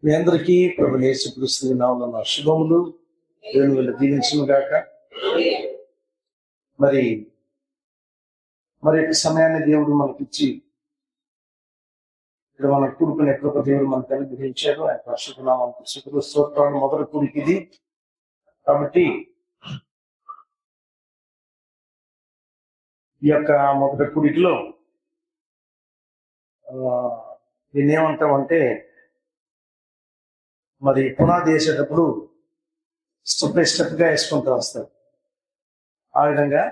మీ అందరికీ ప్రభువైన యేసుక్రీస్తు నామమున నా శుభములు. దేవుని వల్ల దీవించును గాక. మరి సమయాన్ని దేవుడు మనకిచ్చి ఇక్కడ మనం కూడుకునే కృప దేవుడు మనకు అనుగ్రహించారు. ఆయన పరిశుద్ధ నామానికి స్తుతులు స్తోత్రాలు. మొదటి కూడిక ఇది కాబట్టి ఈ యొక్క మొదటి కూడికలో దీన్ని ఏమంటామంటే మరి పునాది వేసేటప్పుడు స్టెప్ బై స్టెప్ గా వేసుకుంటూ వస్తారు. ఆ విధంగా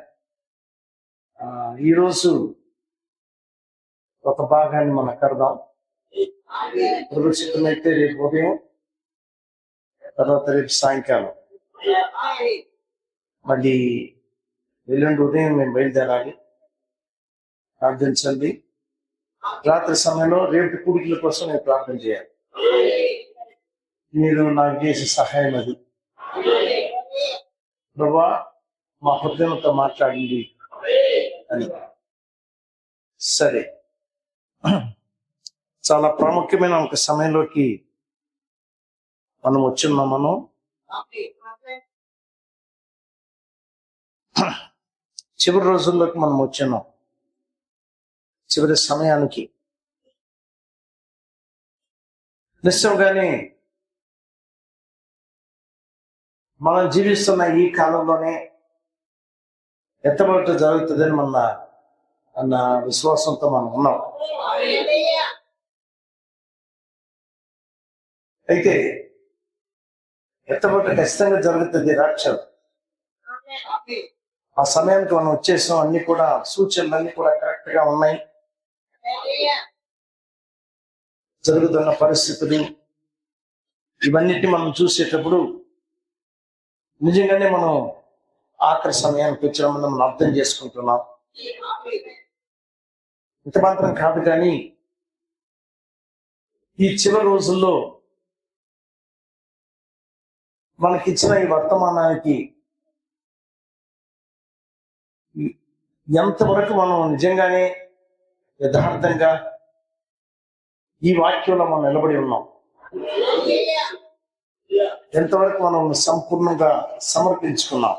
ఈరోజు ఒక భాగాన్ని మనం కడదాం. ప్రభు చిత్తమైతే రేపు ఉదయం, తర్వాత రేపు సాయంకాలం, మళ్ళీ ఎల్లుండి ఉదయం మేము బయలుదేరాలి. ప్రార్థించండి. రాత్రి సమయంలో రేపు కూడికల కోసం నేను ప్రార్థన చేయాలి. మీరు నాకు చేసే సహాయం అది. ప్రభా మా హృదయంతో మాట్లాడింది అని. సరే, చాలా ప్రాముఖ్యమైన ఒక సమయంలోకి మనం వచ్చున్నాం. చివరి రోజుల్లోకి మనం వచ్చున్నాం. చివరి సమయానికి నిశ్చయంగానే మనం జీవిస్తున్న ఈ కాలంలోనే ఎత్తబడట జరుగుతుందని అన్న విశ్వాసంతో మనం ఉన్నాం. అయితే ఎత్తబడట ఖచ్చితంగా జరుగుతుంది. రాక్షసు ఆ సమయానికి మనం వచ్చేసాం. అన్ని కూడా సూచనలు అన్ని కూడా కరెక్ట్ గా ఉన్నాయి. జరుగుతున్న పరిస్థితులు ఇవన్నిటిని మనం చూసేటప్పుడు నిజంగానే మనం ఆఖరి సమయానికి వచ్చిన మనం అర్థం చేసుకుంటున్నాం. ఇంత మాత్రం కాదు, కానీ ఈ చివరి రోజుల్లో మనకిచ్చిన ఈ వర్తమానానికి ఎంతవరకు మనం నిజంగానే యథార్థంగా ఈ వాక్యంలో మనం నిలబడి ఉన్నాం, ఎంతవరకు మనం సంపూర్ణంగా సమర్పించుకున్నాం,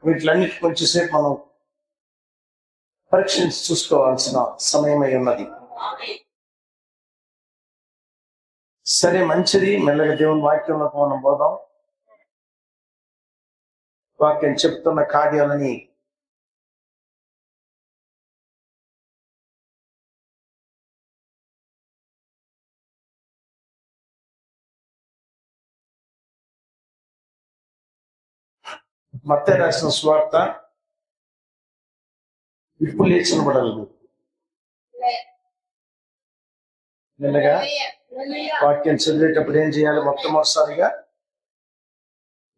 వీటిలన్నిటి కొంచెంసేపు మనం పరీక్షించి చూసుకోవాల్సిన సమయమై ఉన్నది. సరే, మంచిది. మెల్లగా దేవుని వాక్యంలోకి మనం పోదాం. వాక్యం చెప్తున్న కార్యాలని మత్తయి రాసిన సువార్త ఇప్పుడు లేచిన పడలేదు. మెల్లగా వాక్యం చదివేటప్పుడు ఏం చేయాలి? మొట్టమొదటిసారిగా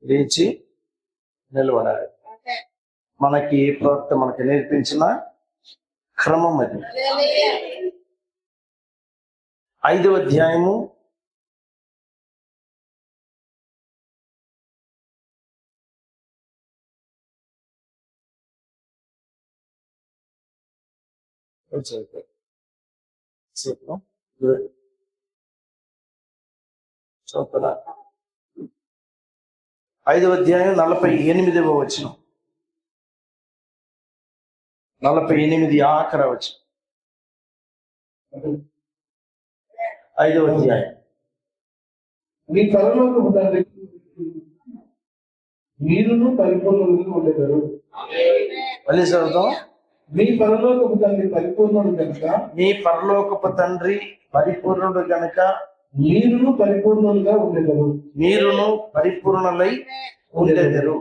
లేచి నిలబడాలి. మనకి ప్రవక్త మనకి నేర్పించిన క్రమం అది. 5వ అధ్యాయము 5వ అధ్యాయం 48వ వచనం, 48 ఆఖరి వచనం. 5వ అధ్యాయం. మీ పరలోకపు తండ్రి మీరును పరిపూర్ణులుగా ఉండేవారు. మళ్ళీ చదువుతాం. మీ పరలోకపు తండ్రి పరిపూర్ణుడు కనుక, మీ పరలోకపు తండ్రి పరిపూర్ణుడు కనుక మీరును పరిపూర్ణులుగా ఉండేవారు. మీరును పరిపూర్ణులై ఉండేదరు.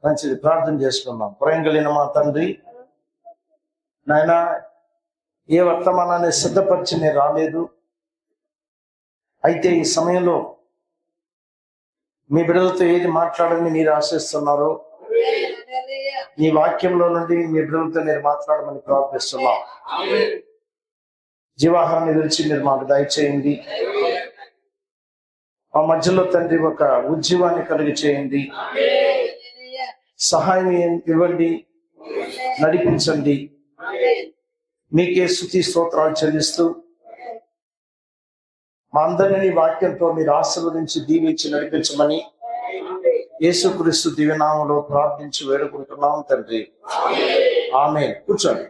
మంచిది. ప్రార్థన చేసుకున్నాం. ప్రేమ కలిగిన మా తండ్రి, నాయన, ఏ వర్తమానాన్ని సిద్ధపరిచి నేను రాలేదు. అయితే ఈ సమయంలో మీ బిడ్డలతో ఏది మాట్లాడాలని మీరు ఆశిస్తున్నారో ఈ వాక్యంలో నుండి మీ బిడ్డలతో మీరు మాట్లాడమని ప్రార్థిస్తున్నాం. జీవాహారాన్ని విరిచి మీరు మాకు దయచేయండి. మా మధ్యలో తండ్రి ఒక ఉద్యమాన్ని కలిగి చేయండి. సహాయం ఇవ్వండి, నడిపించండి. మీకే స్తుతి స్తోత్రాలు చెల్లిస్తూ మా అందరినీ నీ వాక్యంతో మీరు ఆశీర్వదించి దీవించి నడిపించమని యేసుక్రీస్తు దివ్యనామములో ప్రార్థించి వేడుకుంటున్నాం తండ్రి. ఆమేన్. కూర్చోండి.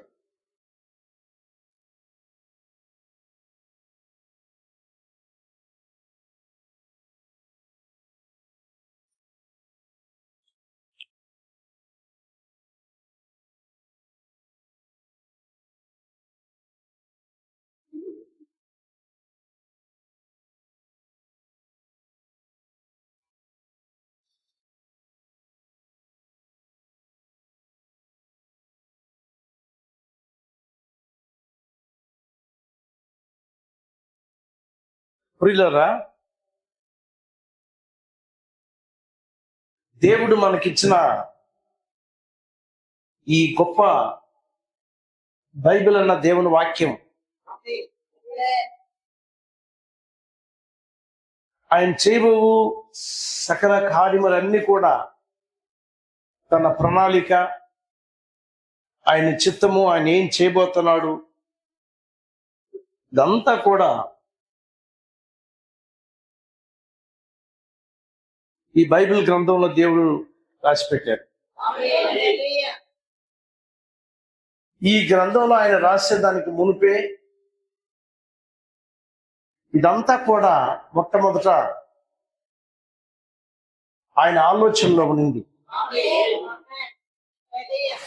ప్రియులారా, దేవుడు మనకిచ్చిన ఈ గొప్ప బైబిల్ అన్న దేవుని వాక్యం ఆయన చేయబోవు సకల కార్యములన్నీ కూడా తన ప్రణాళిక, ఆయన చిత్తము, ఆయన ఏం చేయబోతున్నాడు, ఇదంతా కూడా ఈ బైబిల్ గ్రంథంలో దేవుడు రాసిపెట్టాడు. ఈ గ్రంథంలో ఆయన రాసేదానికి మునిపే ఇదంతా కూడా మొట్టమొదట ఆయన ఆలోచనలో ఉంది.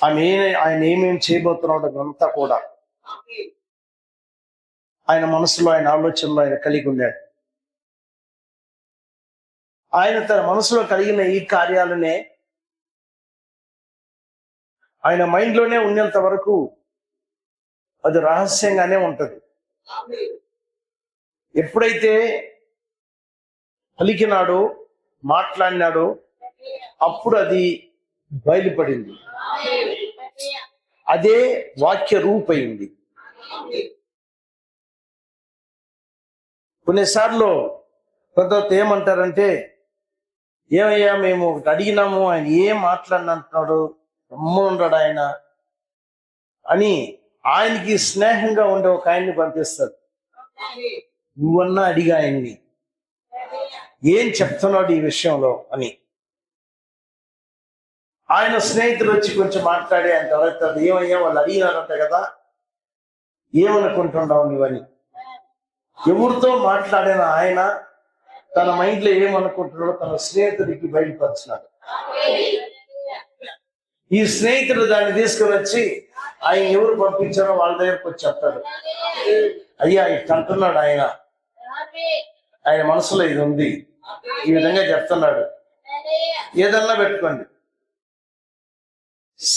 ఆయన ఏమేమి చేయబోతున్నాడు అదంతా కూడా ఆయన మనసులో, ఆయన ఆలోచనలో ఆయన కలిగి ఉన్నాడు. ఆయన తన మనసులో కలిగిన ఈ కార్యాలనే ఆయన మైండ్లోనే ఉన్నంత వరకు అది రహస్యంగానే ఉంటది. ఎప్పుడైతే పలికినాడో, మాట్లాడినాడో అప్పుడు అది బయలుపడింది. అదే వాక్య రూపయింది. కొన్నిసార్లు కొంత ఏమంటారంటే, ఏమయ్యా మేము ఒకటి అడిగినాము, ఆయన ఏం మాట్లాడినంటున్నాడు, ఉన్నాడు ఆయన అని ఆయనకి స్నేహంగా ఉండే ఒక ఆయన్ని పంపిస్తాడు. నువ్వన్నా అడిగా ఆయన్ని, ఏం చెప్తున్నాడు ఈ విషయంలో అని. ఆయన స్నేహితులు వచ్చి కొంచెం మాట్లాడి ఆయన అడుగుతాడు, ఏమయ్యా వాళ్ళు అడిగినారంట కదా, ఏమనుకుంటున్నావు నువ్వని. ఎవరితో మాట్లాడిన ఆయన తన మైండ్ లో ఏమనుకుంటున్నాడో తన స్నేహితుడికి బయలుపరిచినాడు. ఈ స్నేహితుడు దాన్ని తీసుకుని వచ్చి ఆయన ఎవరు పంపించారో వాళ్ళ దగ్గరకు వచ్చి చెప్తాడు, అయ్యా ఇట్లా అంటున్నాడు ఆయన, ఆయన మనసులో ఇది ఉంది, ఈ విధంగా చెప్తున్నాడు, ఏదన్నా పెట్టుకోండి.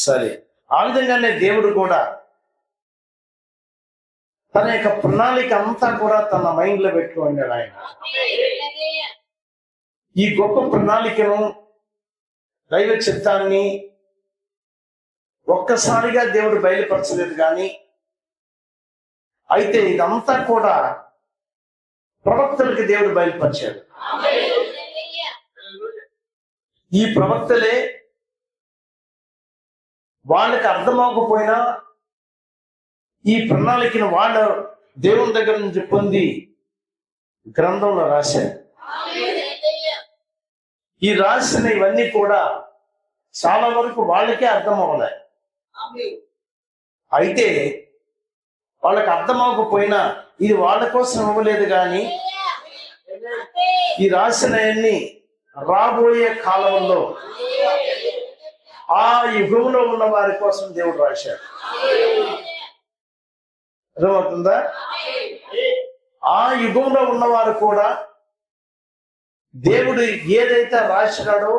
సరే, ఆ విధంగానే దేవుడు కూడా తన యొక్క ప్రణాళిక అంతా కూడా తన మైండ్ లో పెట్టుకున్నాడు. ఆయన ఈ గొప్ప ప్రణాళికను, దైవ చిత్తాన్ని ఒక్కసారిగా దేవుడు బయలుపరచలేదు. కానీ అయితే ఇదంతా కూడా ప్రవక్తలకి దేవుడు బయలుపరిచాడు. ఈ ప్రవక్తలే వాళ్ళకి అర్థమవకపోయినా ఈ ప్రణాళికను వాళ్ళు దేవుని దగ్గర నుంచి పొంది గ్రంథంలో రాశారు. ఈ రాసిన ఇవన్నీ కూడా చాలా వరకు వాళ్ళకే అర్థం అవ్వలేదు. అయితే వాళ్ళకి అర్థం అవ్వకపోయినా ఇది వాళ్ళ కోసం ఇవ్వలేదు. కానీ ఈ రాసినవన్నీ రాబోయే కాలంలో ఆ యుగంలో ఉన్న వారి కోసం దేవుడు రాశాడు. అర్థమవుతుందా? ఆ యుగంలో ఉన్నవారు కూడా దేవుడు ఏదైతే రాసినాడో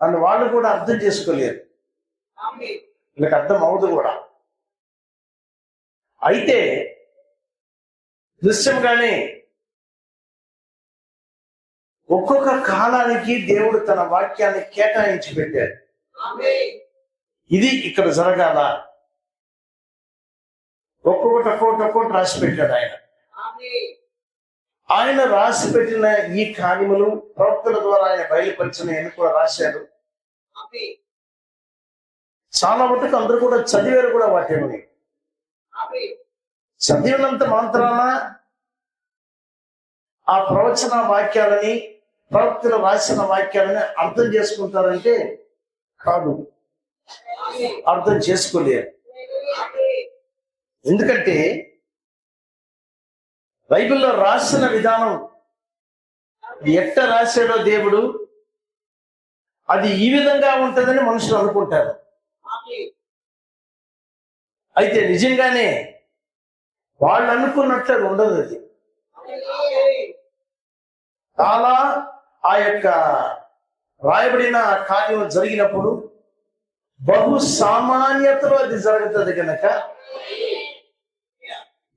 అని వాళ్ళు కూడా అర్థం చేసుకోలేరు. వీళ్ళకి అర్థం అవ్వదు కూడా. అయితే దృశ్యంగానే ఒక్కొక్క కాలానికి దేవుడు తన వాక్యాన్ని కేటాయించి పెట్టాడు. ఇది ఇక్కడ జరగాల, ఒక్కొక్కటి రాసి పెట్టాడు ఆయన. ఆయన రాసి పెట్టిన ఈ కార్యములు ప్రవక్తల ద్వారా ఆయన బయలుపరిచిన కూడా రాశాడు. చాలా మటుకు అందరూ కూడా చదివారు కూడా వాటిని. చదివినంత మాత్రాన ఆ ప్రవచన వాక్యాలని, ప్రవక్తలు రాసిన వాక్యాలని అర్థం చేసుకుంటారంటే కాదు, అర్థం చేసుకోలేరు. ఎందుకంటే బైబిల్లో రాసిన విధానం ఎట్ట రాశాడో దేవుడు, అది ఈ విధంగా ఉంటుందని మనుషులు అనుకుంటారు. అయితే నిజంగానే వాళ్ళు అనుకున్నట్లు ఉండదు. అది చాలా ఆ యొక్క రాయబడిన కార్యం జరిగినప్పుడు బహు సామాన్యతలో అది జరుగుతుంది కనుక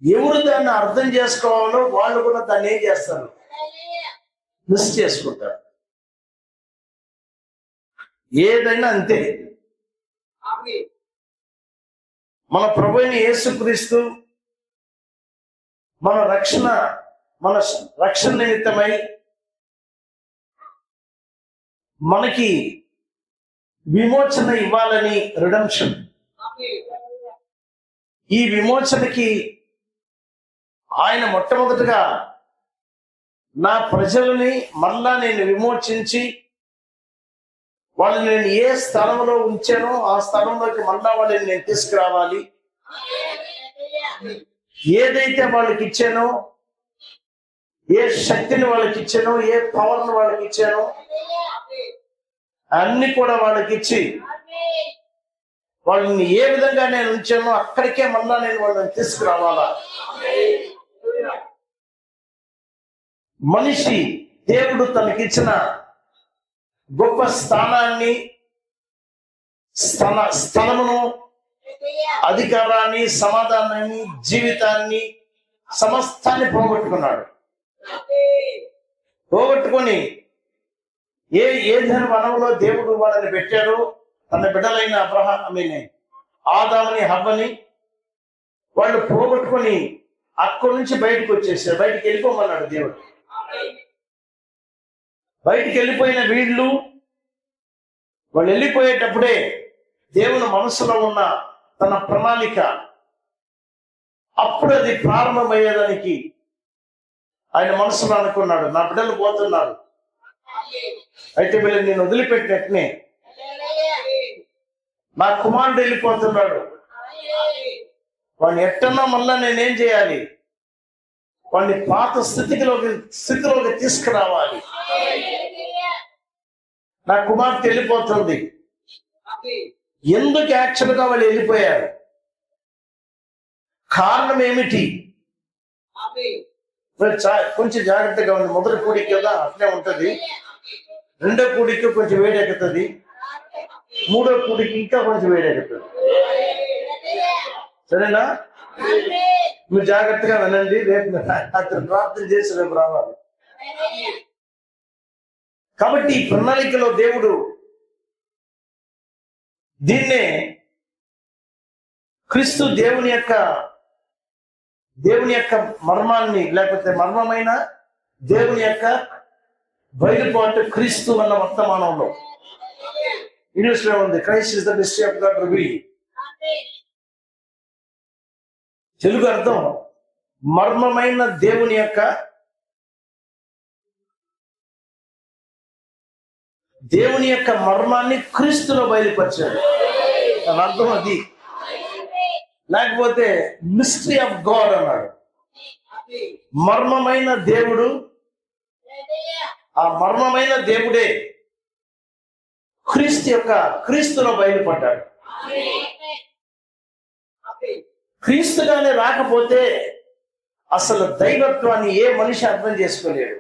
ఎవరు దాన్ని అర్థం చేసుకోవాలో వాళ్ళు కూడా దాన్ని ఏం చేస్తారు, మిస్ చేసుకుంటారు. ఏదైనా అంతే. మన ప్రభువైన యేసుక్రీస్తు మన రక్షణ నిమిత్తమై మనకి విమోచన ఇవ్వాలని, రిడెంప్షన్, ఈ విమోచనకి ఆయన మొట్టమొదటిగా నా ప్రజలని మళ్ళా నేను విమోచించి వాళ్ళని నేను ఏ స్థలంలో ఉంచానో ఆ స్థలంలోకి మళ్ళా వాళ్ళని నేను తీసుకురావాలి. ఏదైతే వాళ్ళకి ఇచ్చానో, ఏ శక్తిని వాళ్ళకి ఇచ్చానో, ఏ పవర్ని వాళ్ళకి ఇచ్చానో అన్ని కూడా వాళ్ళకి ఇచ్చి వాళ్ళని ఏ విధంగా నేను ఉంచానో అక్కడికే మళ్ళా నేను వాళ్ళని తీసుకురావాలా. మనిషి దేవుడు తనకిచ్చిన గొప్ప స్థానాన్ని, స్థలమును, అధికారాన్ని, సమాధానాన్ని, జీవితాన్ని, సమస్తాన్ని పోగొట్టుకున్నాడు. పోగొట్టుకొని ఏదైనా వనంలో దేవుడు వాళ్ళని పెట్టాడో, తన బిడ్డలైన ఆదాముని, హవ్వని వాళ్ళు పోగొట్టుకొని అక్కడి నుంచి బయటకు వచ్చేసారు. బయటికి వెళ్ళిపోమన్నాడు దేవుడు. బయటికి వెళ్ళిపోయిన వాళ్ళు వెళ్ళిపోయేటప్పుడే దేవుని మనసులో ఉన్న తన ప్రణాళిక అప్పుడు అది ప్రారంభమయ్యేదానికి ఆయన మనసులో అనుకున్నాడు, నా బిడ్డలు పోతున్నారు, అయితే వీళ్ళని నేను వదిలిపెట్టినట్టునే నా కుమారుడు వెళ్ళిపోతున్నాడు, వాడిని ఎట్టన్నా మళ్ళా నేనేం చేయాలి, వాడిని పాత స్థితిలోకి తీసుకురావాలి. నా కుమార్తె వెళ్ళిపోతుంది. ఎందుకు యాక్చువల్గా వాళ్ళు వెళ్ళిపోయారు, కారణం ఏమిటి? కొంచెం జాగ్రత్తగా ఉంది. మొదటి కూడికి కదా అట్లే ఉంటది, రెండో కూడికి కొంచెం వేడెక్కుతుంది, మూడో కూడికి ఇంకా కొంచెం వేడెక్కుతుంది. సరేనా? మీరు జాగ్రత్తగా వినండి. రేపు అతను ప్రార్థన చేసి రేపు రావాలి. కాబట్టి ఈ ప్రణాళికలో దేవుడు దీన్నే క్రీస్తు దేవుని యొక్క మర్మాన్ని, లేకపోతే మర్మమైన దేవుని యొక్క బయలుపాటు క్రీస్తు అన్న వర్తమానంలో ఇంగ్లీష్ లో ఉంది, Christ is the mystery of God revealed. Telugu అర్థం మర్మమైన దేవుని యొక్క మర్మాన్ని క్రీస్తులో బయలుపరిచాడు. దాని అర్థం అది. లేకపోతే మిస్టరీ ఆఫ్ గాడ్ అన్నాడు. మర్మమైన దేవుడు, ఆ మర్మమైన దేవుడే క్రీస్తులో బయలుపడ్డాడు. క్రీస్తుగానే రాకపోతే అసలు దైవత్వాన్ని ఏ మనిషి అర్థం చేసుకోలేడు.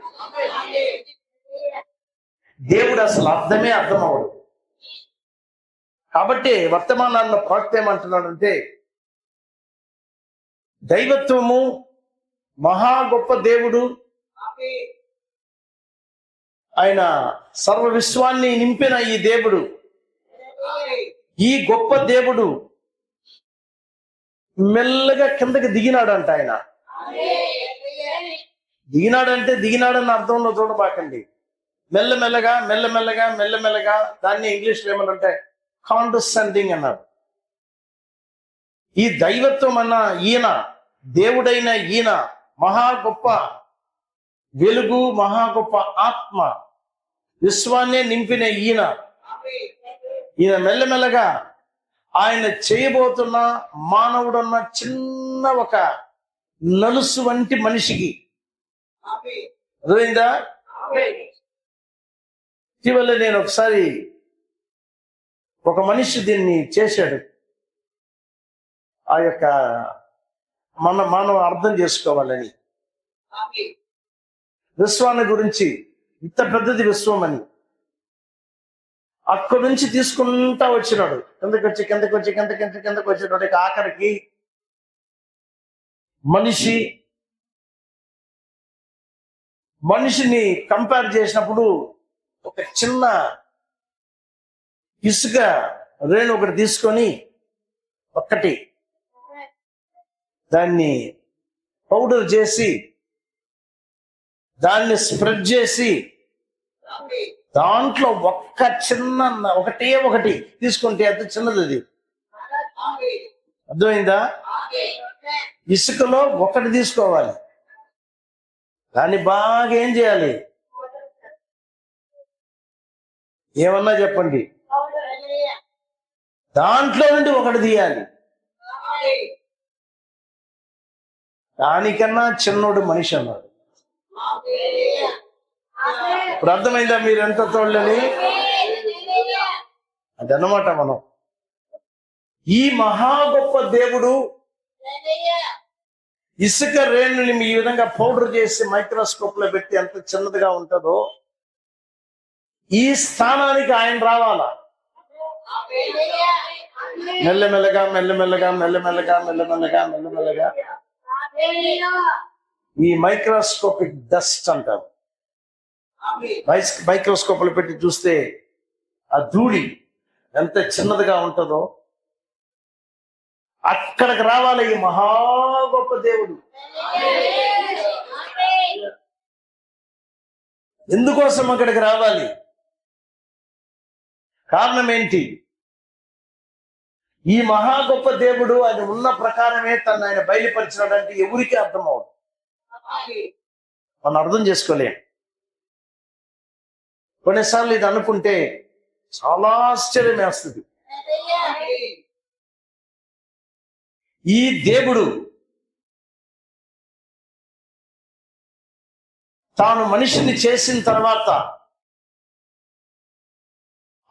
దేవుడు అసలు అర్థం అవ్వడు. కాబట్టి వర్తమానాల్లో ప్రవక్త ఏమంటున్నాడంటే, దైవత్వము మహా గొప్ప దేవుడు, ఆయన సర్వ విశ్వాన్ని నింపిన ఈ దేవుడు, ఈ గొప్ప దేవుడు మెల్లగా కిందకి దిగినాడంట. ఆయన దిగినాడన్న అర్థంలో చూడబాకండి. మెల్లమెల్లగా దాన్ని ఇంగ్లీష్లో ఏమనంటే కాండెస్సెండింగ్ అన్నారు. ఈ దైవత్వం అన్న ఈయన, దేవుడైన ఈయన, మహా గొప్ప వెలుగు, మహా గొప్ప ఆత్మ, విశ్వాన్నే నింపిన ఈయన మెల్లమెల్లగా ఆయన చేయబోతున్న మానవుడున్న చిన్న ఒక నలుసు వంటి మనిషికి అర్థమైందా? ఇటీవల నేను ఒకసారి ఒక మనిషి దీన్ని చేశాడు. ఆ యొక్క మనం అర్థం చేసుకోవాలని, విశ్వాన్ని గురించి, ఇంత పెద్దది విశ్వం అని అక్కడి నుంచి తీసుకుంటా వచ్చినాడు. కిందకి వచ్చినాడు. ఆఖరికి మనిషిని కంపేర్ చేసినప్పుడు ఒక చిన్న ఇసుక రేణు ఒకటి తీసుకొని దాన్ని పౌడర్ చేసి దాన్ని స్ప్రెడ్ చేసి దాంట్లో ఒకటి తీసుకుంటే అది చిన్నది. అది అర్థమైందా? ఇసుకలో ఒకటి తీసుకోవాలి, దాన్ని బాగా ఏం చేయాలి? ఏమన్నా చెప్పండి. దాంట్లో నుండి ఒకటి తీయాలి. దానికన్నా చిన్నోడు మనిషి అన్నాడు. ఇప్పుడు అర్థమైందా మీరు ఎంత తోళ్ళని? అదన్నమాట. మనం ఈ మహా గొప్ప దేవుడు ఇసుక రేణుని ఈ విధంగా పౌడర్ చేసి మైక్రోస్కోప్ లో పెట్టి ఎంత చిన్నదిగా ఉంటుందో, ఈ స్థానానికి ఆయన రావాలా. మెల్లమెల్లగా ఈ మైక్రోస్కోపిక్ డస్ట్ అంటారు. మైక్రోస్కోప్ లో పెట్టి చూస్తే ఆ ధూళి ఎంత చిన్నదిగా ఉంటుందో అక్కడికి రావాలి ఈ మహా గొప్ప దేవుడు. ఎందుకోసం అక్కడికి రావాలి? కారణం ఏంటి? ఈ మహా గొప్ప దేవుడు ఆయన ఉన్న ప్రకారమే తను ఆయన బయలుపరిచినాడంటే ఎవరికి అర్థం అవ్వదు. మనం అర్థం చేసుకోలేం. కొన్నిసార్లు ఇది అనుకుంటే చాలా ఆశ్చర్యం వేస్తుంది. ఈ దేవుడు తాను మనిషిని చేసిన తర్వాత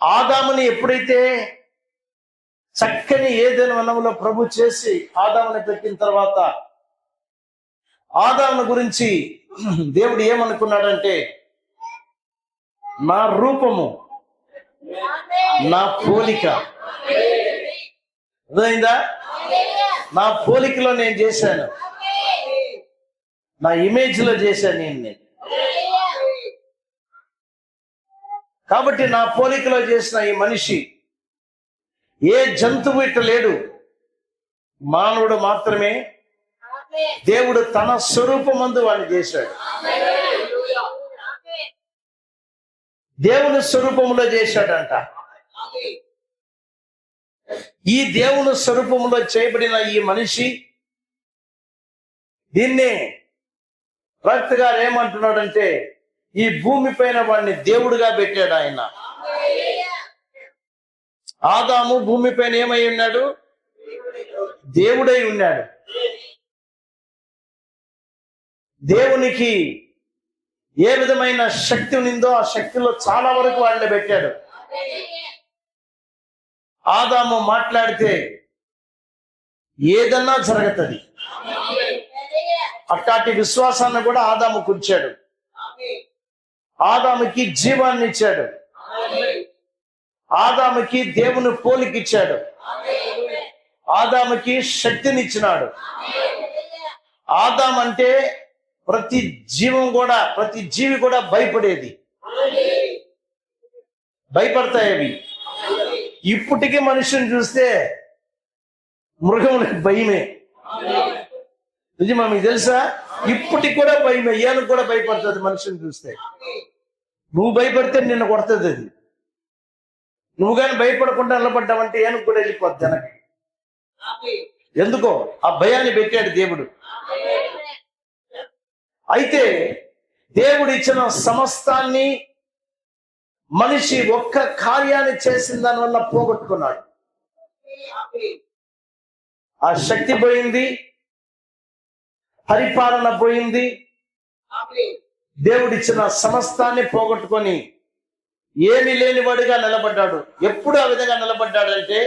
ఆదాముని ఎప్పుడైతే చక్కని ఏదైనా వనంలో ప్రభు చేసి ఆదాముని పెట్టిన తర్వాత ఆదాముని గురించి దేవుడు ఏమనుకున్నాడంటే, నా రూపము, నా పోలిక, అర్థమైందా? నా పోలికలో నేను చేశాను, నా ఇమేజ్ లో చేశాను నేను. కాబట్టి నా పోలికలో చేసిన ఈ మనిషి ఏ జంతువు ఇట్ట లేడు, మానవుడు మాత్రమే దేవుడు తన స్వరూపమందు వాడిని చేశాడు. దేవుని స్వరూపంలో చేశాడంట. ఈ దేవుని స్వరూపంలో చేయబడిన ఈ మనిషి, దీన్నే ప్రవక్త గారు ఏమంటున్నాడంటే, ఈ భూమి పైన వాడిని దేవుడుగా పెట్టాడు ఆయన. ఆదాము భూమి పైన ఏమై ఉన్నాడు? దేవుడై ఉన్నాడు. దేవునికి ఏ విధమైన శక్తి ఉందో ఆ శక్తిలో చాలా వరకు వాడిని పెట్టాడు. ఆదాము మాట్లాడితే ఏదన్నా జరుగుతుంది. అట్లాంటి విశ్వాసాన్ని కూడా ఆదాము కూర్చాడు. ఆదాముకి జీవాన్ని ఇచ్చాడు. ఆదాముకి దేవుని పోలికిచ్చాడు. ఆదాముకి శక్తిని ఇచ్చినాడు. ఆదాం అంటే ప్రతి జీవి కూడా భయపడేది, భయపడతాయి అవి. ఇప్పటికీ మనుషుని చూస్తే మృగములకు భయమే. నిజమా? మీకు తెలుసా? ఇప్పటికి కూడా భయమే. ఏనుగు కూడా భయపడుతుంది మనుషుని చూస్తే. నువ్వు భయపడితే నిన్ను కొడుతుంది అది. నువ్వు కానీ భయపడకుండా నిలబడ్డావంటే ఏనుగు కూడా వెళ్ళిపోద్ది వెనక్కి. ఎందుకో ఆ భయాన్ని పెట్టాడు దేవుడు. అయితే దేవుడు ఇచ్చిన సమస్తాన్ని మనిషి ఒక్క కార్యాన్ని చేసిన దాని వల్ల పోగొట్టుకున్నాడు. ఆ శక్తి పోయింది, పరిపాలన పోయింది, దేవుడిచ్చిన సమస్తాన్ని పోగొట్టుకొని ఏమీ లేనివాడిగా నిలబడ్డాడు. ఎప్పుడు ఆ విధంగా నిలబడ్డాడంటే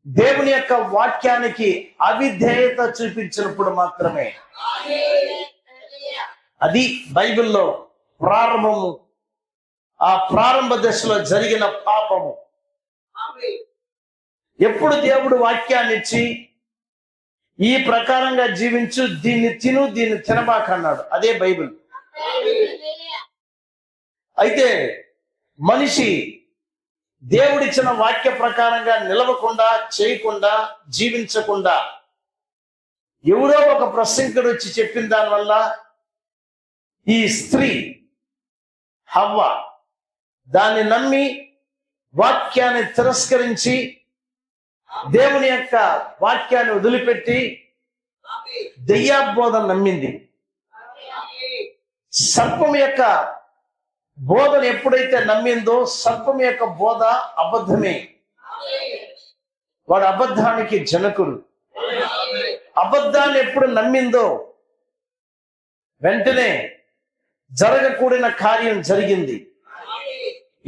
దేవుని యొక్క వాక్యానికి అవిధేయత చూపించినప్పుడు మాత్రమే. అది బైబిల్లో ప్రారంభము. ఆ ప్రారంభ దశలో జరిగిన పాపము. ఎప్పుడు దేవుడు వాక్యాన్ని ఇచ్చి ఈ ప్రకారంగా జీవించు, దీన్ని తిను, దీన్ని తినబాకన్నాడు. అదే బైబిల్. అయితే మనిషి దేవుడిచ్చిన వాక్య ప్రకారంగా నిలవకుండా, చేయకుండా, జీవించకుండా ఎవరో ఒక ప్రసంగుడు వచ్చి చెప్పిన దానివల్ల ఈ స్త్రీ హవ్వ దాన్ని నమ్మి వాక్యాన్ని తిరస్కరించి దేవుని యొక్క వాక్యాన్ని వదిలిపెట్టి దెయ్యాబోధ నమ్మింది. సర్పం యొక్క బోధను ఎప్పుడైతే నమ్మిందో, సర్పం యొక్క బోధ అబద్ధమే. వాడు అబద్ధానికి జనకుడు. అబద్ధాన్ని ఎప్పుడు నమ్మిందో వెంటనే జరగకూడిన కార్యం జరిగింది.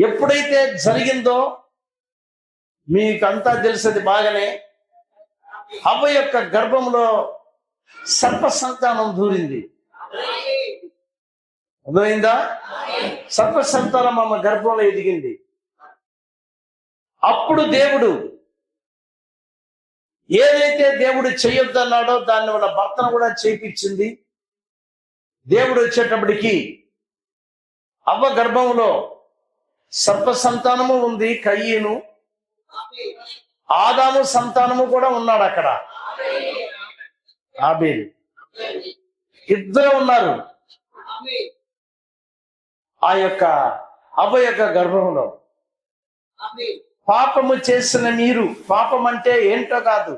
ఎప్పుడైతే జరిగిందో మీకంతా తెలిసేది బాగానే, హవ్వ యొక్క గర్భంలో సర్ప సంతానం దూరింది. అర్థమైందా? సర్ప సంతానం ఆమె గర్భంలో ఎదిగింది. అప్పుడు దేవుడు ఏదైతే దేవుడు చేయొద్దన్నాడో దాన్ని వాళ్ళ భర్తను కూడా చేయించింది. దేవుడు వచ్చేటప్పటికి అవ్వ గర్భంలో సర్ప సంతానము ఉంది, కయ్యను. ఆదాము సంతానము కూడా ఉన్నాడు అక్కడ, ఆబేలు. ఇద్దరు ఉన్నారు ఆ యొక్క అవ్వ యొక్క గర్భంలో. పాపము చేసిన మీరు, పాపం అంటే ఏంటో కాదు,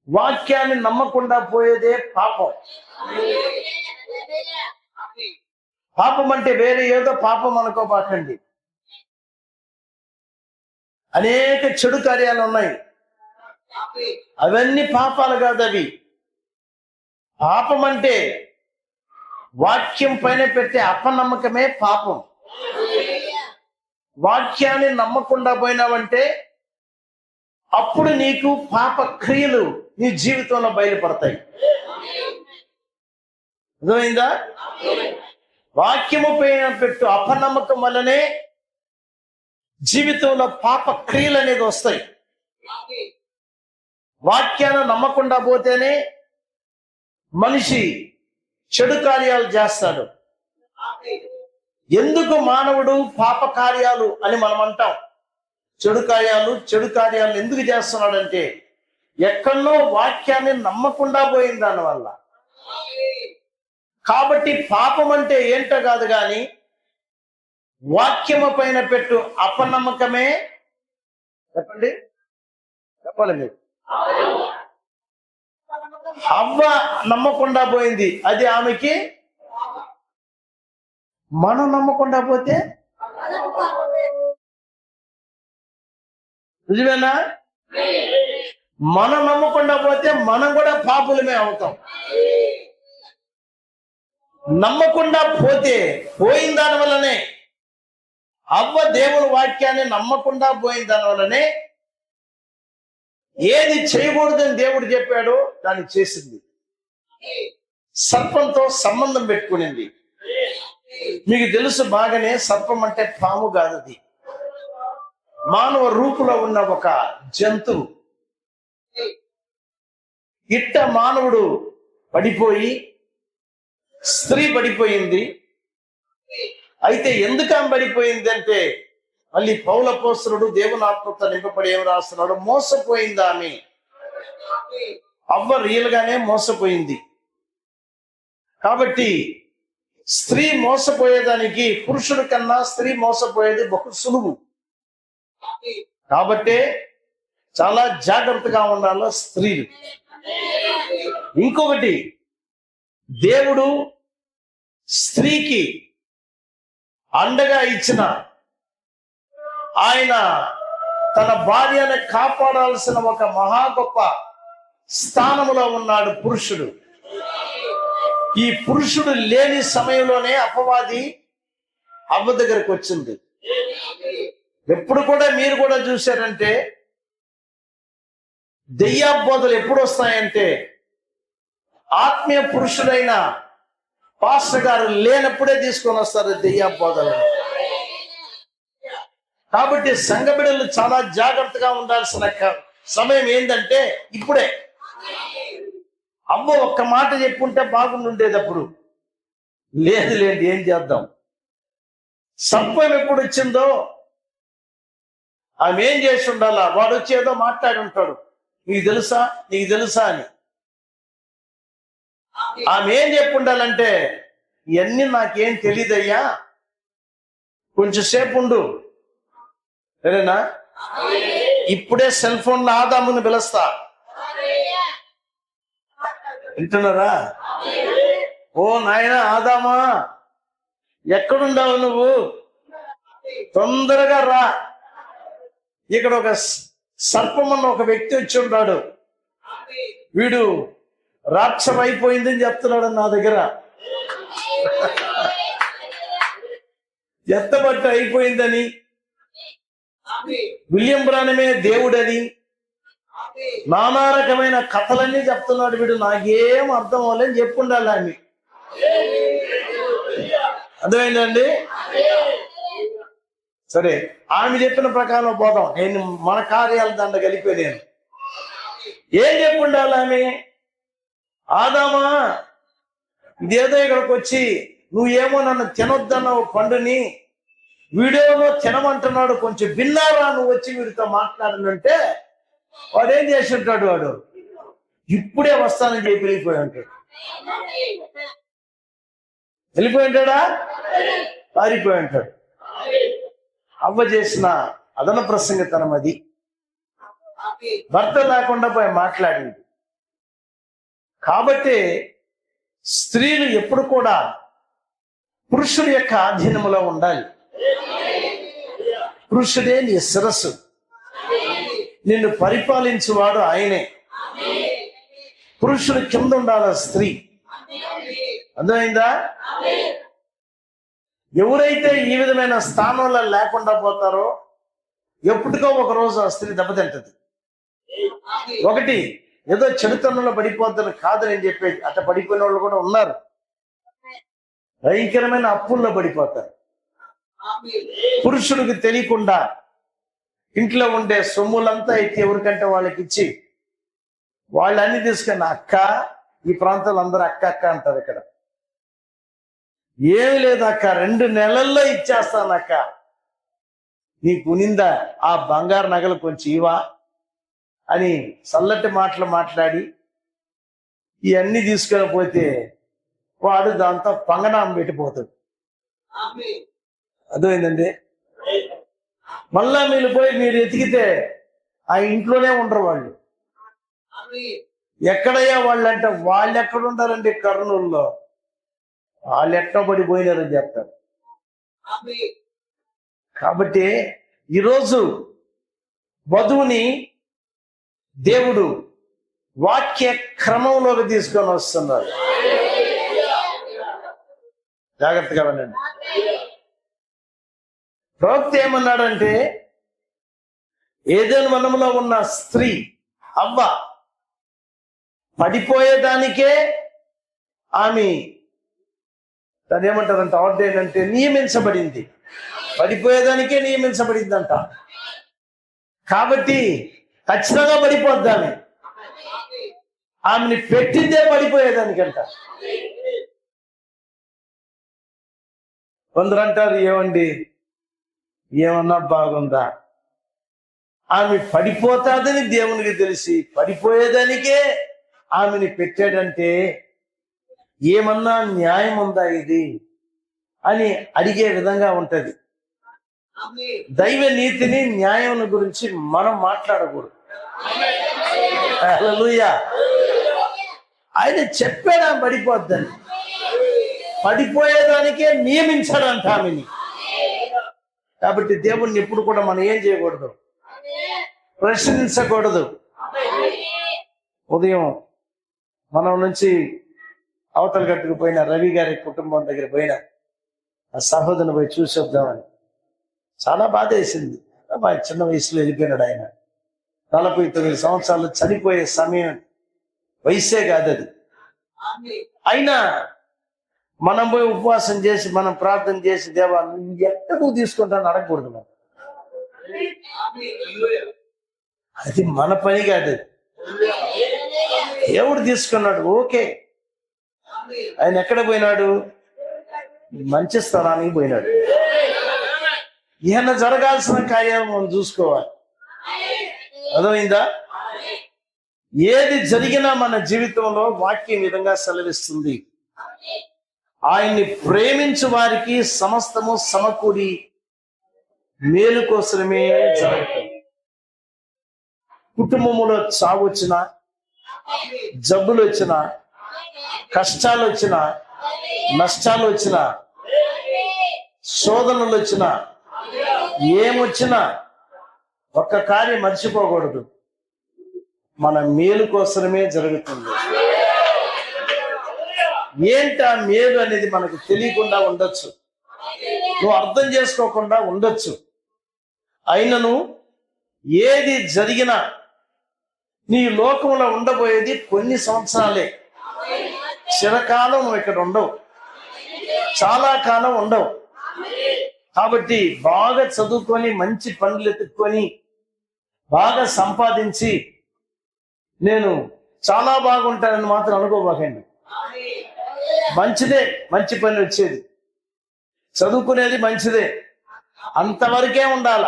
వాక్యాన్ని నమ్మకుండా పోయేదే పాపం. పాపం అంటే వేరే ఏదో పాపం అనుకోబాకండి. అనేక చెడు కార్యాలు ఉన్నాయి, అవన్నీ పాపాలు కాదు. అవి పాపం అంటే వాక్యం పైన పెట్టే అపనమ్మకమే పాపం. వాక్యాన్ని నమ్మకుండా పోయినావంటే అప్పుడు నీకు పాప క్రియలు నీ జీవితంలో బయలుపడతాయి. అర్థమైందా? వాక్యము పైన పెట్టు అపనమ్మకం వల్లనే జీవితంలో పాప క్రియలు అనేది వస్తాయి. వాక్యాన్ని నమ్మకుండా పోతేనే మనిషి చెడు కార్యాలు చేస్తాడు. ఎందుకు మానవుడు పాప కార్యాలు అని మనం అంటాం? చెడు కార్యాలు ఎందుకు చేస్తున్నాడంటే ఎక్కడో వాక్యాన్ని నమ్మకుండా పోయిన దానివల్ల. కాబట్టి పాపం అంటే ఏంటో కాదు కానీ వాక్యము పైన పెట్టు అపనమ్మకమే. చెప్పాలి మీరు. హవ్వ నమ్మకుండా పోయింది, అది ఆమెకి. మనం నమ్మకుండా పోతే నిజమేనా? మనం నమ్మకుండా పోతే మనం కూడా పాపులమే అవుతాం. నమ్మకుండా పోతే పోయిన దాని వల్లనే, అవ్వ దేవుని వాక్యాన్ని నమ్మకుండా పోయిన దాని వల్లనే ఏది చేయకూడదని దేవుడు చెప్పాడో దాన్ని చేసింది. సర్పంతో సంబంధం పెట్టుకునింది. మీకు తెలుసు బాగానే, సర్పం అంటే పాము కాదు, అది మానవ రూపులో ఉన్న ఒక జంతువు. ఇట్ట మానవుడు పడిపోయి స్త్రీ పడిపోయింది. అయితే ఎందుకు ఆమె పడిపోయింది అంటే మళ్ళీ పౌల అపోస్తలుడు దేవుని ఆత్మతో నింపబడి ఏం రాస్తున్నాడు? మోసపోయింది ఆమె. అవ్వ రియల్ గానే మోసపోయింది. కాబట్టి స్త్రీ మోసపోయేదానికి పురుషుడి కన్నా స్త్రీ మోసపోయేది బహు సులువు. కాబట్టే చాలా జాగ్రత్తగా ఉండాలి స్త్రీలు. ఇంకొకటి, దేవుడు స్త్రీకి అండగా ఇచ్చిన ఆయన తన భార్యను కాపాడాల్సిన ఒక మహా గొప్ప స్థానములో ఉన్నాడు పురుషుడు. ఈ పురుషుడు లేని సమయంలోనే అపవాది అవ్వ దగ్గరకు వచ్చింది. ఎప్పుడు కూడా మీరు కూడా చూశారంటే దెయ్యాబోధలు ఎప్పుడు వస్తాయంటే ఆత్మీయ పురుషుడైన పాస్టర్ గారు లేనప్పుడే తీసుకొని వస్తారు దెయ్యాబోధలు. కాబట్టి సంఘ బిడ్డలు చాలా జాగ్రత్తగా ఉండాల్సిన సమయం ఏంటంటే ఇప్పుడే. అమ్మ ఒక్క మాట చెప్పుంటే బాగుండేది. అప్పుడు లేదులేండి, ఏం చేద్దాం. సర్పం ఎప్పుడు వచ్చిందో ఆమె ఏం చేసి ఉండాలా, వాడు వచ్చి ఏదో మాట్లాడి ఉంటాడు, నీకు తెలుసా నీకు తెలుసా అని. ఆమె ఏం చెప్పి ఉండాలంటే, ఇవన్నీ నాకేం తెలియదయ్యా, కొంచెం సేపు ఉండు, సరేనా, ఇప్పుడే సెల్ ఫోన్ లో ఆదాముని పిలుస్తా. వింటున్నారా? ఓ నాయనా ఆదామా, ఎక్కడుండావు నువ్వు, తొందరగా రా, ఇక్కడ ఒక సర్పం అన్న ఒక వ్యక్తి వచ్చి ఉన్నాడు, వీడు రాక్షసం అయిపోయిందని చెప్తున్నాడు నా దగ్గర. ఎత్తబట్టు అయిపోయిందని, విలియం బ్రానమే దేవుడని, నానా రకమైన కథలన్నీ చెప్తున్నాడు వీడు. నాకేం అర్థం అవ్వాలని చెప్పుండాలి ఆమె. అర్థమైందండి? సరే, ఆమె చెప్పిన ప్రకారం పోదాం. నేను మన కార్యాల దండ కలిపే నేను ఏం చెప్పుండాలి ఆమె, ఆదామా ఇదేదో ఇక్కడికి వచ్చి నువ్వేమో నన్ను తినొద్దన్నావు పండుని, వీడియోలో తినమంటున్నాడు, కొంచెం విన్నారా నువ్వు వచ్చి వీడితో మాట్లాడనంటే వాడు ఏం చేసి ఉంటాడు, వాడు ఇప్పుడే వస్తానని చెప్పి వెళ్ళిపోయి ఉంటాడు. వెళ్ళిపోయి ఉంటాడా, పారిపోయి ఉంటాడు. అవ్వ చేసిన అదన ప్రసంగతనం అది. భర్త లేకుండా పోయి మాట్లాడింది. కాబట్టి స్త్రీలు ఎప్పుడు కూడా పురుషుడి యొక్క ఆధీనములో ఉండాలి. పురుషుడే నీ శిరస్సు, నిన్ను పరిపాలించువాడు ఆయనే. పురుషుడు కింద ఉండాలి స్త్రీ. అర్థమైందా? ఎవరైతే ఈ విధమైన స్థానంలో లేకుండా పోతారో ఎప్పటికో ఒక రోజు ఆ స్త్రీ దెబ్బతింటది. ఒకటి ఏదో చెడుతనంలో పడిపోద్దని కాదని చెప్పేది, అట్లా పడిపోయిన వాళ్ళు కూడా ఉన్నారు. భయంకరమైన అప్పుల్లో పడిపోతారు. పురుషుడికి తెలియకుండా ఇంట్లో ఉండే సొమ్ములంతా అయితే ఎవరికంటే వాళ్ళకి ఇచ్చి వాళ్ళన్ని తీసుకుని అక్క, ఈ ప్రాంతంలో అందరూ అక్క అక్క అంటారు. ఇక్కడ ఏమి లేదు అక్క, 2 నెలల్లో ఇచ్చేస్తాను అక్క, నీకు ఉనిందా ఆ బంగారు నగలు కొంచెం ఇవా అని చల్లటి మాటలు మాట్లాడి ఇవన్నీ తీసుకొని పోతే వాడు దాంతో పంగనామం పెట్టిపోతాడు. అర్థమైందండి? మళ్ళా మీరు పోయి మీరు ఎతికితే ఆ ఇంట్లోనే ఉండరు వాళ్ళు. ఎక్కడయ్యా వాళ్ళు అంటే, వాళ్ళు ఎక్కడ ఉంటారండి కర్నూలులో, వాళ్ళు ఎక్కడ పడిపోయినారని చెప్తారు. కాబట్టి ఈరోజు వధువుని దేవుడు వాక్య క్రమంలోకి తీసుకొని వస్తున్నారు. జాగ్రత్తగా వినండి. ప్రవక్త ఏమన్నాడంటే, ఏదైనా వనంలో ఉన్న స్త్రీ అవ్వ పడిపోయేదానికే ఆమె దాన్ని ఏమంటారంట, ఆర్డైన్ అంటే నియమించబడింది, పడిపోయేదానికే నియమించబడిందంట. కాబట్టి ఖచ్చితంగా పడిపోద్ది ఆమె. ఆమెని పెట్టిందే పడిపోయేదానికంట. కొందరు అంటారు, ఏమండి ఏమన్నా బాగుందా, ఆమె పడిపోతాదని దేవునికి తెలిసి పడిపోయేదానికే ఆమెని పెట్టాడంటే ఏమన్నా న్యాయం ఉందా ఇది అని అడిగే విధంగా ఉంటది. దైవ నీతిని న్యాయం గురించి మనం మాట్లాడకూడదు. హల్లెలూయా. ఆయన చెప్పాడా పడిపోద్దని, పడిపోయేదానికే నియమించాడంట ఆమెని. కాబట్టి దేవుణ్ణి ఎప్పుడు కూడా మనం ఏం చేయకూడదు, ప్రశ్నించకూడదు. ఉదయం మనం నుంచి అవతల గట్టుకు పోయిన రవి గారి కుటుంబం దగ్గర పోయిన ఆ సహోదరుని పోయి చూసి వద్దామని చాలా బాధ వేసింది. మా చిన్న వయసులో వెళ్ళిపోయినాడు ఆయన. 49 సంవత్సరాలు, చనిపోయే సమయం, వయసే కాదు అది. అయినా మనం పోయి ఉపవాసం చేసి మనం ప్రార్థన చేసి దేవా ఎక్కడ నువ్వు తీసుకుంటాను అడగకూడదు మనం. అది మన పని కాదు. దేవుడు తీసుకున్నాడు, ఓకే. ఆయన ఎక్కడ పోయినాడు? మంచి స్థలానికి పోయినాడు. ఈయన జరగాల్సిన కార్యాలు మనం చూసుకోవాలి. అర్థమైందా? ఏది జరిగినా మన జీవితంలో వాక్యం విధంగా సెలవిస్తుంది, ఆయన్ని ప్రేమించు వారికి సమస్తము సమకూడి మేలు కోసమే జరుగుతుంది. కుటుంబంలో చావు వచ్చినా, జబ్బులు వచ్చినా, కష్టాలు వచ్చినా, నష్టాలు వచ్చినా, శోధనలు వచ్చినా, ఏమొచ్చినా ఒక్క కార్యం మర్చిపోకూడదు, మన మేలు కోసమే జరుగుతుంది. ఏంటా మేలు అనేది మనకు తెలియకుండా ఉండొచ్చు, నువ్వు అర్థం చేసుకోకుండా ఉండొచ్చు. అయినను ఏది జరిగినా నీ లోకంలో ఉండబోయేది కొన్ని సంవత్సరాలే, చిరకాలం నువ్వు ఇక్కడ ఉండవు, చాలా కాలం ఉండవు. కాబట్టి బాగా చదువుకొని మంచి పనులు ఎత్తుక్కొని బాగా సంపాదించి నేను చాలా బాగుంటానని మాత్రం అనుకోబాకండి. మంచిదే, మంచి పని వచ్చేది, చదువుకునేది మంచిదే, అంతవరకే ఉండాల.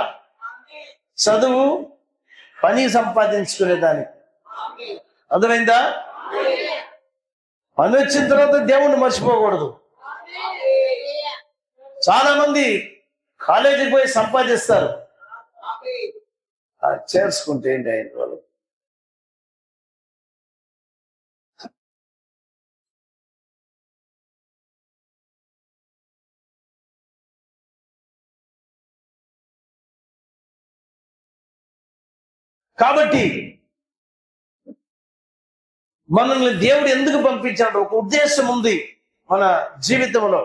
చదువు పని సంపాదించుకునేదానికి. అర్థమైందా? పని వచ్చిన తర్వాత దేవుణ్ణి మర్చిపోకూడదు. చాలా మంది కాలేజీకి పోయి సంపాదిస్తారు, చేర్చుకుంటే ఏంటి ఆయన వాళ్ళు. కాబట్టి మనల్ని దేవుడు ఎందుకు పంపించాడు? ఒక ఉద్దేశం ఉంది మన జీవితంలో.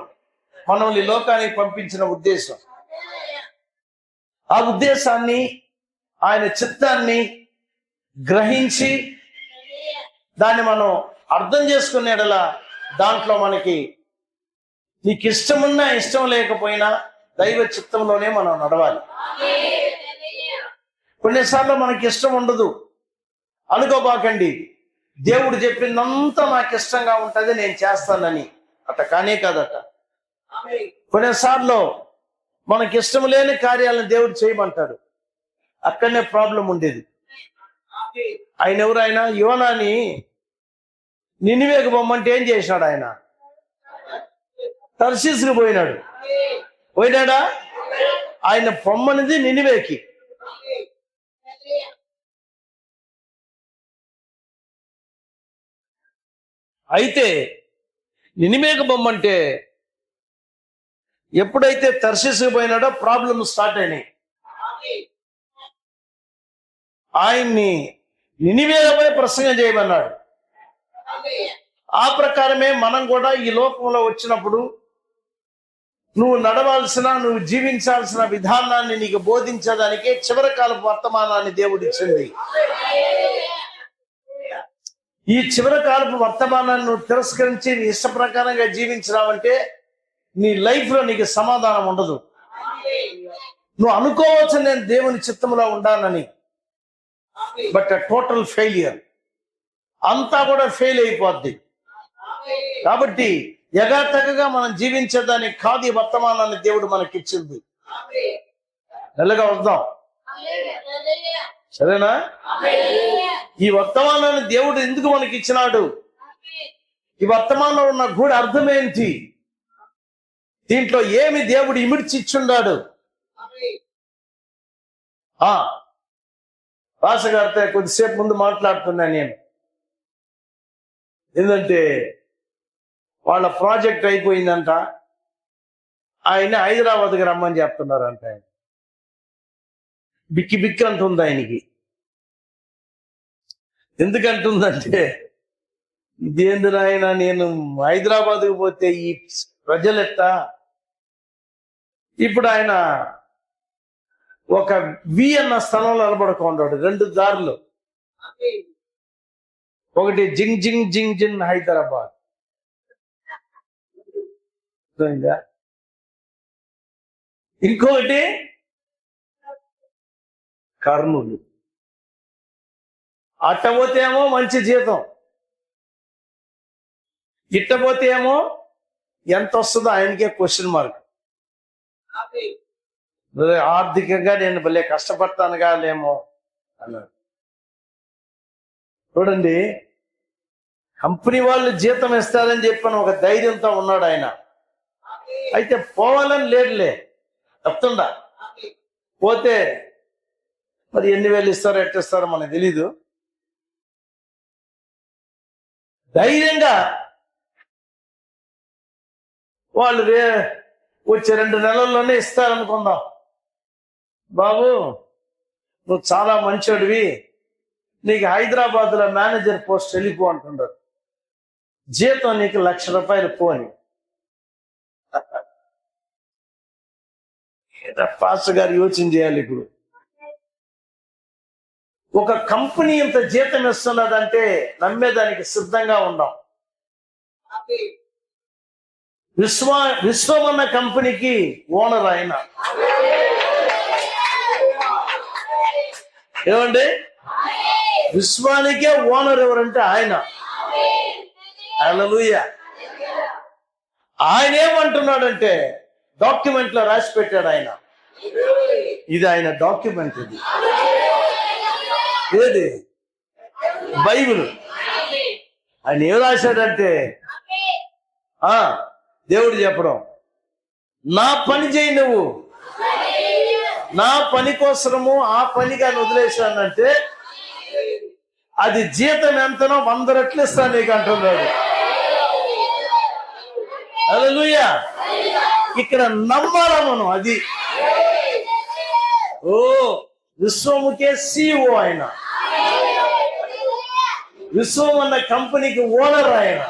మనల్ని లోకానికి పంపించిన ఉద్దేశం, ఆ ఉద్దేశాన్ని, ఆయన చిత్తాన్ని గ్రహించి దాన్ని మనం అర్థం చేసుకునేలా దాంట్లో మనకి నీకు ఇష్టమున్నా ఇష్టం లేకపోయినా దైవ చిత్తంలోనే మనం నడవాలి. కొన్నిసార్లు మనకి ఇష్టం ఉండదు అనుకోబాకండి. దేవుడు చెప్పిందంతా నాకు ఇష్టంగా ఉంటుంది, నేను చేస్తానని. అట్ట కానే కాదట. కొన్నిసార్లు మనకి ఇష్టం లేని కార్యాలను దేవుడు చేయమంటాడు. అక్కడనే ప్రాబ్లం ఉండేది. ఆయన ఎవరు? ఆయన యోనాని నినివేకి పొమ్మంటే ఏం చేసినాడు? ఆయన తర్షీసుకు పోయినాడు. పోయినాడా? ఆయన పొమ్మనిది నినివేకి. అయితే నినివేకి పొమ్మంటే ఎప్పుడైతే తర్షీసుకు పోయినాడో ప్రాబ్లం స్టార్ట్ అయినాయి. ఆయన్ని నినివేపై ప్రసంగం చేయమన్నాడు. ఆ ప్రకారమే మనం కూడా ఈ లోకంలో వచ్చినప్పుడు నువ్వు నడవాల్సిన, నువ్వు జీవించాల్సిన విధానాన్ని నీకు బోధించడానికే చివరి కాలపు వర్తమానాన్ని దేవుడు ఇచ్చింది. ఈ చివరి కాలపు వర్తమానాన్ని నువ్వు తిరస్కరించి నీ ఇష్ట ప్రకారంగా జీవించినావంటే నీ లైఫ్ లో నీకు సమాధానం ఉండదు. నువ్వు అనుకోవచ్చు నేను దేవుని చిత్తంలో ఉండాలని, బట్ టోటల్ ఫెయిలియర్, అంతా కూడా ఫెయిల్ అయిపోద్ది. కాబట్టి యథాతథంగా మనం జీవించేదానికి కాదు ఈ వర్తమానాన్ని దేవుడు మనకిచ్చింది. మెల్లగా వద్దాం, సరేనా? ఈ వర్తమానాన్ని దేవుడు ఎందుకు మనకి ఇచ్చినాడు? ఈ వర్తమానంలో ఉన్న గూఢ అర్థం ఏంటి? దీంట్లో ఏమి దేవుడు ఇమిడ్చి ఇచ్చుండాడు? భాషగారితో కొద్దిసేపు ముందు మాట్లాడుతున్నా నేను. ఏంటంటే వాళ్ళ ప్రాజెక్ట్ అయిపోయిందంట, ఆయన హైదరాబాద్కి రమ్మని చెప్తున్నారంట. ఆయన బిక్కి బిక్కి అంటుంది ఆయనకి. ఎందుకంటుందంటే, ఇదేంది నాయన, నేను హైదరాబాద్కి పోతే ఈ ప్రజలెట్టా. ఇప్పుడు ఆయన ఒక వి అన్న స్థలంలో నిలబడుకున్నాడు, 2 దారులు. ఒకటి జింగ్ జింగ్ జింగ్ జింగ్ హైదరాబాద్, ఇంకొకటి కర్నూలు. అట్టపోతే ఏమో మంచి జీతం, ఇట్టపోతే ఏమో ఎంత వస్తుందో ఆయనకే క్వశ్చన్ మార్క్. ఆర్థికంగా నేను భలే కష్టపడతాను కాలేమో అన్నాడు. చూడండి, కంపెనీ వాళ్ళు జీతం ఇస్తారని చెప్పిన ఒక ధైర్యంతో ఉన్నాడు ఆయన. అయితే పోవాలని లేదులే, చెప్తుండా. పోతే మరి ఎన్ని వేలు ఇస్తారో ఎట్టిస్తారో మనకు తెలీదు. ధైర్యంగా వాళ్ళు వచ్చే 2 నెలల్లోనే ఇస్తారనుకుందాం. బాబు, నువ్వు చాలా మంచోడివి, నీకు హైదరాబాద్లో మేనేజర్ పోస్ట్ వెళ్ళిపో అంటున్నారు, జీతం నీకు ₹1,00,000 పోని. పాస్టర్ గారు యోచన చేయాలి. ఇప్పుడు ఒక కంపెనీ ఇంత జీతం ఇస్తున్నదంటే నమ్మేదానికి సిద్ధంగా ఉందాం. విశ్వం అన్న కంపెనీకి ఓనర్ ఆయన. ఏమండి, విశ్వానికే ఓనర్ ఎవరంటే ఆయన. హల్లెలూయా. ఆయన ఏమంటున్నాడంటే, డాక్యుమెంట్ లో రాసి పెట్టాడు ఆయన. ఇది ఆయన డాక్యుమెంట్. ఇది ఏది? బైబిల్. ఆయన ఏం రాశాడంటే, దేవుడు చెప్పడం, నా పని చేయి నువ్వు, నా పని కోసము ఆ పనిగా వదిలేశానంటే అది జీతం ఎంతనో 100 రెట్లు ఇస్తాను నీకు అంటున్నాడు. హల్లెలూయా. ఇక్కడ నమ్మాలా మనం? అది విశ్వముకే CEO ఆయన, విశ్వం అన్న కంపెనీకి ఓనర్ ఆయన.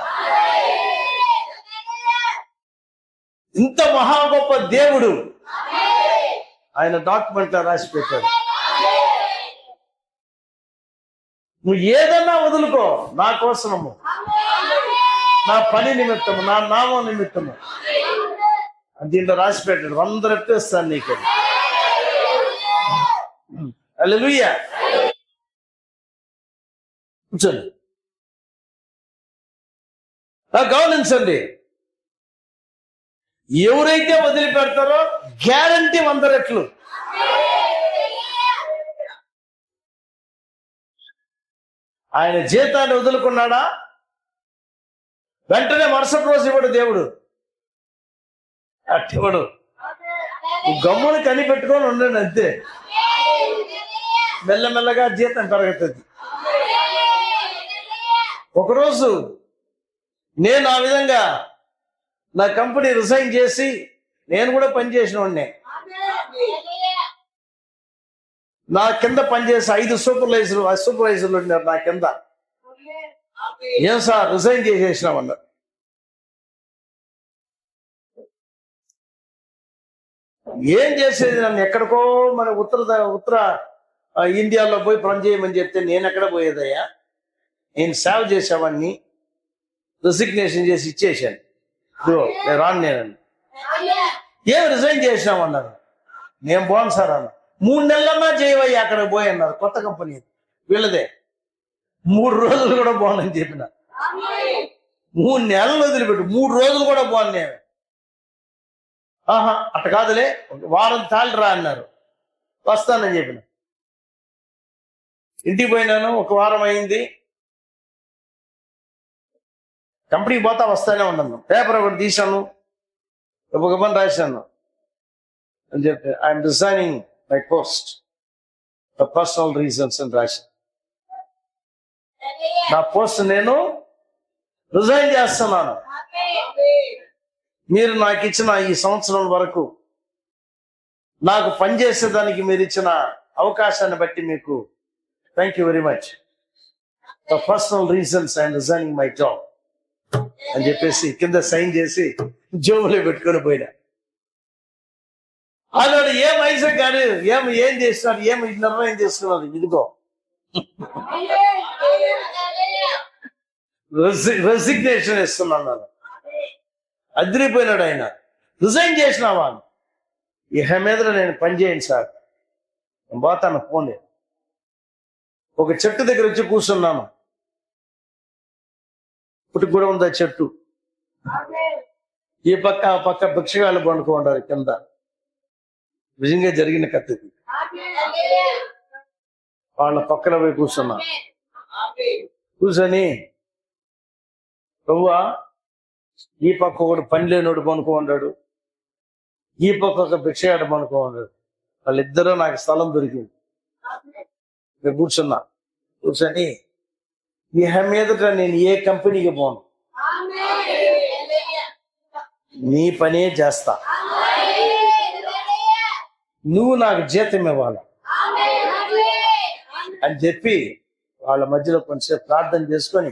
ఇంత మహా గొప్ప దేవుడు ఆయన డాక్యుమెంట్ లో రాసి పెట్టాడు. నువ్వు ఏదన్నా వదులుకో నా కోసము, నా పని నిమిత్తము, నా నామం నిమిత్తము. దీంట్లో రాసి పెట్టాడు, 100 రెట్లు ఇస్తాను నీకు. హల్లెలూయా. కూర్చోండి, గమనించండి. ఎవరైతే వదిలిపెడతారో గ్యారంటీ 100 రెట్లు. ఆయన జీతాన్ని వదులుకున్నాడా, వెంటనే మరుసటి రోజు ఇవ్వడు దేవుడు. అట్టివ్వడు. గమ్మును కనిపెట్టుకొని ఉండండి అంతే. మెల్లమెల్లగా జీతం పెరుగుతుంది. ఒకరోజు నేను ఆ విధంగా నా కంపెనీ రిజైన్ చేసి నేను కూడా పనిచేసిన వాడిని. నా కింద పనిచేసి 5 సూపర్వైజర్లు ఉన్నారు నా కింద. ఏం సార్ రిజైన్ చేసేసినామన్నారు. ఏం చేసేది, నన్ను ఎక్కడికో మన ఉత్తర ఇండియాలో పోయి పని చేయమని చెప్తే నేను ఎక్కడ పోయేదయ్యా, నేను సేవ్ చేసేవాడిని, రిసిగ్నేషన్ చేసి ఇచ్చేసాను. నేను రాను. నేనండి, ఏం రిజైన్ చేసినామన్నారు. నేను పోను సార్ అన్న. 3 నెలలన్నా చేయవయ్యా అక్కడికి పోయి అన్నారు. కొత్త కంపెనీ వీళ్ళదే. 3 రోజులు కూడా పోనని చెప్పిన. 3 నెలలు వదిలిపెట్టు, 3 రోజులు కూడా పోను నేను. అట్ట కాదులే, వారం తాళిరా అన్నారు. వస్తానని చెప్పిన. ఇంటికి పోయినాను, 1 వారం అయింది. కంపెనీకి పోతా వస్తానే ఉన్నాను. పేపర్ ఒకటి తీశాను, ఒక పని రాశాను అని చెప్పి, I'm resigning my post for personal reasons అని రాశాను. నా పోస్ట్ నేను రిజైన్ చేస్తున్నాను. మీరు నాకు ఇచ్చిన ఈ సంవత్సరం వరకు నాకు పనిచేసేదానికి మీరు ఇచ్చిన అవకాశాన్ని బట్టి మీకు thank you very much. The personal reasons I'm resigning my job అని చెప్పేసి కింద సైన్ చేసి జోబులో పెట్టుకొని పోయినా. అన్నాడు ఏం ఐజక్ గారు ఏం చేస్తున్నారు, నిర్ణయం చేస్తున్నారు, ఇదిగో రెసిగ్నేషన్ ఇస్తున్నాను. అదిరిపోయినాడు ఆయన. రిజైన్ చేసినావా? ఇహ మీద నేను పని చేయండి సార్, నేను పోతాను పోండి. ఒక చెట్టు దగ్గర వచ్చి కూర్చున్నాను. ఇప్పటికి కూడా ఉంది ఆ చెట్టు. ఈ పక్క ఆ పక్క భిక్షగాళ్ళు పండుకుంటారు కింద. నిజంగా జరిగిన కథది. వాళ్ళ పక్కన పోయి కూర్చున్నా. కూర్చొని ప్రభువా, ఈ పక్క ఒకడు పని లేనోడు పనుకోన్నాడు, ఈ పక్క ఒక భిక్షగాడు పనుకోన్నాడు. వాళ్ళిద్దరూ నాకు స్థలం దొరికింది. నేను కూర్చున్నా. కూర్చొని ఇహ మీదట నేను ఏ కంపెనీకి పోను, నీ పనే చేస్తా, నువ్వు నాకు జీతం ఇవ్వాలి అని చెప్పి వాళ్ళ మధ్యలో కొంచెం ప్రార్థన చేసుకొని,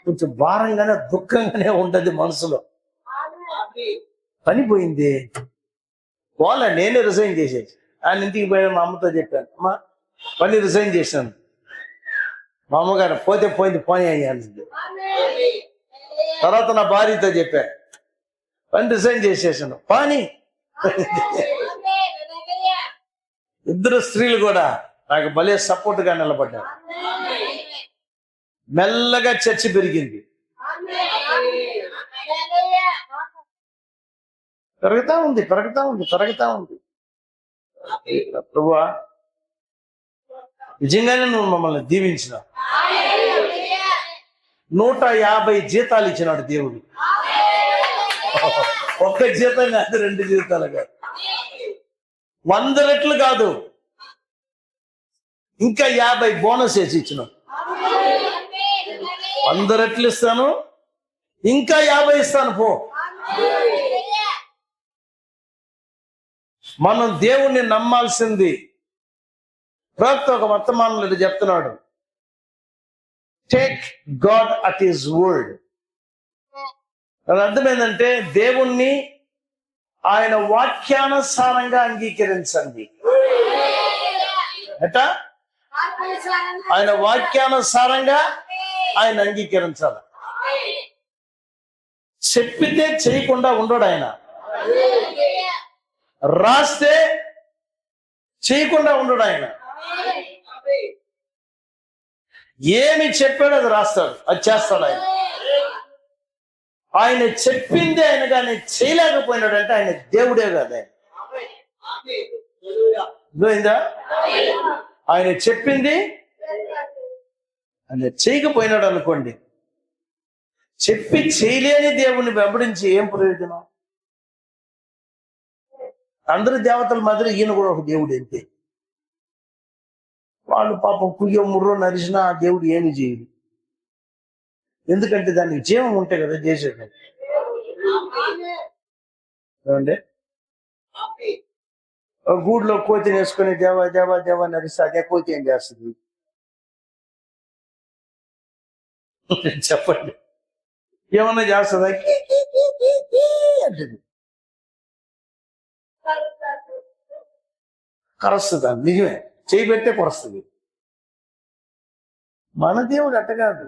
కొంచెం భారంగానే దుఃఖంగానే ఉండదు మనసులో. పని పోయింది. వాళ్ళ నేనే రిజైన్ చేసేసి ఆయన ఇంటికి పోయిన మా అమ్మతో చెప్పాను, అమ్మా పని రిజైన్ చేశాను. మా అమ్మగారు పోతే పోయింది పోనీ అయ్యాను. తర్వాత నా భార్యతో చెప్పాను, పని రిజైన్ చేసేసాను పాని. ఇద్దరు స్త్రీలు కూడా నాకు భలే సపోర్ట్ గా నిలబడ్డారు. మెల్లగా చర్చ పెరిగింది. పెరుగుతా ఉంది. ప్రభువా, నిజంగానే నువ్వు మమ్మల్ని దీవించిన. 150 జీతాలు ఇచ్చినాడు దేవుడు. ఒక్క జీతం కాదు, 2 జీతాలు కాదు, 100 రెట్లు కాదు, ఇంకా 50 బోనస్ వేసి ఇచ్చినాడు. 100 రెట్లు ఇస్తాను, ఇంకా 50 ఇస్తాను పో. మనం దేవుణ్ణి నమ్మాల్సింది. ప్రవక్త ఒక వర్తమానంలో చెప్తున్నాడు, take God at his word. దాని అర్థం ఏంటంటే దేవుణ్ణి ఆయన వాక్యానుసారంగా అంగీకరించండి. ఎట ఆయన వాక్యానుసారంగా ఆయన అంగీకరించాలి. చెప్పితే చేయకుండా ఉండడు ఆయన. రాస్తే చేయకుండా ఉండడు ఆయన. ఏమి చెప్పాడు అది రాస్తాడు, అది చేస్తాడు ఆయన. ఆయన చెప్పింది ఆయన కానీ చేయలేకపోయినాడు అంటే ఆయన దేవుడే కాదు. ఆయన ఆయన చెప్పింది ఆయన చేయకపోయినాడు అనుకోండి, చెప్పి చేయలేని దేవుణ్ణి వెంబడించి ఏం ప్రయోజనం? అందరు దేవతల మాదిరి ఈయన కూడా ఒక దేవుడు. అంతే. వాళ్ళు పాపం కుయ్య ముర్రో నరిచినా ఆ దేవుడు ఏమి చేయడు. ఎందుకంటే దానికి జీవం ఉంటే కదా చేసేది. ఏమండి, గూడులో కోతిని వేసుకొని దేవా దేవా దేవా నరిస్తే అదే కోతి ఏం చేస్తుంది చెప్పండి? ఏమన్నా చేస్తుందా? అంటుంది. కరుస్తుందా? నిజమే, చేయి పెట్టే కొరుస్తుంది. మన దేవుడు అట్ట కాదు.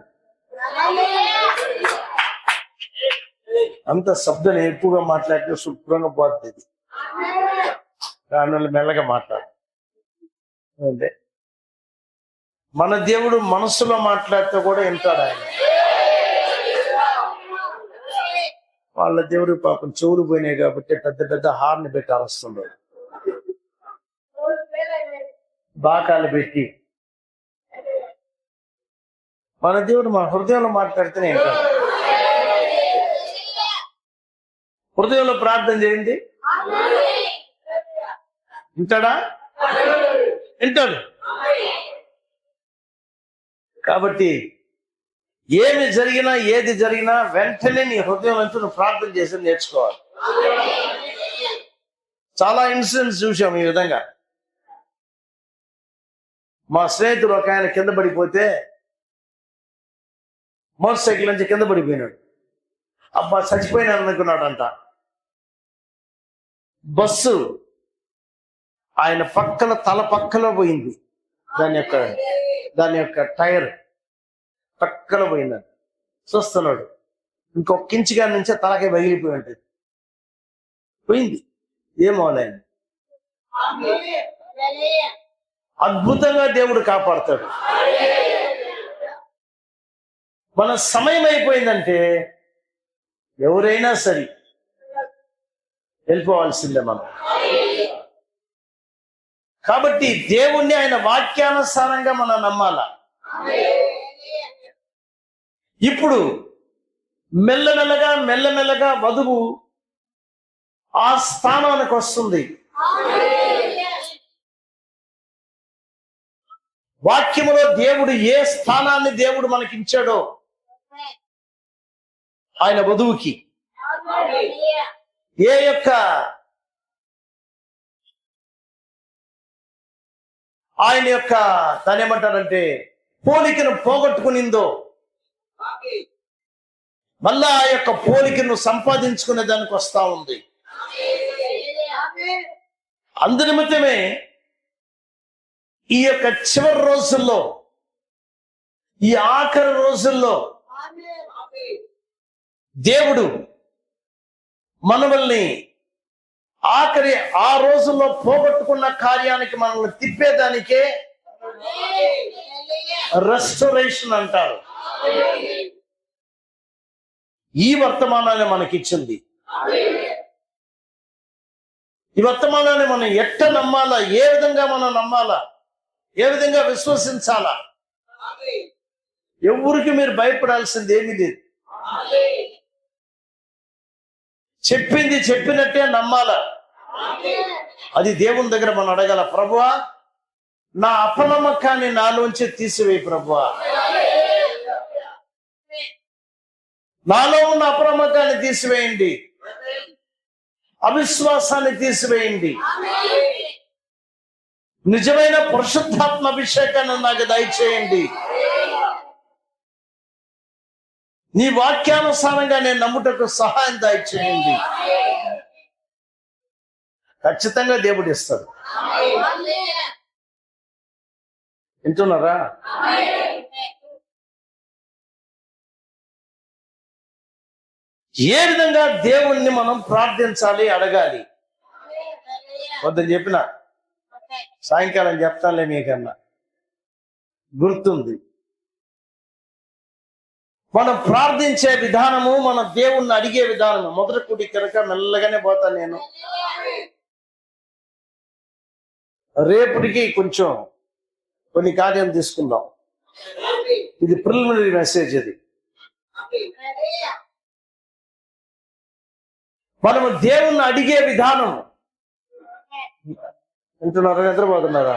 అంత శబ్దం ఎక్కువగా మాట్లాడితే శుభ్రంగా పోతుంది. దానివల్ల మెల్లగా మాట్లాడు. అంటే మన దేవుడు మనస్సులో మాట్లాడితే కూడా వింటాడు ఆయన. వాళ్ళ దేవుడు పాపం చెవులు పోయినాయి కాబట్టి పెద్ద పెద్ద హార్న్ పెట్టి అరుస్తున్నాడు, బాకాలు పెట్టి. మన దేవుడు మన హృదయంలో మాట్లాడితేనే వింటాడు. హృదయంలో ప్రార్థన చేయండి, వింటాడా? వింటాడు. కాబట్టి ఏమి జరిగినా ఏది జరిగినా వెంటనే నీ హృదయం నుంచి నువ్వు ప్రార్థన చేసి నేర్చుకోవాలి. చాలా ఇన్సిడెంట్స్ చూసాం ఈ విధంగా. మా స్నేహితుడు ఒక ఆయన కింద పడిపోతే మోటార్ సైకిల్ నుంచి కింద పడిపోయినాడు. అబ్బా చచ్చిపోయినాడు అనుకున్నాడంట. బస్సు ఆయన పక్కన తల పక్కలో పోయింది. దాని యొక్క టైర్ పక్కలో పోయిందని చూస్తున్నాడు. ఇంకొక ఇంచు గారి నుంచే తలకే పగిలిపోయి ఉంటుంది. పోయింది. ఏమోలేండి, అద్భుతంగా దేవుడు కాపాడుతాడు. మన సమయం అయిపోయిందంటే ఎవరైనా సరే వెళ్ళిపోవాల్సిందే మనం. కాబట్టి దేవుణ్ణి ఆయన వాక్యానుసారంగా మనం నమ్మాలా. ఇప్పుడు మెల్లమెల్లగా వధువు ఆ స్థానానికి వస్తుంది. వాక్యములో దేవుడు ఏ స్థానాన్ని దేవుడు మనకి ఇచ్చాడో ఆయన వధువుకి ఏ యొక్క ఆయన యొక్క దాని ఏమంటారంటే పోలికను పోగొట్టుకునిందో మళ్ళా ఆ యొక్క పోలికను సంపాదించుకునే దానికి వస్తా ఉంది. అందునిమిత్తమే ఈ యొక్క చివరి రోజుల్లో, ఈ ఆఖరి రోజుల్లో దేవుడు మనల్ని ఆఖరి ఆ రోజుల్లో పోగొట్టుకున్న కార్యానికి మనల్ని తిప్పేదానికే రెస్టోరేషన్ అంటారు. ఈ వర్తమానాన్ని మనకిచ్చింది. ఈ వర్తమానాన్ని మనం ఎట్ట నమ్మాలా, ఏ విధంగా మనం నమ్మాలా, ఏ విధంగా విశ్వసించాలా. ఎవరికి మీరు భయపడాల్సింది ఏమీ లేదు. చెప్పింది చెప్పినట్టే నమ్మాలా. అది దేవుని దగ్గర మనం అడగాల. ప్రభువా, నా అపనమ్మకాన్ని నాలోంచి తీసివేయి. ప్రభువా, నాలో ఉన్న అపనమ్మకాన్ని తీసివేయండి, అవిశ్వాసాన్ని తీసివేయండి. నిజమైన పరిశుద్ధాత్మ అభిషేకాన్ని నాకు దయచేయండి. నీ వాక్యానుసారంగా నేను నమ్ముటకు సహాయం దయచేయండి. ఖచ్చితంగా దేవుడు ఇస్తాడు. వింటున్నారా? ఏ విధంగా దేవుణ్ణి మనం ప్రార్థించాలి, అడగాలి. వద్దని చెప్పిన సాయంకాలం చెప్తానులే మీకన్నా గుర్తుంది. మనం ప్రార్థించే విధానము, మన దేవుణ్ణి అడిగే విధానము. మొదటి కూడి కనుక మెల్లగానే పోతాను నేను. రేపటికి కొంచెం కొన్ని కార్యం తీసుకుందాం. ఇది ప్రిలిమినరీ మెసేజ్. ఇది మనము దేవుణ్ణి అడిగే విధానం. వింటున్నారా? నిద్రపోతున్నారా?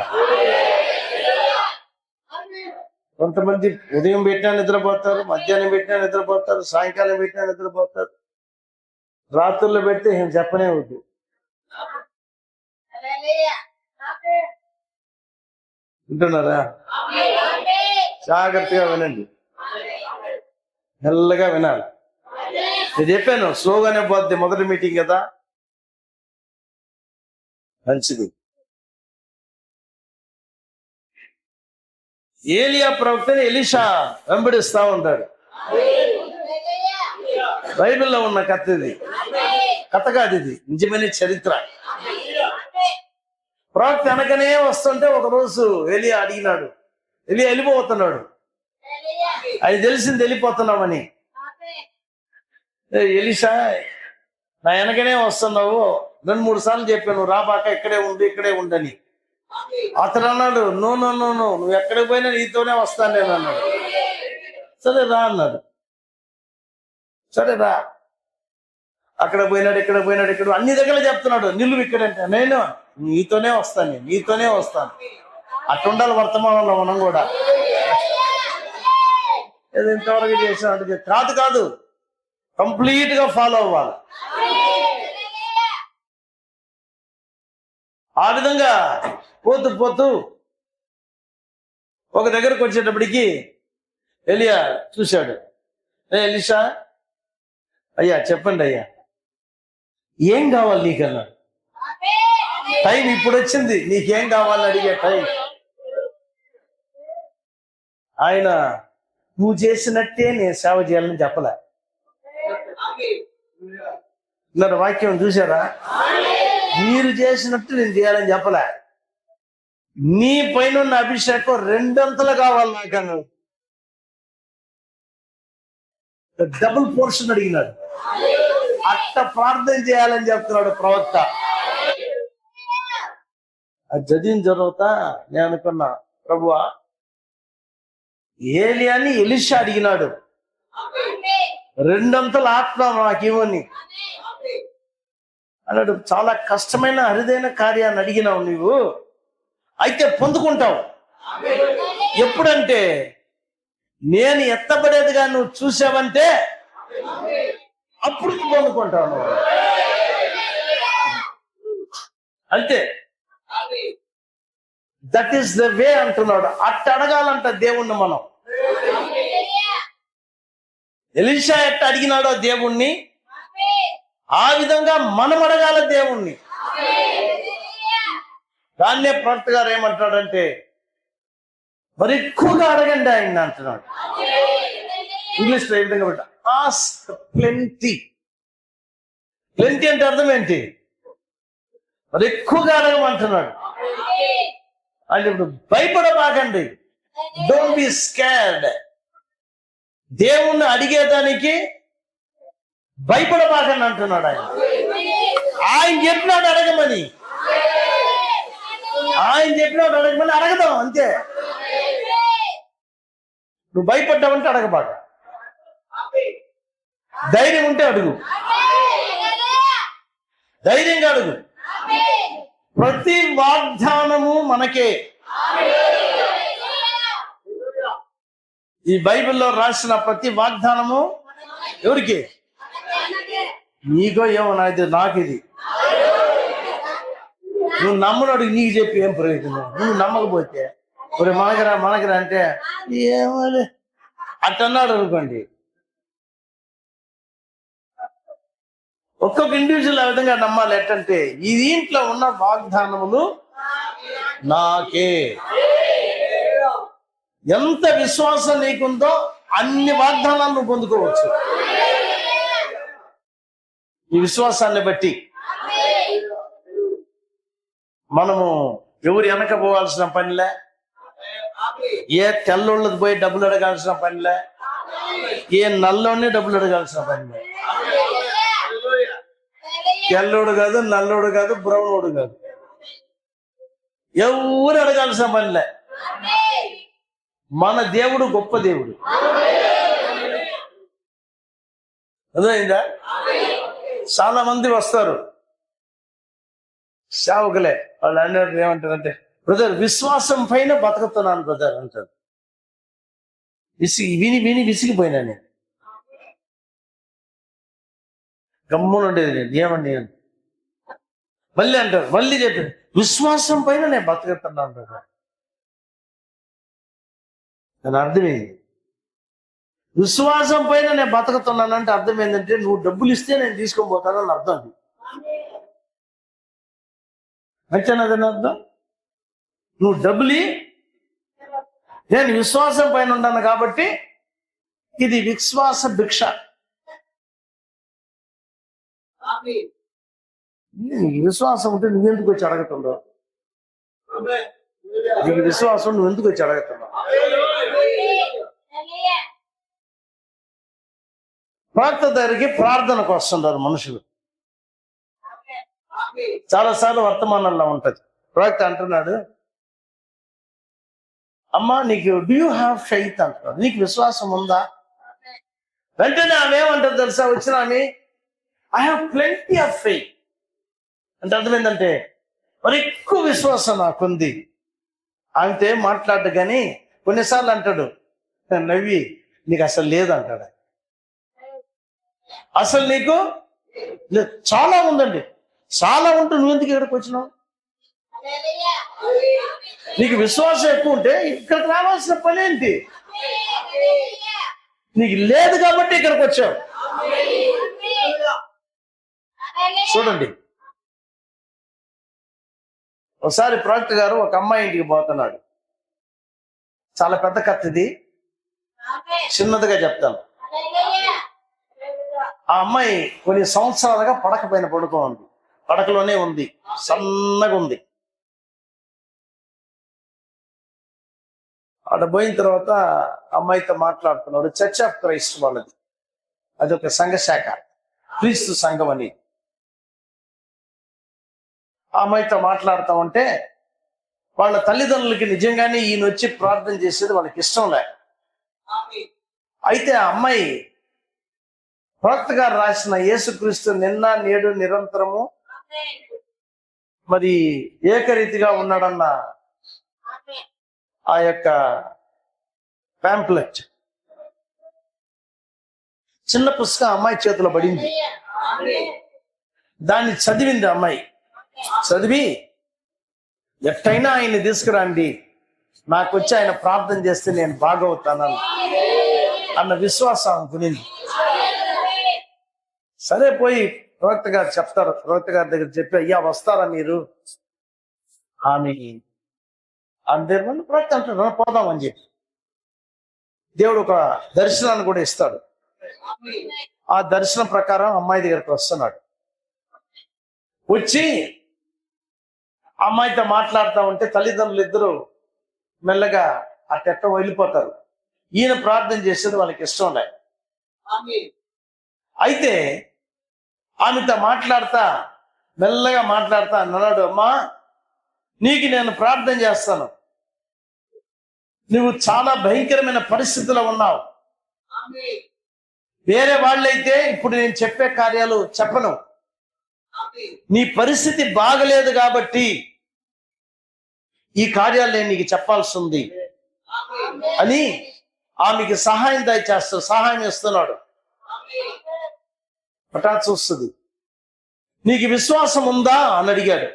కొంతమంది ఉదయం పెట్టినా నిద్రపోతారు, మధ్యాహ్నం పెట్టినా నిద్రపోతారు, సాయంకాలం పెట్టినా నిద్రపోతారు, రాత్రుల్లో పెడితే ఏం చెప్పనే వద్దు. వింటున్నారా? జాగ్రత్తగా వినండి, మెల్లగా వినాలి. నేను చెప్పాను స్లోగానే పోద్ది, మొదటి మీటింగ్ కదా. మంచిది. ఏలియా ప్రవక్తని ఎలీషా వెంబడిస్తా ఉంటాడు. బైబిల్లో ఉన్న కథ ఇది, కథ కాదు, ఇది నిజమైన చరిత్ర. ప్రవక్త వెనకనే వస్తుంటే ఒకరోజు ఎలియా అడిగినాడు. ఎలియా వెళ్ళిపోతున్నాడు, అది తెలిసింది వెళ్ళిపోతున్నామని. ఎలీషా, నా వెనకనే వస్తున్నావు, 2-3 సార్లు చెప్పాను రాబాక, ఇక్కడే ఉండు, ఇక్కడే ఉండని. అతను అన్నాడు, నో, నువ్వు ఎక్కడికి పోయినా నీతోనే వస్తాను నేను అన్నాడు. సరే రా అన్నాడు. సరే రా. అక్కడ పోయినాడు, ఇక్కడ పోయినాడు, ఇక్కడ అన్ని దగ్గర చెప్తున్నాడు, నిల్లు ఇక్కడంటే. నేను నీతోనే వస్తాను. అట్టుండాలి వర్తమానంలో మనం కూడా. ఏదో ఇంతవరకు చేసినట్టు కాదు కాదు, కంప్లీట్ గా ఫాలో అవ్వాలి. ఆ విధంగా పోతూ పోతూ ఒక దగ్గరకు వచ్చేటప్పటికి ఎలియా చూశాడు. ఎలీషా, అయ్యా చెప్పండి అయ్యా, ఏం కావాలి నీకన్నాడు. టైం ఇప్పుడు వచ్చింది, నీకేం కావాలని అడిగే టైం. ఆయన నువ్వు చేసినట్టే నేను సేవ చేయాలని చెప్పలే. ఇన్నర వాక్యం చూసారా? మీరు చేసినట్టు నేను చేయాలని చెప్పలే. నీ పైన ఉన్న అభిషేకం రెండంతలు కావాలి నాకన్నాడు. డబుల్ పోర్షన్ అడిగినాడు. అట్ట ప్రార్థన చేయాలని చెప్తున్నాడు ప్రవక్త. అది చదివిన తర్వాత నేను అనుకున్నా, ప్రభువా, ఏలియాని ఎలీషా అడిగినాడు, రెండంతల ఆత్మ నాకేమని అన్నాడు. చాలా కష్టమైన అరుదైన కార్యాన్ని అడిగినావు నువ్వు, అయితే పొందుకుంటావు. ఎప్పుడంటే నేను ఎత్తబడేదిగా నువ్వు చూసావంటే అప్పుడు పొందుకుంటావు నువ్వు. అంతే, దట్ ఈస్ ద వే అంటున్నాడు. అట్ట అడగాలంట దేవుణ్ణి మనం. ఎలీషా ఎట్ట అడిగినాడో దేవుణ్ణి, ఆ విధంగా మనం అడగాల దేవుణ్ణి. దాన్నే ప్రవక్త గారు ఏమంటాడంటే, మరి ఎక్కువగా అడగండి ఆయన అంటున్నాడు. ఇంగ్లీష్ లో ఏ విధంగా పెట్ట, ఆస్క్ ప్లెంటీ. ప్లెంటీ అంటే అర్థం ఏంటి? మరి ఎక్కువగా అడగమంటున్నాడు. అంటే ఇప్పుడు భయపడబాకండి, డోంట్ బి స్కేర్డ్. దేవుణ్ణి అడిగేదానికి భయపడబాకండి అంటున్నాడు ఆయన. ఆయన చెప్పినాడు అడగమని, ఆయన చెప్పినాడు అడగమని అడగదాం అంతే. నువ్వు భయపడ్డావంటే అడగబాక, ధైర్యం ఉంటే అడుగు, ధైర్యంగా అడుగు. ప్రతి వాగ్దానము మనకే. ఈ బైబిల్లో రాసిన ప్రతి వాగ్దానము ఎవరికి? నీకో ఏమో నాకు ఇది. నువ్వు నమ్మడు నీకు చెప్పి ఏం ప్రయోజనం? నువ్వు నమ్మకపోతే మరి మనకరా అంటే ఏమో అట్టన్నాడు అనుకోండి. ఒక్కొక్క ఇండివిజువల్ ఆ విధంగా నమ్మాలి. ఎట్టంటే ఈ దీంట్లో ఉన్న వాగ్దానములు నాకే. ఎంత విశ్వాసం నీకుందో అన్ని వాగ్దానాలు నువ్వు పొందుకోవచ్చు ఈ విశ్వాసాన్ని బట్టి. మనము ఎవరు వెనక పోవాల్సిన పనిలే, ఏ తెల్లోళ్ళకి పోయి డబ్బులు అడగాల్సిన పనిలే, ఏ నల్లోని డబ్బులు అడగాల్సిన పనిలే. తెల్లోడు కాదు, నల్లోడు కాదు, బ్రౌనోడు కాదు, ఎవరు అడగాల్సిన పనిలే. మన దేవుడు గొప్ప దేవుడు. అర్థమైందా? చాలా మంది వస్తారు సేవకులే, వాళ్ళు అన్నారు ఏమంటారంటే, బ్రదర్ విశ్వాసం పైన బతుకుతున్నాను బ్రదర్ అంటారు. విని విని విసిగిపోయినా నేను. గమ్మునుండేది నేను, ఏమండి మళ్ళీ అంటారు, మళ్ళీ చెప్పారు విశ్వాసం పైన నేను బతుకుతున్నాను బ్రదర్. దాని అర్థమైంది, విశ్వాసం పైన నేను బతుకుతున్నానంటే అర్థం ఏంటంటే నువ్వు డబ్బులు ఇస్తే నేను తీసుకొని పోతానని అర్థం. అది అంతేనాదని అర్థం. నువ్వు డబ్బులి, నేను విశ్వాసం పైన ఉన్నాను కాబట్టి ఇది విశ్వాస భిక్ష. నీకు విశ్వాసం ఉంటే నువ్వెందుకు వచ్చి అడగతుండవు? నీకు విశ్వాసం నువ్వెందుకు వచ్చి అడగతున్నావు? ప్రవక్త దగ్గరికి ప్రార్థనకు వస్తుంటారు మనుషులు. చాలాసార్లు వర్తమానంలో ఉంటది. ప్రవక్త అంటున్నాడు, అమ్మా నీకు డూ యూ హ్యావ్ ఫెయిత్ అంటున్నాడు, నీకు విశ్వాసం ఉందా? వెంటనే ఆమె ఏమంటారు తెలుసా? వచ్చిన ఆమె I have plenty of faith అంటే అర్థమైందంటే మరి ఎక్కువ విశ్వాసం నాకుంది. ఆమెతో ఏం మాట్లాడు కానీ కొన్నిసార్లు అంటాడు నవ్వి, నీకు అసలు లేదంటాడు ఆయన. అసలు నీకు లేదు. చాలా ఉందండి, చాలా ఉంటూ నువ్వు ఎందుకు ఇక్కడికి వచ్చినావు? నీకు విశ్వాసం ఎక్కువ ఉంటే ఇక్కడికి రావాల్సిన పని ఏంటి? నీకు లేదు కాబట్టి ఇక్కడికి వచ్చావు. చూడండి, ఒకసారి ప్రవక్త గారు ఒక అమ్మాయి ఇంటికి పోతున్నాడు. చాలా పెద్ద కత్తిది, చిన్నదిగా చెప్తాను. ఆ అమ్మాయి కొన్ని సంవత్సరాలుగా పడక పైన పడుకో ఉంది, పడకలోనే ఉంది, సన్నగా ఉంది. ఆడ పోయిన తర్వాత అమ్మాయితో మాట్లాడుతున్నాడు. చర్చ్ ఆఫ్ క్రైస్ట్ వాళ్ళది, అదొక సంఘ శాఖ, క్రీస్తు సంఘం అని. ఆ అమ్మాయితో మాట్లాడుతూ ఉంటే వాళ్ళ తల్లిదండ్రులకి నిజంగానే ఈయన వచ్చి ప్రార్థన చేసేది వాళ్ళకి ఇష్టం లే. అయితే ఆ అమ్మాయి ప్రవక్త గారు రాసిన యేసుక్రీస్తు నిన్న నేడు నిరంతరము మరి ఏకరీతిగా ఉన్నాడన్న ఆ యొక్క ప్యాంప్లెట్, చిన్న పుస్తకం అమ్మాయి చేతిలో పడింది. దాన్ని చదివింది అమ్మాయి. చదివి ఎట్టయినా ఆయన్ని తీసుకురండి, నాకు వచ్చి ఆయన ప్రార్థన చేస్తే నేను బాగవుతానని అన్న విశ్వాసం అనుకునింది. సరే, పోయి ప్రవక్త గారు చెప్తారు. ప్రవక్త గారి దగ్గర చెప్పి, అయ్యా వస్తారా మీరు? ఆమె అందరి ప్రవక్త అంటున్నారు పోదామని చెప్పి. దేవుడు ఒక దర్శనాన్ని కూడా ఇస్తాడు. ఆ దర్శనం ప్రకారం అమ్మాయి దగ్గరికి వస్తున్నాడు. వచ్చి అమ్మాయితో మాట్లాడుతూ ఉంటే తల్లిదండ్రులు ఇద్దరు మెల్లగా ఆ తెట్ట వెళ్ళిపోతారు. ఈయన ప్రార్థన చేసేది వాళ్ళకి ఇష్టం లే. అయితే ఆమెతో మాట్లాడతా మెల్లగా మాట్లాడతా అన్నాడు, అమ్మా నీకు నేను ప్రార్థన చేస్తాను, నువ్వు చాలా భయంకరమైన పరిస్థితిలో ఉన్నావు. వేరే వాళ్ళైతే ఇప్పుడు నేను చెప్పే కార్యాలు చెప్పను, నీ పరిస్థితి బాగలేదు కాబట్టి ఈ కార్యాలు నేను నీకు చెప్పాల్సి ఉంది అని ఆమెకి సహాయం దయచేస్తూ సహాయం ఇస్తున్నాడు. హఠాత్ చూస్తుంది. నీకు విశ్వాసం ఉందా అని అడిగాడు.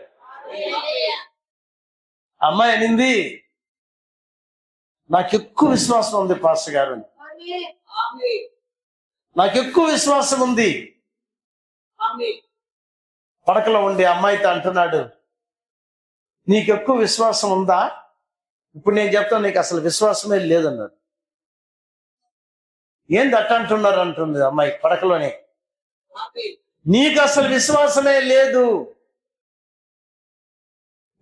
అమ్మాయి అనింది, నాకు ఎక్కువ విశ్వాసం ఉంది పాస్టర్ గారు, నాకు ఎక్కువ విశ్వాసం ఉంది. పడకలో ఉండే అమ్మాయితో అంటున్నాడు, నీకు ఎక్కువ విశ్వాసం ఉందా? ఇప్పుడు నేను చెప్తాను, నీకు అసలు విశ్వాసమే లేదన్నాడు. ఏంది అట్ట అంటున్నారు అంటుంది అమ్మాయి పడకలోనే. నీకు అసలు విశ్వాసమే లేదు,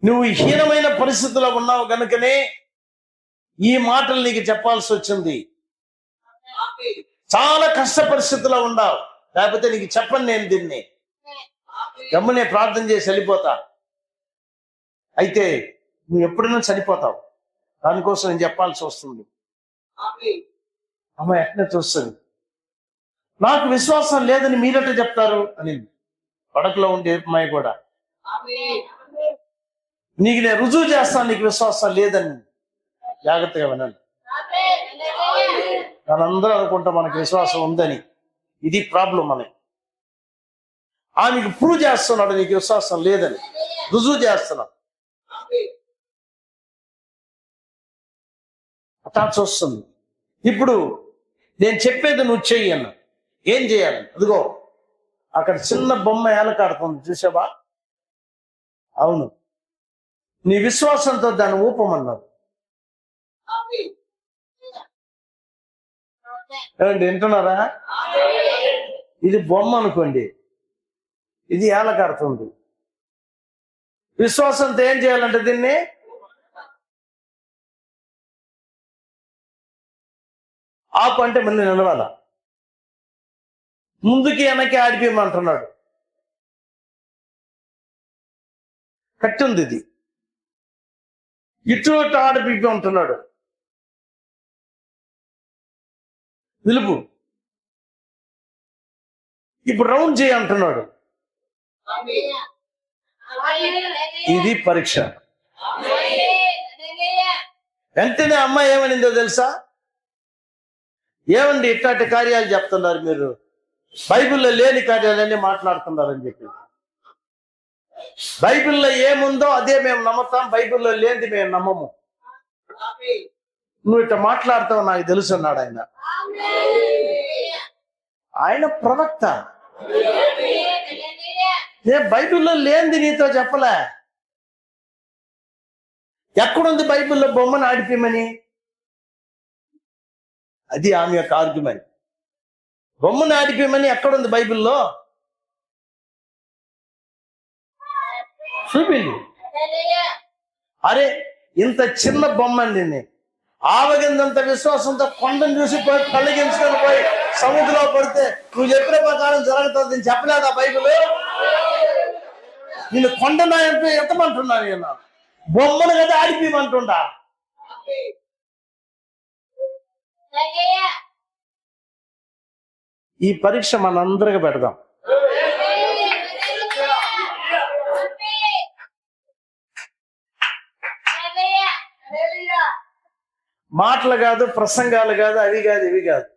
నువ్వు హీనమైన పరిస్థితుల్లో ఉన్నావు గనుకనే ఈ మాటలు నీకు చెప్పాల్సి వచ్చింది. చాలా కష్ట పరిస్థితుల్లో ఉన్నావు, లేకపోతే నీకు చెప్పను నేను దీన్ని. గమ్మునే ప్రార్థన చేసి వెళ్ళిపోతా. అయితే నువ్వు ఎప్పుడైనా చనిపోతావు, దానికోసం నేను చెప్పాల్సి వస్తుంది. అమ్మాయి ఎట్లా చూస్తుంది. నాకు విశ్వాసం లేదని మీరట్లా చెప్తారు అని పడకలో ఉండే అమ్మాయి కూడా. నీకు నేను రుజువు చేస్తాను నీకు విశ్వాసం లేదని. జాగ్రత్తగా వినండి. మనందరూ అనుకుంటాం మనకు విశ్వాసం ఉందని. ఇది ప్రాబ్లం మనకి. ఆమెకు ప్రూవ్ చేస్తున్నాడు నీకు విశ్వాసం లేదని, రుజువు చేస్తున్నాడు. అట్లా చూస్తుంది. ఇప్పుడు నేను చెప్పేది నువ్వు చెయ్యి అన్న. ఏం చేయాలి? అదిగో అక్కడ చిన్న బొమ్మ ఏలకాడుతుంది చూసావా? అవును, నీ విశ్వాసంతో దాన్ని ఊపమన్నారు. ఏమండి వింటున్నారా? ఇది బొమ్మ అనుకోండి, ఇది ఏలకాడుతుంది. విశ్వాసంతో ఏం చేయాలంటే దీన్ని ఆపు అంటే మళ్ళీ నిలవాల. ముందుకి వెనక్కి ఆడిపోయమంటున్నాడు. కట్టుంది ఇది, ఇటు ఆడిపోమంటున్నాడు. నిలుపు, ఇప్పుడు రౌండ్ చేయి అంటున్నాడు. ఇది పరీక్ష. వెంటనే అమ్మాయి ఏమనిందో తెలుసా? ఏమండి ఇట్లాంటి కార్యాలు చెప్తున్నారు మీరు, బైబిల్లో లేని కార్యాలన్నీ మాట్లాడుతున్నారని చెప్పి. బైబిల్లో ఏముందో అదే మేము నమ్ముతాం, బైబిల్లో లేనిది మేము నమ్మము. నువ్వు ఇట్లా మాట్లాడతావు నాకు తెలుసు అన్నాడు ఆయన. ఆయన ప్రవక్త. నేను బైబిల్లో లేనిది నీతో చెప్పలే. ఎక్కడుంది బైబిల్లో బొమ్మను ఆడిపోమని? అది ఆమె యొక్క ఆర్గ్యుమెంట్. బొమ్మను ఆడిపోమని ఎక్కడుంది బైబిల్లో? చూపింది. అరే ఇంత చిన్న బొమ్మ అండి, ఆవగిందంత విశ్వాసంతో కొండను చూసి పోయి కళ్ళగించుకొని పోయి సముద్రంలో పడితే నువ్వు చెప్పిన ప్రకారం జరుగుతుంది అని చెప్పలేదా బైబిల్? నేను కొండనా ఎత్తమంటున్నా, నేను బొమ్మను కదా ఆడిపోయమంటుండా. ఈ పరీక్ష మనందరికి పెడదాం. మాటలు కాదు, ప్రసంగాలు కాదు, అవి కాదు, ఇవి కాదు.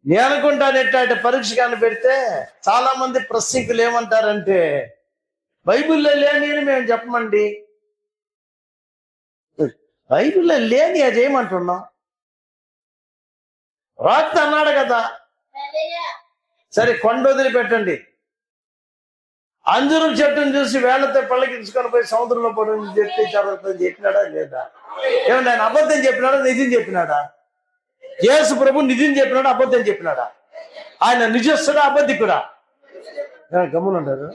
నేను అనుకుంటాను ఎట్లాంటి పరీక్ష కానీ పెడితే చాలా మంది ప్రసంగులు ఏమంటారంటే బైబిల్లో లేని మేము చెప్పమండి. బైబిల్లో లేని అది ఏమంటున్నాం? రాత్త అన్నాడు కదా. సరే కొండ వదిలిపెట్టండి, అంజూరం చెట్టును చూసి వేళ్లతో పళ్ళకించుకొని పోయి సముద్రంలో పడి చెప్తే జరుగుతుంది చెప్పినాడా లేదా? ఏమన్నా ఆయన అబద్ధం చెప్పినాడా, నిజం చెప్పినాడా? యేసు ప్రభు నిజం చెప్పినాడా, అబద్ధం చెప్పినాడా? ఆయన నిజస్తుడా, అబద్ధికుడా? గమ్మునుంటారు.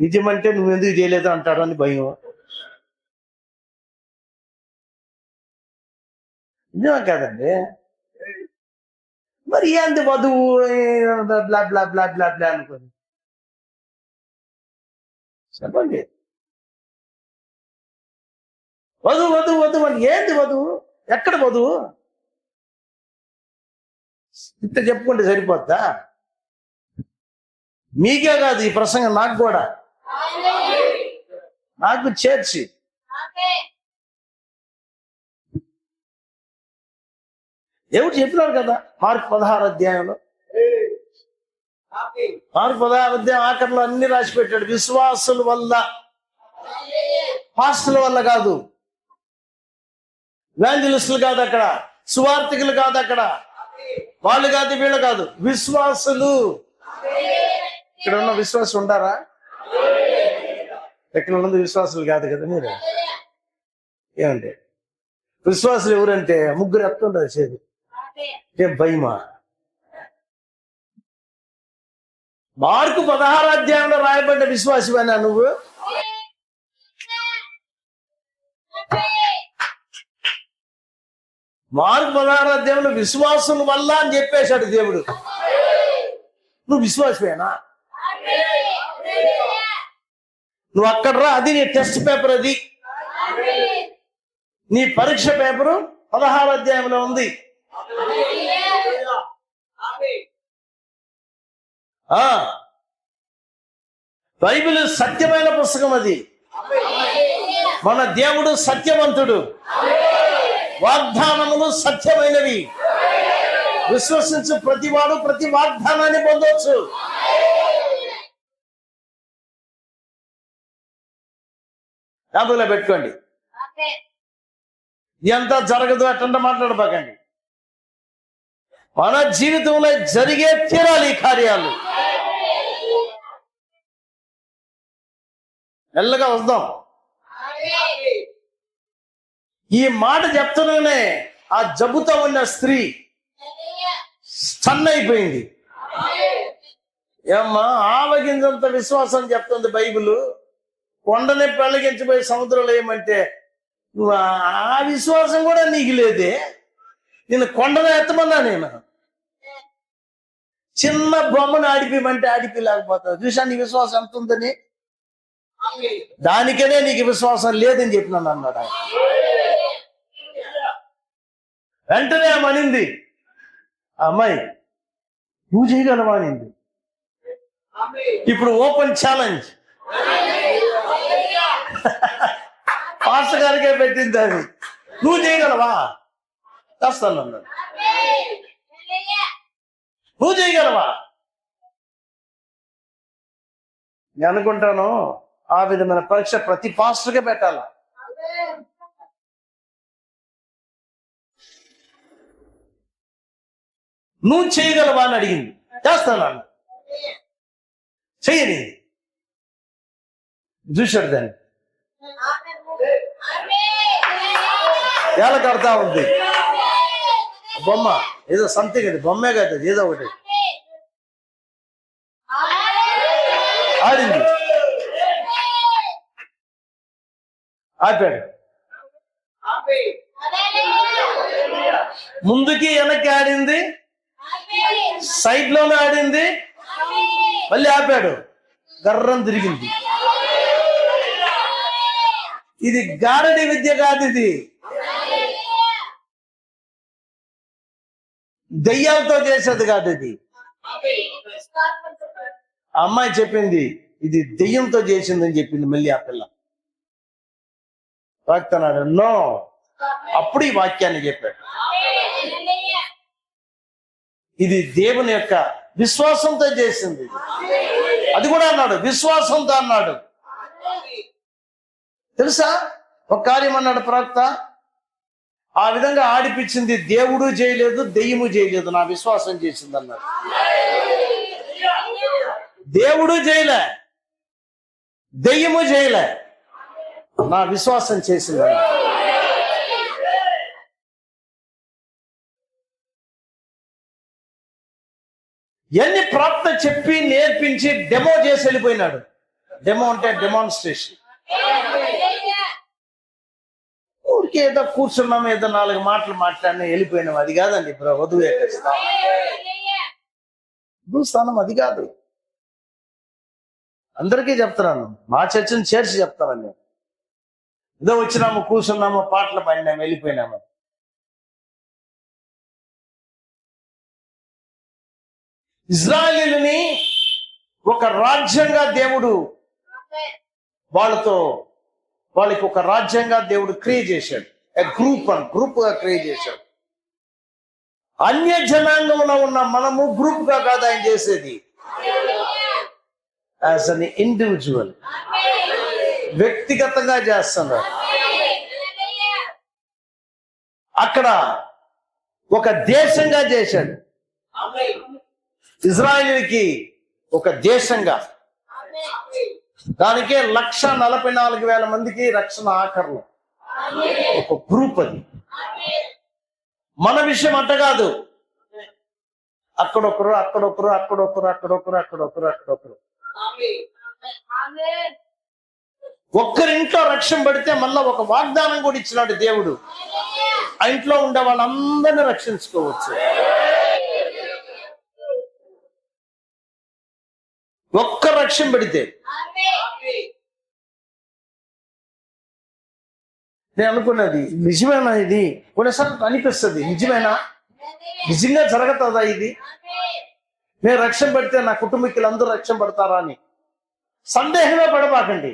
నిజమంటే నువ్వు ఎందుకు చేయలేదు అంటాడు అని భయం. నిజమే కాదండి. మరి ఏంది వధువు బ్లా బ్లా బ్లా బ్లా బ్లా అనుకోని చెప్పండి. వధువు వధువు వధువు అని ఏంది వధువు? ఎక్కడ వధువు? ఇంత చెప్పుకుంటే సరిపోద్దా? మీకే కాదు ఈ ప్రసంగం, నాకు కూడా, నాకు చేర్చి. ఎవరు చెప్పినారు కదా మార్కు 16 అధ్యాయంలో. మార్కు 16 అధ్యాయం ఆఖరిలో అన్ని రాసి పెట్టాడు. విశ్వాసుల వల్ల, పాస్టర్ల వల్ల కాదు, ఎవాంజలిస్టులు కాదు, అక్కడ సువార్థికులు కాదు, అక్కడ వాళ్ళు కాదు, వీళ్ళు కాదు, విశ్వాసులు. ఇక్కడ ఉన్న విశ్వాసం ఉంటారా? ఎక్కడ ఉన్నది విశ్వాసులు కాదు కదా. మీరు ఏమంటే విశ్వాసులు ఎవరంటే ముగ్గురు ఎత్తుంటారు చేతి. ఏం భయమా? మార్కు 16 అధ్యాయంలో రాయబడ్డ విశ్వాసమేనా నువ్వు? మార్కు 16 అధ్యాయంలో విశ్వాసం వల్ల అని చెప్పేశాడు దేవుడు. నువ్వు విశ్వాసమేనా? నువ్వు అక్కడ రా, అది నీ టెస్ట్ పేపర్, అది నీ పరీక్ష పేపరు 16 అధ్యాయంలో ఉంది. బైబిల్ సత్యమైన పుస్తకం, అది మన దేవుడు సత్యవంతుడు, వాగ్దానములు సత్యమైనవి. విశ్వసించు ప్రతివాడు ప్రతి వాగ్దానాన్ని పొందవచ్చు. జ్ఞాపకంలో పెట్టుకోండి. ఇదంతా జరగదు అట్లా మాట్లాడబాకండి. మన జీవితంలో జరిగే తీరాలి ఈ కార్యాలు. మెల్లగా వద్దాం. ఈ మాట చెప్తున్నానే ఆ జబ్బుతో ఉన్న స్త్రీ స్టన్ అయిపోయింది. ఏమ్మా, ఆవగింజంత విశ్వాసం చెప్తుంది బైబిల్. కొండని పెళ్ళగించిపోయి సముద్రంలో ఏమంటే నువ్వు ఆ విశ్వాసం కూడా నీకు లేదే. నేను కొండను ఎత్తమన్నా, నేను చిన్న బొమ్మను ఆడిపోయమంటే ఆడిపోలేకపోతావు. చూసా నీ విశ్వాసం ఎంత ఉందని? దానికనే నీకు విశ్వాసం లేదని చెప్పినాను అన్నాడు ఆయన. వెంటనే అనింది ఆ అమ్మాయి, నువ్వు చేయగలవా అనింది. ఇప్పుడు ఓపెన్ ఛాలెంజ్. పాస్టర్ గారికే పెట్టింది అది. నువ్వు చేయగలవా? చేస్తాను అన్నాడు. నువ్వు చేయగలవా? నేను అనుకుంటాను ఆ విధమైన పరీక్ష ప్రతి పాస్టర్కే పెట్టాల. నువ్వు చేయగలవా అని అడిగింది. చేస్తాను అన్న. చెయ్యని చూశాడు దాన్ని. ఎలా కడతా ఉంది బొమ్మ, ఏదో సంథింగ్, అది బొమ్మే కదా, ఏదో ఒకటి ఆడింది. ఆపాడు. ముందుకి వెనక్కి ఆడింది, సైడ్ లోనే ఆడింది, మళ్ళీ ఆపాడు, గర్రం తిరిగింది. ఇది గారడి విద్య కాదు, ఇది దెయ్యాలతో చేసేది కాదు. ఇది ఆ అమ్మాయి చెప్పింది, ఇది దెయ్యంతో చేసిందని చెప్పింది. మళ్ళీ ఆ పిల్ల వాక్తున్నాడు. నో, అప్పుడు ఈ వాక్యాన్ని చెప్పాడు. ఇది దేవుని యొక్క విశ్వాసంతో చేసింది. అది కూడా అన్నాడు, విశ్వాసంతో అన్నాడు. తెలుసా ఒక కార్యం అన్నాడు ప్రవక్త, ఆ విధంగా ఆడిపించింది దేవుడు చేయలేదు, దెయ్యము చేయలేదు, నా విశ్వాసం చేసింది అన్నాడు. దేవుడు చేయలే, దెయ్యము చేయలే, నా విశ్వాసం చేసింది అన్నాడు. ఎన్ని ప్రాప్త చెప్పి నేర్పించి డెమో చేసి వెళ్ళిపోయినాడు. డెమో అంటే డెమాన్స్ట్రేషన్. ఊరికి ఏదో కూర్చున్నాము, ఏదో 4 మాటలు మాట్లాడినా వెళ్ళిపోయినాం. అది కాదండి వధువు యొక్క స్థానం, అది కాదు. అందరికీ చెప్తున్నాను, మా చర్చను చేర్చి చెప్తానని. ఏదో వచ్చినాము, కూర్చున్నాము, పాటలు పాడినాము, వెళ్ళిపోయినాము. ఇజ్రాయేలుని ఒక రాజ్యంగా దేవుడు వాళ్ళకి ఒక రాజ్యంగా దేవుడు క్రియేట్ చేశాడు. గ్రూప్ గా క్రియేట్ చేశాడు. అన్య జనాంగంలో ఉన్న మనము గ్రూప్ గా కాదు ఆయన చేసేది, యాజ్ అన్ ఇండివిజువల్, వ్యక్తిగతంగా చేస్తున్నారు. అక్కడ ఒక దేశంగా చేశాడు. ఇజ్రాయేలుకి ఒక దేశంగా, దానికే 1,44,000 మందికి రక్షణ ఆఖరులు. ఒక గ్రూప్ అది. మన విషయం అంట కాదు, అక్కడొకరు, అక్కడొకరు, అక్కడొకరు, అక్కడొకరు, అక్కడొకరు, అక్కడొకరు. ఒక్కరింట్లో రక్షణ పడితే మళ్ళా ఒక వాగ్దానం కూడా ఇచ్చినాడు దేవుడు, ఆ ఇంట్లో ఉండే వాళ్ళందరినీ రక్షించుకోవచ్చు. ఒక్క రక్షణ పెడితే. నేను అనుకున్నది నిజమేనా? ఇది కొన్నిసార్లు అనిపిస్తుంది, నిజమేనా, నిజంగా జరుగుతుందా ఇది? నేను రక్షణ పెడితే నా కుటుంబీకులందరూ రక్షణ పడతారా అని సందేహమే పడబాకండి.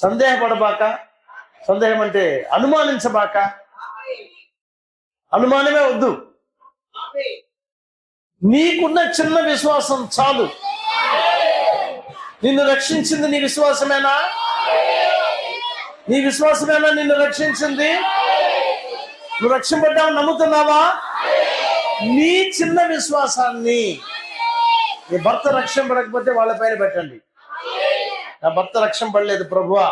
సందేహపడబాక, సందేహం అంటే అనుమానించబాక, అనుమానమే వద్దు. నీకున్న చిన్న విశ్వాసం చాలు. నిన్ను రక్షించింది నీ విశ్వాసమేనా? నీ విశ్వాసమేనా నిన్ను రక్షించింది? నువ్వు రక్షింపడ్డావు నమ్ముతున్నావా? నీ చిన్న విశ్వాసాన్ని, నీ భర్త రక్షణ పడకపోతే వాళ్ళ పైన పెట్టండి, నా భర్త రక్షణ పడలేదు ప్రభువా,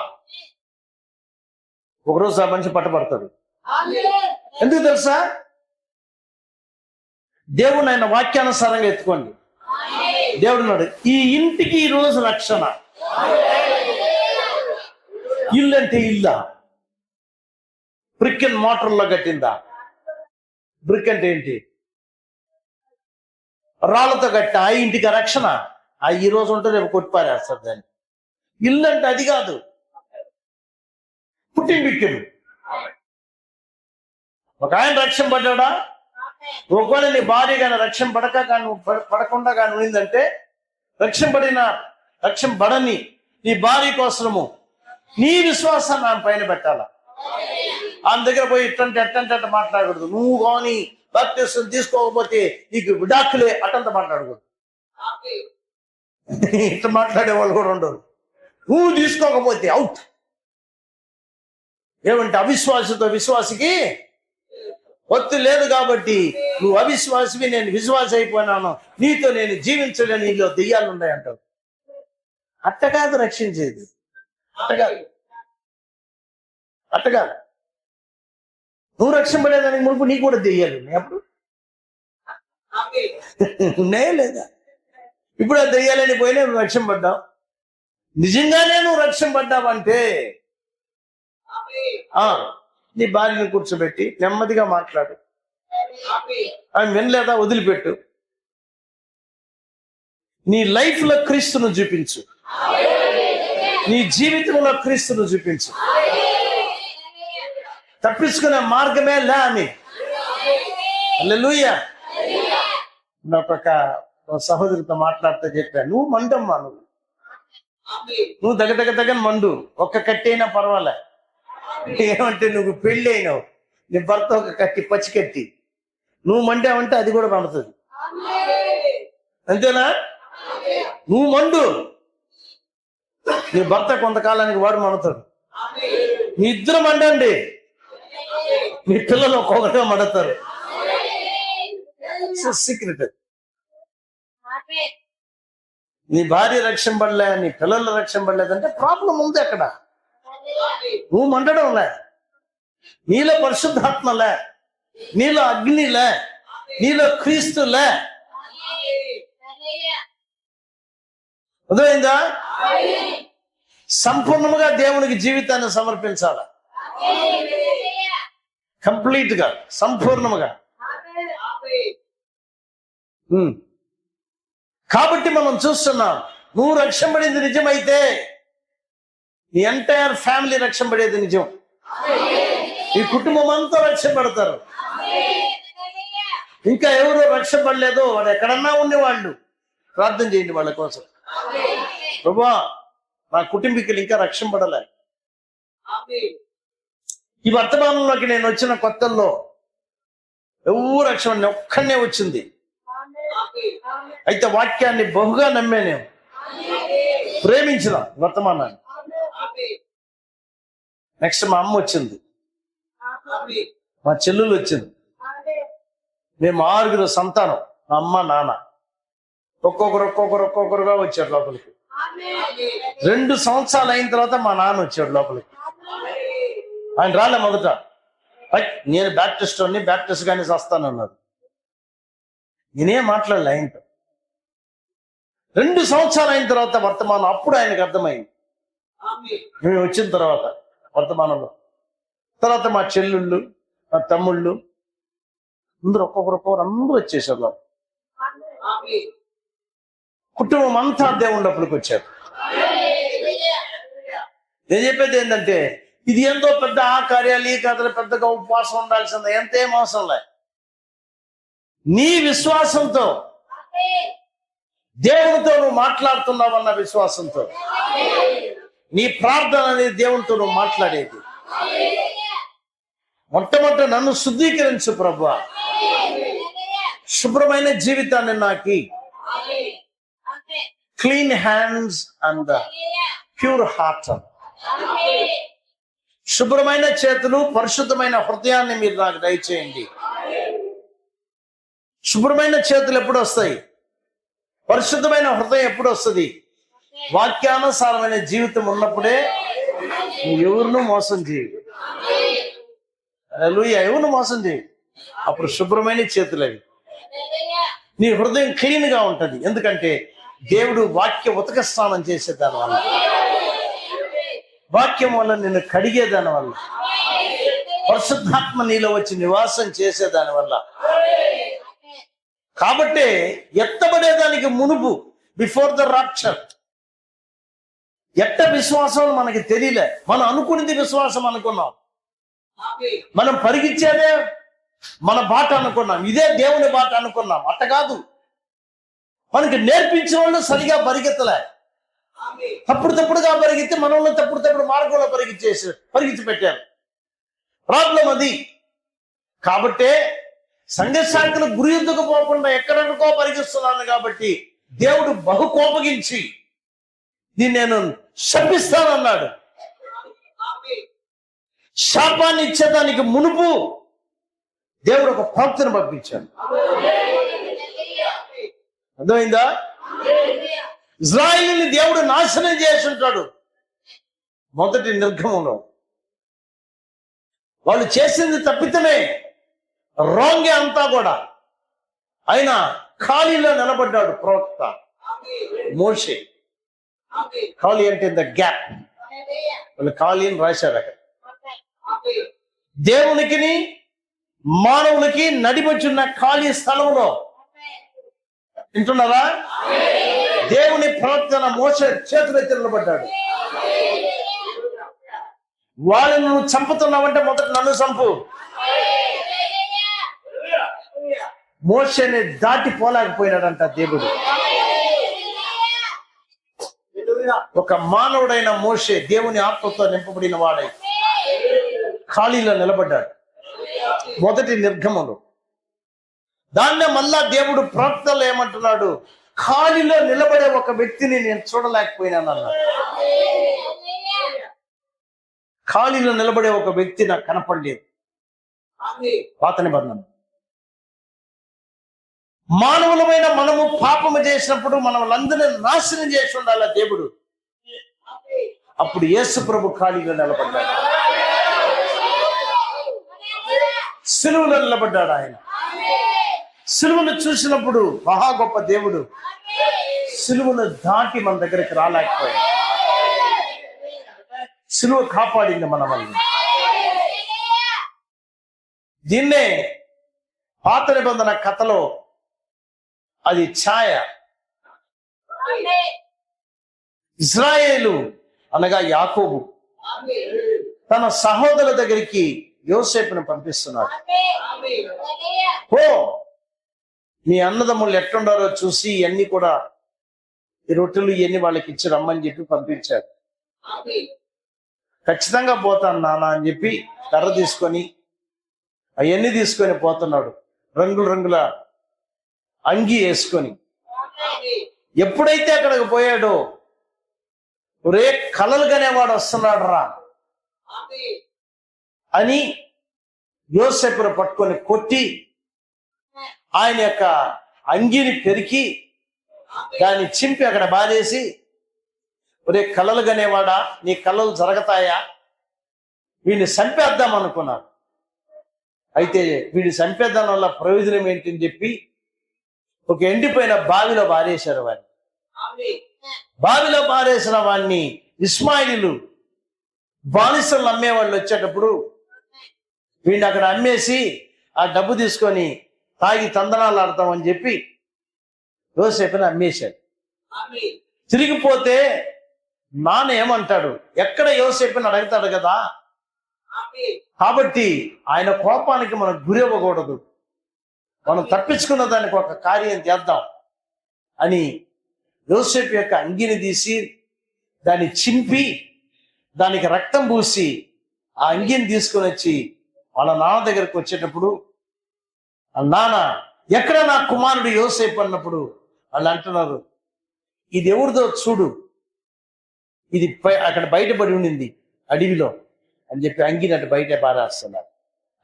ఒకరోజు ఆ మనిషి పట్టబడతాడు. ఎందుకు తెలుసా? దేవుడు ఆయన వాక్యానుసారంగా ఎత్తుకోండి. దేవుడు అన్నాడు, ఈ ఇంటికి ఈ రోజు రక్షణ. ఇల్లు అంటే ఇల్లా? బ్రిక్ అండ్ మోటార్లో కట్టిందా? బ్రిక్ అంటే ఏంటి? రాళ్లతో కట్టిన ఆ ఇంటికి రక్షణ. ఆ ఈ రోజు ఉంటే రేపు కొట్టిపారేస్తారు దాన్ని. ఇల్లు అంటే అది కాదు, పుట్టిన బిక్కిలు. ఒక ఆయన రక్షణ పడ్డా, ఒకవేళ నీ భార్య కానీ రక్షణ పడకుండా కానీ ఉండిందంటే, రక్షణ పడని నీ భార్య కోసము నీ విశ్వాసాన్ని ఆయన పైన పెట్టాలా. ఆయన దగ్గర పోయి ఎట్టంటే మాట్లాడకూడదు. నువ్వు కానీ బాప్టిజం తీసుకోకపోతే నీకు విడాకులే అటంత మాట్లాడకూడదు. ఇట్లా మాట్లాడే వాళ్ళు కూడా ఉండరు. నువ్వు తీసుకోకపోతే అవుట్. ఏమంటే అవిశ్వాసతో విశ్వాసికి ఒత్తు లేదు కాబట్టి నువ్వు అవిశ్వాసివి, నేను విశ్వాస అయిపోయినాను, నీతో నేను జీవించలేని, నీలో దెయ్యాలు ఉన్నాయంటావు. అట్ట కాదు రక్షించేది, అట్టకాదు. నువ్వు రక్షింపలేదానికి మునుపు నీకు కూడా దెయ్యాలు ఉన్నాయి. అప్పుడు ఉన్నాయా లేదా? ఇప్పుడు ఆ దెయ్యాలని పోయినా నువ్వు రక్షింపడ్డావు. నిజంగానే నువ్వు రక్షింపడ్డావంటే నీ భార్యను కూర్చోబెట్టి నెమ్మదిగా మాట్లాడు. ఆమె వినలేదా? వదిలిపెట్టు. నీ లైఫ్ లో క్రీస్తును చూపించు, నీ జీవితంలో క్రీస్తును చూపించు. తప్పించుకునే మార్గమే లే అని. హల్లెలూయా. నాకొక సహోదరితో మాట్లాడితే చెప్పా, నువ్వు మండమ్మా, నువ్వు దగ్గర మండు, ఒక్క కట్టి అయినా పర్వాలే. ఏమంటే నువ్వు పెళ్ళి అయినావు, నీ భర్త ఒక కట్టి పచ్చి కట్టి, నువ్వు మండావంటే అది కూడా మండుతుంది. అంతేనా? నువ్వు మండు, నీ భర్త కొంతకాలానికి వాడు మండుతాడు. మీ ఇద్దరు మండండి, మీ పిల్లలు ఒక్కొక్కటిగా మండుతారు. సీక్రెట్. నీ భార్య రక్షింపడలే, నీ పిల్లలు రక్షింపడలేదంటే ప్రాబ్లం ఉంది అక్కడ. నువ్వు మండడంలే, నీలో పరిశుద్ధాత్మలే, నీలో అగ్నిలే, నీలో క్రీస్తులే. అర్థమైందా? సంపూర్ణముగా దేవునికి జీవితాన్ని సమర్పించాలి, కంప్లీట్ గా, సంపూర్ణముగా. కాబట్టి మనం చూస్తున్నాం, నువ్వు రక్షింపబడింది నిజమైతే నీ ఎంటైర్ ఫ్యామిలీ రక్షింపబడేది నిజం. ఈ కుటుంబం అంతా రక్షింపడతారు. ఇంకా ఎవరు రక్షింపడలేదో వాడు ఎక్కడన్నా ఉండేవాళ్ళు ప్రార్థన చేయండి వాళ్ళ కోసం. ప్రభువా, నా కుటుంబీకులు ఇంకా రక్షింపడలే. ఈ వర్తమానంలోకి నేను వచ్చిన కొత్తల్లో ఎవరు రక్షణ ఒక్కనే వచ్చింది. అయితే వాక్యాన్ని బహుగా నమ్మే నేను ప్రేమించిన వర్తమానాన్ని. నెక్స్ట్ మా అమ్మ వచ్చింది, మా చెల్లెలు వచ్చింది. మేము 6 సంతానం, మా అమ్మ నాన్న. ఒక్కొక్కరుగా వచ్చారు లోపలికి. 2 సంవత్సరాలు అయిన తర్వాత మా నాన్న వచ్చాడు లోపలికి. ఆయన రాలే మొదట. నేను బ్యాప్టిస్ట్ గానే వస్తానన్నాడు. నేనేం మాట్లాడలే ఆయనతో. 2 సంవత్సరాలు అయిన తర్వాత వర్తమానం అప్పుడు ఆయనకు అర్థమైంది. మేము వచ్చిన తర్వాత వర్తమానంలో తర్వాత మా చెల్లుళ్ళు, మా తమ్ముళ్ళు అందరూ ఒక్కొక్కరు అందరూ వచ్చేసారు. కుటుంబం అంతా దేవుళ్ళప్పటికి వచ్చారు. నేను చెప్పేది ఏంటంటే, ఇది ఎంతో పెద్ద ఆ కార్యాలు ఈ కథలు పెద్దగా ఉపవాసం ఉండాల్సిందే, ఎంతేం అవసరం లే. నీ విశ్వాసంతో దేవునితో నువ్వు మాట్లాడుతున్నావన్న విశ్వాసంతో, నీ ప్రార్థన అనేది దేవునితో నువ్వు మాట్లాడేది. మొట్టమొదట నన్ను శుద్ధీకరించు ప్రభువా, శుభ్రమైన జీవితాన్ని నాకి, clean hands and pure heart, శుభ్రమైన చేతులు పరిశుద్ధమైన హృదయాన్ని మీరు నాకు దయచేయండి. శుభ్రమైన చేతులు ఎప్పుడు వస్తాయి? పరిశుద్ధమైన హృదయం ఎప్పుడు వస్తుంది? వాక్యానుసారమైన జీవితం ఉన్నప్పుడే. నువ్వు ఎవరిను మోసం చేయి, ఎవరిను మోసం చేయి. అప్పుడు శుభ్రమైన చేతులు అవి. నీ హృదయం క్లీన్ గా ఉంటది. ఎందుకంటే దేవుడు వాక్య ఉతక స్నానం చేసేదాని వల్ల, వాక్యం వల్ల నిన్ను కడిగేదాని వల్ల, పరిశుద్ధాత్మ నీలో వచ్చి నివాసం చేసేదాని వల్ల. కాబట్టి ఎత్తబడేదానికి మునుపు, బిఫోర్ ద రాప్చర్, ఎట్ట విశ్వాసం మనకి తెలియలే. మనం అనుకునేది విశ్వాసం అనుకున్నాం, మనం పరిగెచ్చేదే మన బాట అనుకున్నాం, ఇదే దేవుని బాట అనుకున్నాం. అట్ట కాదు, మనకి నేర్పించిన వాళ్ళు సరిగా పరిగెత్తలే. తప్పుడుగా పరిగెత్తి మనల్ని తప్పుడు మార్గంలో పరిగెత్తి పెట్టారు. ప్రాబ్లం అది. కాబట్టే సంఘ శాఖలు గురి ఎందుకు పోకుండా ఎక్కడెక్కడికో పరిగెస్తున్నాను కాబట్టి దేవుడు బహు కోపగించి దీన్ని నేను శపిస్తానన్నాడు. శాపాన్ని ఇచ్చేదానికి మునుపు దేవుడు ఒక ప్రవక్తను పంపించాడు. అర్థమైందా? ఇజ్రాయిల్ని దేవుడు నాశనం చేసి ఉంటాడు. మొదటి నిర్గమంలో వాళ్ళు చేసింది తప్పితమే, రాంగే అంతా కూడా. ఆయన ఖాళీలో నిలబడ్డాడు ప్రవక్త మోషే. ఖాళీ అంటే ద గ్యాప్. వాళ్ళు ఖాళీ అని రాశారు అక్కడ. దేవునికి మానవులకి నడిమొచ్చున్న ఖాళీ స్థలంలో వింటున్నారా? దేవుని ప్రవక్త మోషే చేతులెత్తి నిలబడ్డాడు. వాళ్ళని నువ్వు చంపుతున్నావంటే మొదట నన్ను చంపు. మోషేని దాటిపోలేకపోయినాడంట దేవుడు. ఒక మానవుడైన మోషే దేవుని ఆత్మతో నింపబడిన వాడై ఖాళీలో నిలబడ్డాడు మొదటి నిర్గమంలో. దాన్నే మళ్ళా దేవుడు ప్రవక్తలు ఏమంటున్నాడు? ఖాళీలో నిలబడే ఒక వ్యక్తిని నేను చూడలేకపోయినాను అన్నాడు. ఖాళీలో నిలబడే ఒక వ్యక్తి నాకు కనపడలేదు. పాత నిబంధన. మానవులమైన మనము పాపము చేసినప్పుడు మనల్ని నాశనం చేసి ఉండాలి దేవుడు. అప్పుడు యేసు ప్రభు ఖాళీలో నిలబడ్డాడు, సిలువలో నిలబడ్డాడు. ఆయన సిలువను చూసినప్పుడు మహా గొప్ప దేవుడు సిలువను దాటి మన దగ్గరికి రాలేకపోయాడు. సిలువ కాపాడింది మన వల్ల. దీన్నే పాత నిబంధన కథలో అది ఛాయ. ఇజ్రాయేలు అనగా యాకోబు తన సహోదరుల దగ్గరికి యోసేపును పంపిస్తున్నాడు. ఓ మీ అన్నదమ్ములు ఎట్లుండారో చూసి ఇవన్నీ కూడా ఈ రొట్టెలు ఇవన్నీ వాళ్ళకి ఇచ్చి రమ్మని చెప్పి పంపించాడు. ఖచ్చితంగా పోతాను నాన్న అని చెప్పి కర్ర తీసుకొని అవన్నీ తీసుకొని పోతున్నాడు. రంగుల అంగి వేసుకొని. ఎప్పుడైతే అక్కడికి పోయాడో ఒరే కలలుగానేవాడు వస్తున్నాడు రా అని యోసేపును పట్టుకొని కొట్టి ఆయన యొక్క అంగిని పెరికి దాన్ని చింపి అక్కడ బాధేసి, ఒరే కలలుగానేవాడా నీ కలలు జరుగుతాయా, వీడిని చంపేద్దాం అనుకున్నాడు. అయితే వీడిని చంపేద్దాం వల్ల ప్రయోజనం ఏంటని చెప్పి ఒక ఎండిపోయిన బావిలో పారేశారు వాడిని. బావిలో పారేసిన వాడిని ఇస్మాయిలీలు బానిసలు అమ్మేవాళ్ళు వచ్చేటప్పుడు వీడిని అక్కడ అమ్మేసి ఆ డబ్బు తీసుకొని తాగి తందనాలు ఆడతామని చెప్పి యోసేపుని అమ్మేశాడు. తిరిగిపోతే నాన్న ఏమంటాడు? ఎక్కడ యోసేపుని అడుగుతాడు కదా. కాబట్టి ఆయన కోపానికి మనం గురి అవ్వకూడదు, మనం తప్పించుకున్న దానికి ఒక కార్యం చేద్దాం అని యోసేపు యొక్క అంగిని తీసి దాన్ని చింపి దానికి రక్తం పూసి ఆ అంగిని తీసుకొని వచ్చి వాళ్ళ నాన్న దగ్గరకు వచ్చేటప్పుడు, ఆ నాన్న ఎక్కడ నా కుమారుడు యోసేపు అన్నప్పుడు వాళ్ళు అంటున్నారు, ఇది ఎవరిదో చూడు, ఇది అక్కడ బయటపడి ఉండింది అడవిలో అని చెప్పి అంగిని అటు బయట పారేస్తున్నారు.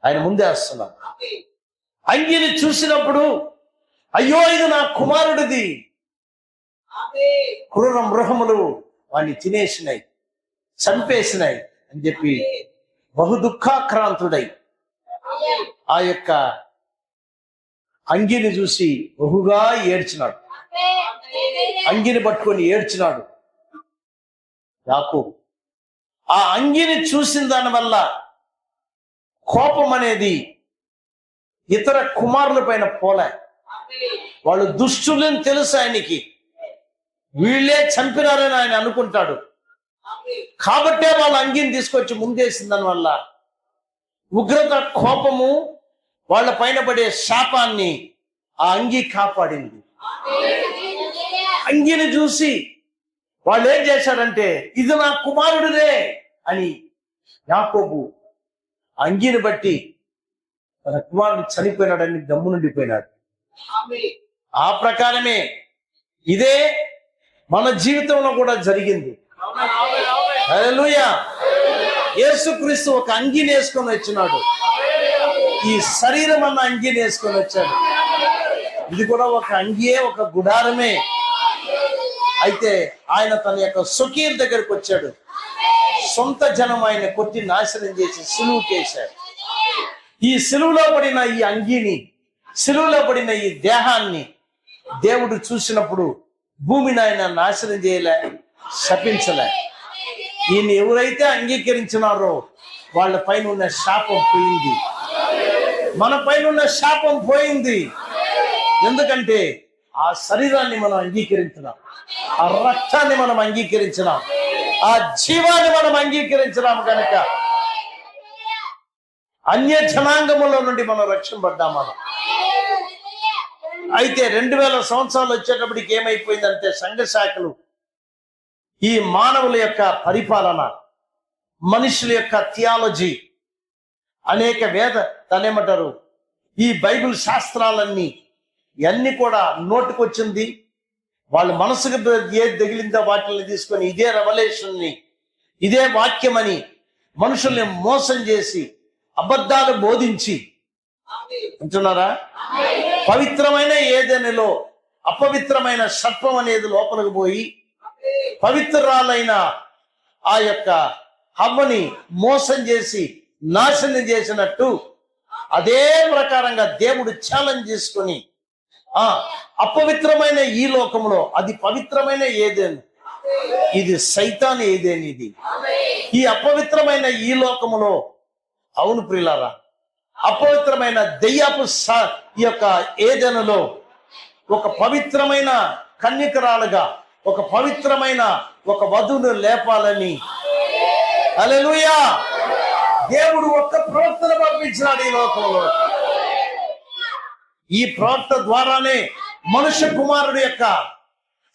ఆయన ముందే వస్తున్నారు. అంగిని చూసినప్పుడు అయ్యో ఇది నా కుమారుడిది, క్రూర మృగములు వాడిని తినేసినాయి, చంపేసినాయి అని చెప్పి బహు దుఃఖాక్రాంతుడై ఆ యొక్క అంగిని చూసి బహుగా ఏడ్చినాడు. అంగిని పట్టుకొని ఏడ్చినాడు యాకోబు. ఆ అంగిని చూసిన దాని వల్ల కోపం అనేది ఇతర కుమారుల పైన పోలే. వాళ్ళు దుష్టులని తెలుసు ఆయనకి, వీళ్ళే చంపినారని ఆయన అనుకుంటాడు. కాబట్టే వాళ్ళ అంగిని తీసుకొచ్చి ముందేసిన దాని వల్ల ఉగ్రత కోపము వాళ్ళ పైన పడే శాపాన్ని ఆ అంగి కాపాడింది. అంగిని చూసి వాళ్ళు ఏం చేశారంటే ఇది నా కుమారుడినే అని యాకోబు అంగీని బట్టి తన కుమారుడు చనిపోయినాడని గమ్మునుండిపోయినాడు. ఆ ప్రకారమే ఇదే మన జీవితంలో కూడా జరిగింది. హల్లెలూయా. యేసుక్రీస్తు ఒక అంగీని వేసుకొని వచ్చినాడు. ఈ శరీరం అన్న అంగీని వేసుకొని వచ్చాడు. ఇది కూడా ఒక అంగియే, ఒక గుడారమే. అయితే ఆయన తన యొక్క స్వకీయుల దగ్గరికి వచ్చాడు. సొంత జనం ఆయన కొట్టి నాశనం చేసి సిలువు చేశాడు. ఈ సిలువులో పడిన ఈ అంగీని, సిలువులో పడిన ఈ దేహాన్ని దేవుడు చూసినప్పుడు భూమిని ఆయన నాశనం చేయలే, శపించలే. ఈయన ఎవరైతే అంగీకరించినారో వాళ్ళ పైన ఉన్న శాపం పోయింది. మన పైన ఉన్న శాపం పోయింది. ఎందుకంటే ఆ శరీరాన్ని మనం అంగీకరించినాం, ఆ రక్తాన్ని మనం అంగీకరించినాం, ఆ జీవాన్ని మనం అంగీకరించినాం కనుక అన్య జనాంగములో నుండి మనం రక్షింపడ్డాం. మనం అయితే 2000 సంవత్సరాలు వచ్చేటప్పటికి ఏమైపోయిందంటే సంఘ శాఖలు ఈ మానవుల యొక్క పరిపాలన, మనుషుల యొక్క థియాలజీ, అనేక తనేమంటారు ఈ బైబిల్ శాస్త్రాలన్నీ ఇవన్నీ కూడా నోటుకొచ్చింది. వాళ్ళ మనసుకు ఏది తగిలిందో వాటిని తీసుకొని ఇదే రెవల్యూషన్ని, ఇదే వాక్యమని మనుషుల్ని మోసం చేసి అబద్ధాలు బోధించి అంటున్నారా. పవిత్రమైన ఏదెనలో అపవిత్రమైన సర్పం అనేది లోపలికి పోయి పవిత్రాలైన ఆ యొక్క హవ్వని మోసం చేసి నాశనం చేసినట్టు అదే ప్రకారంగా దేవుడు ఛాలెంజ్ చేసుకొని అపవిత్రమైన ఈ లోకంలో అది పవిత్రమైన ఏదేను, ఇది సైతాన్ ఏదేని. ఇది ఈ అపవిత్రమైన ఈ లోకములో, అవును ప్రియులారా, అపవిత్రమైన దెయ్యపు ఈ యొక్క ఏదెనులో ఒక పవిత్రమైన కన్యకరాలుగా, ఒక పవిత్రమైన ఒక వధువును లేపాలని హల్లెలూయా దేవుడు ఒక్క ప్రవక్తను పంపించినాడు ఈ లోకంలో. ఈ ప్రవక్త ద్వారానే మనుష్య కుమారుడు యొక్క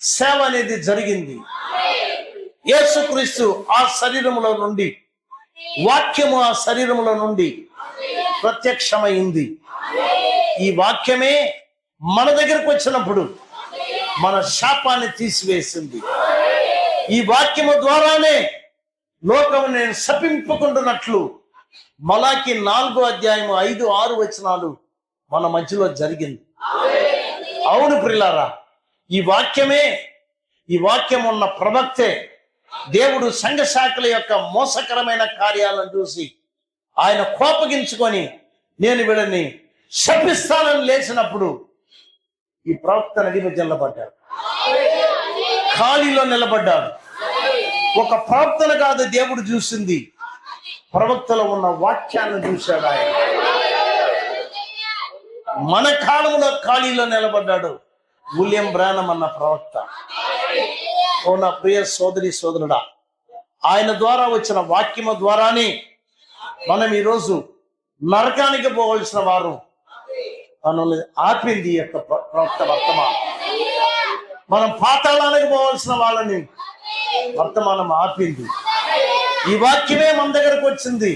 సేవ అనేది జరిగింది. యేసుక్రీస్తు ఆ శరీరములో నుండి, వాక్యము ఆ శరీరములో నుండి ప్రత్యక్షమైంది. ఈ వాక్యమే మన దగ్గరకు వచ్చినప్పుడు మన శాపాన్ని తీసివేసింది. ఈ వాక్యము ద్వారానే లోకము నేను శపింపుకుంటున్నట్లు మలాకి 4వ అధ్యాయము 5, 6 వచనాలు మన మధ్యలో జరిగింది. అవును ప్రియులారా, ఈ వాక్యం ఉన్న ప్రవక్తే దేవుడు సంఘ శాఖల యొక్క మోసకరమైన కార్యాలను చూసి ఆయన కోపగించుకొని నేను వీళ్ళని శపిస్తానని లేచినప్పుడు ఈ ప్రవక్త నది మధ్య నిలబడ్డాడు, ఖాళీలో నిలబడ్డాడు. ఒక ప్రవక్తను కాదు దేవుడు చూసింది, ప్రవక్తలో ఉన్న వాక్యాన్ని చూశాడు ఆయన. మన కాలంలో ఖాళీలో నిలబడ్డాడు విలియం బ్రానమ్ అన్న ప్రవక్త. ఓ నా ప్రియ సోదరి సోదరుడా, ఆయన ద్వారా వచ్చిన వాక్యము ద్వారానే మనం ఈరోజు నరకానికి పోవలసిన వారు మనల్ని ఆపింది ఈ యొక్క ప్రవక్త వర్తమానం. మనం పాతాళానికి పోవలసిన వాళ్ళని వర్తమానం ఆపింది. ఈ వాక్యమే మన దగ్గరకు వచ్చింది,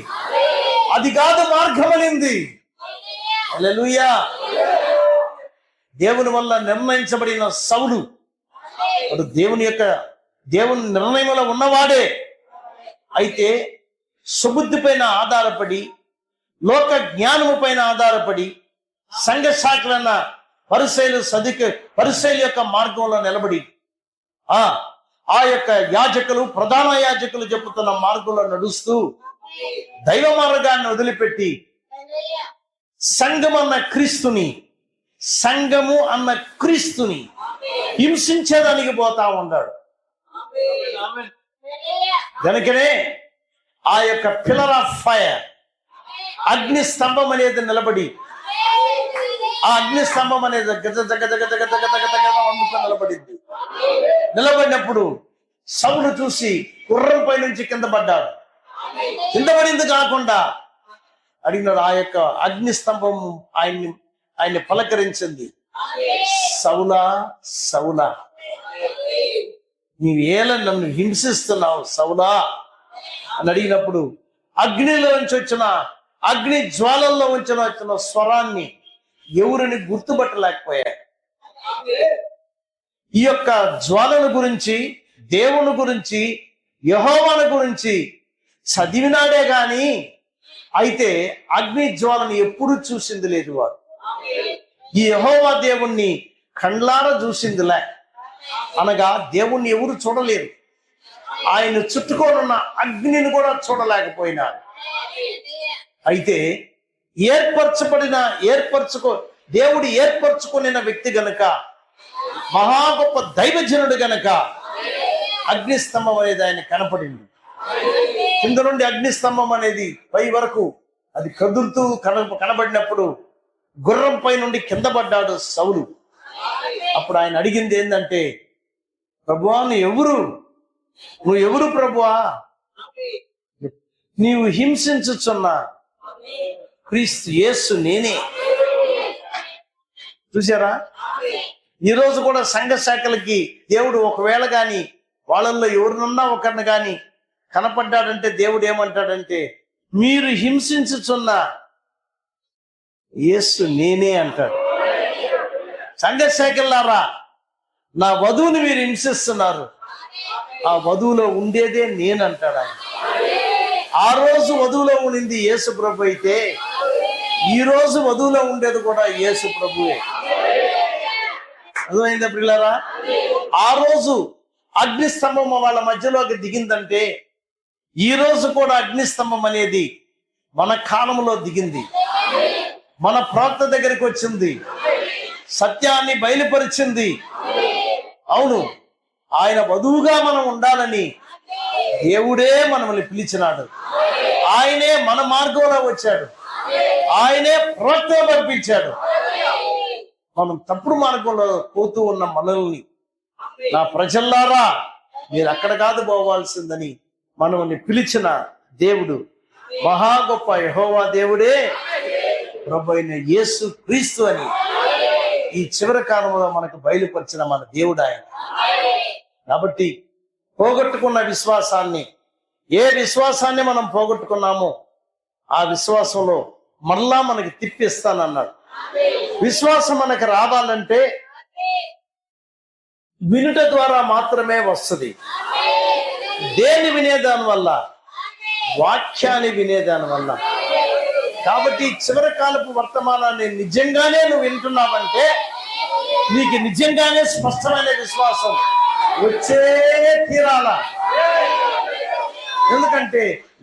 అది కాదు మార్గమనింది. హల్లెలూయా. దేవుని వల్ల నిర్ణయించబడిన సౌలు వాడు దేవుని నిర్ణయంలో ఉన్నవాడే. అయితే సుబుద్ధి పైన ఆధారపడి, లోక జ్ఞానము పైన ఆధారపడి, సంఘ శాఖలన్న పరిసయ్యుల యొక్క మార్గంలో నిలబడి ఆ యొక్క యాజకులు, ప్రధాన యాజకులు చెబుతున్న మార్గంలో నడుస్తూ దైవ మార్గాన్ని వదిలిపెట్టి సంఘము అన్న క్రీస్తుని హింసించేదానికి పోతా ఉన్నాడు. కనుకనే ఆ యొక్క పిల్లర్ ఆఫ్ ఫైర్, అగ్ని స్తంభం అనేది నిలబడి, ఆ అగ్ని స్తంభం అనేది వండుతో నిలబడింది. నిలబడినప్పుడు సౌలు చూసి గుర్రం పై నుంచి కింద పడ్డాడు. కింద పడింది కాకుండా అడిగినాడు. ఆ యొక్క అగ్ని స్తంభం ఆయన్ని పలకరించింది, సౌలా సౌలా నీవేళ నన్ను హింసిస్తున్నావు సౌలా అని అడిగినప్పుడు అగ్నిలో నుంచి వచ్చిన అగ్ని జ్వాలల్లో వచ్చిన స్వరాన్ని ఎవరిని గుర్తుపట్టలేకపోయాడు. ఈ యొక్క జ్వాలను గురించి, దేవుని గురించి, యెహోవాను గురించి చదివినాడే గాని అయితే అగ్ని జ్వాలను ఎప్పుడు చూసింది లేదు వాడు. ఈ యెహోవా దేవుణ్ణి కండ్లారా చూసిందిలే, అనగా దేవుణ్ణి ఎవరు చూడలేరు. ఆయన చుట్టుకోనున్న అగ్నిని కూడా చూడలేకపోయినాడు. అయితే దేవుడు ఏర్పరచుకున్న వ్యక్తి గనుక, మహా గొప్ప దైవజనుడు గనుక అగ్నిస్తంభం అనేది ఆయన కనపడింది. కింద నుండి అగ్నిస్తంభం అనేది పై వరకు అది కదులుతూ కనబడినప్పుడు గుర్రం పై నుండి కింద పడ్డాడు సౌలు. అప్పుడు ఆయన అడిగింది ఏంటంటే, ప్రభువా నువ్వు ఎవరు ప్రభువా? నీవు హింసించుచున్న క్రీస్తు యేసు నేనే. చూసారా, ఈరోజు కూడా సంఘ శాఖలకి దేవుడు ఒకవేళ గాని వాళ్ళల్లో ఎవరినన్నా ఒకరిని గాని కనపడ్డాడంటే దేవుడు ఏమంటాడంటే, మీరు హింసించుచున్న యేసు నేనే అంటాడు. సంఘ శాఖలారా, నా వధువుని మీరు హింసిస్తున్నారు, ఆ వధువులో ఉండేదే నేను అంటాడు ఆయన. ఆ రోజు వధువులో ఉండింది యేసు ప్రభు అయితే ఈ రోజు వధువులో ఉండేది కూడా యేసు ప్రభువే. అర్థమైందా ప్రియులారా? ఆ రోజు అగ్నిస్తంభం వాళ్ళ మధ్యలోకి దిగిందంటే ఈ రోజు కూడా అగ్నిస్తంభం అనేది మన కాలంలో దిగింది, మన ప్రవక్త దగ్గరికి వచ్చింది, సత్యాన్ని బయలుపరిచింది. అవును, ఆయన వధువుగా మనం ఉండాలని దేవుడే మనల్ని పిలిచినాడు. ఆయనే మన మార్గంలో వచ్చాడు, ఆయనే ప్రవక్త పంపించాడు. మనం తప్పుడు మార్గంలో పోతూ ఉన్న మనల్ని, నా ప్రజల్లారా మీరు అక్కడ కాదు పోవాల్సిందని మనల్ని పిలిచిన దేవుడు, మహా గొప్ప యెహోవా దేవుడే ప్రభు అయిన యేసు క్రీస్తు అని ఈ చివరి కాలంలో మనకు బయలుపరిచిన మన దేవుడు ఆయన. కాబట్టి పోగొట్టుకున్న విశ్వాసాన్ని, ఏ విశ్వాసాన్ని మనం పోగొట్టుకున్నామో ఆ విశ్వాసంలో మరలా మనకి తిప్పిస్తానన్నాడు. విశ్వాసం మనకు రావాలంటే వినుట ద్వారా మాత్రమే వస్తుంది. దేన్ని వినేదాని వల్ల? వాక్యాన్ని వినేదాని వల్ల. కాబట్టి చివరి కాలపు వర్తమానాన్ని నిజంగానే నువ్వు వింటున్నావంటే నీకు నిజంగానే స్పష్టమైన విశ్వాసం వచ్చే తీరాల. ఎందుకంటే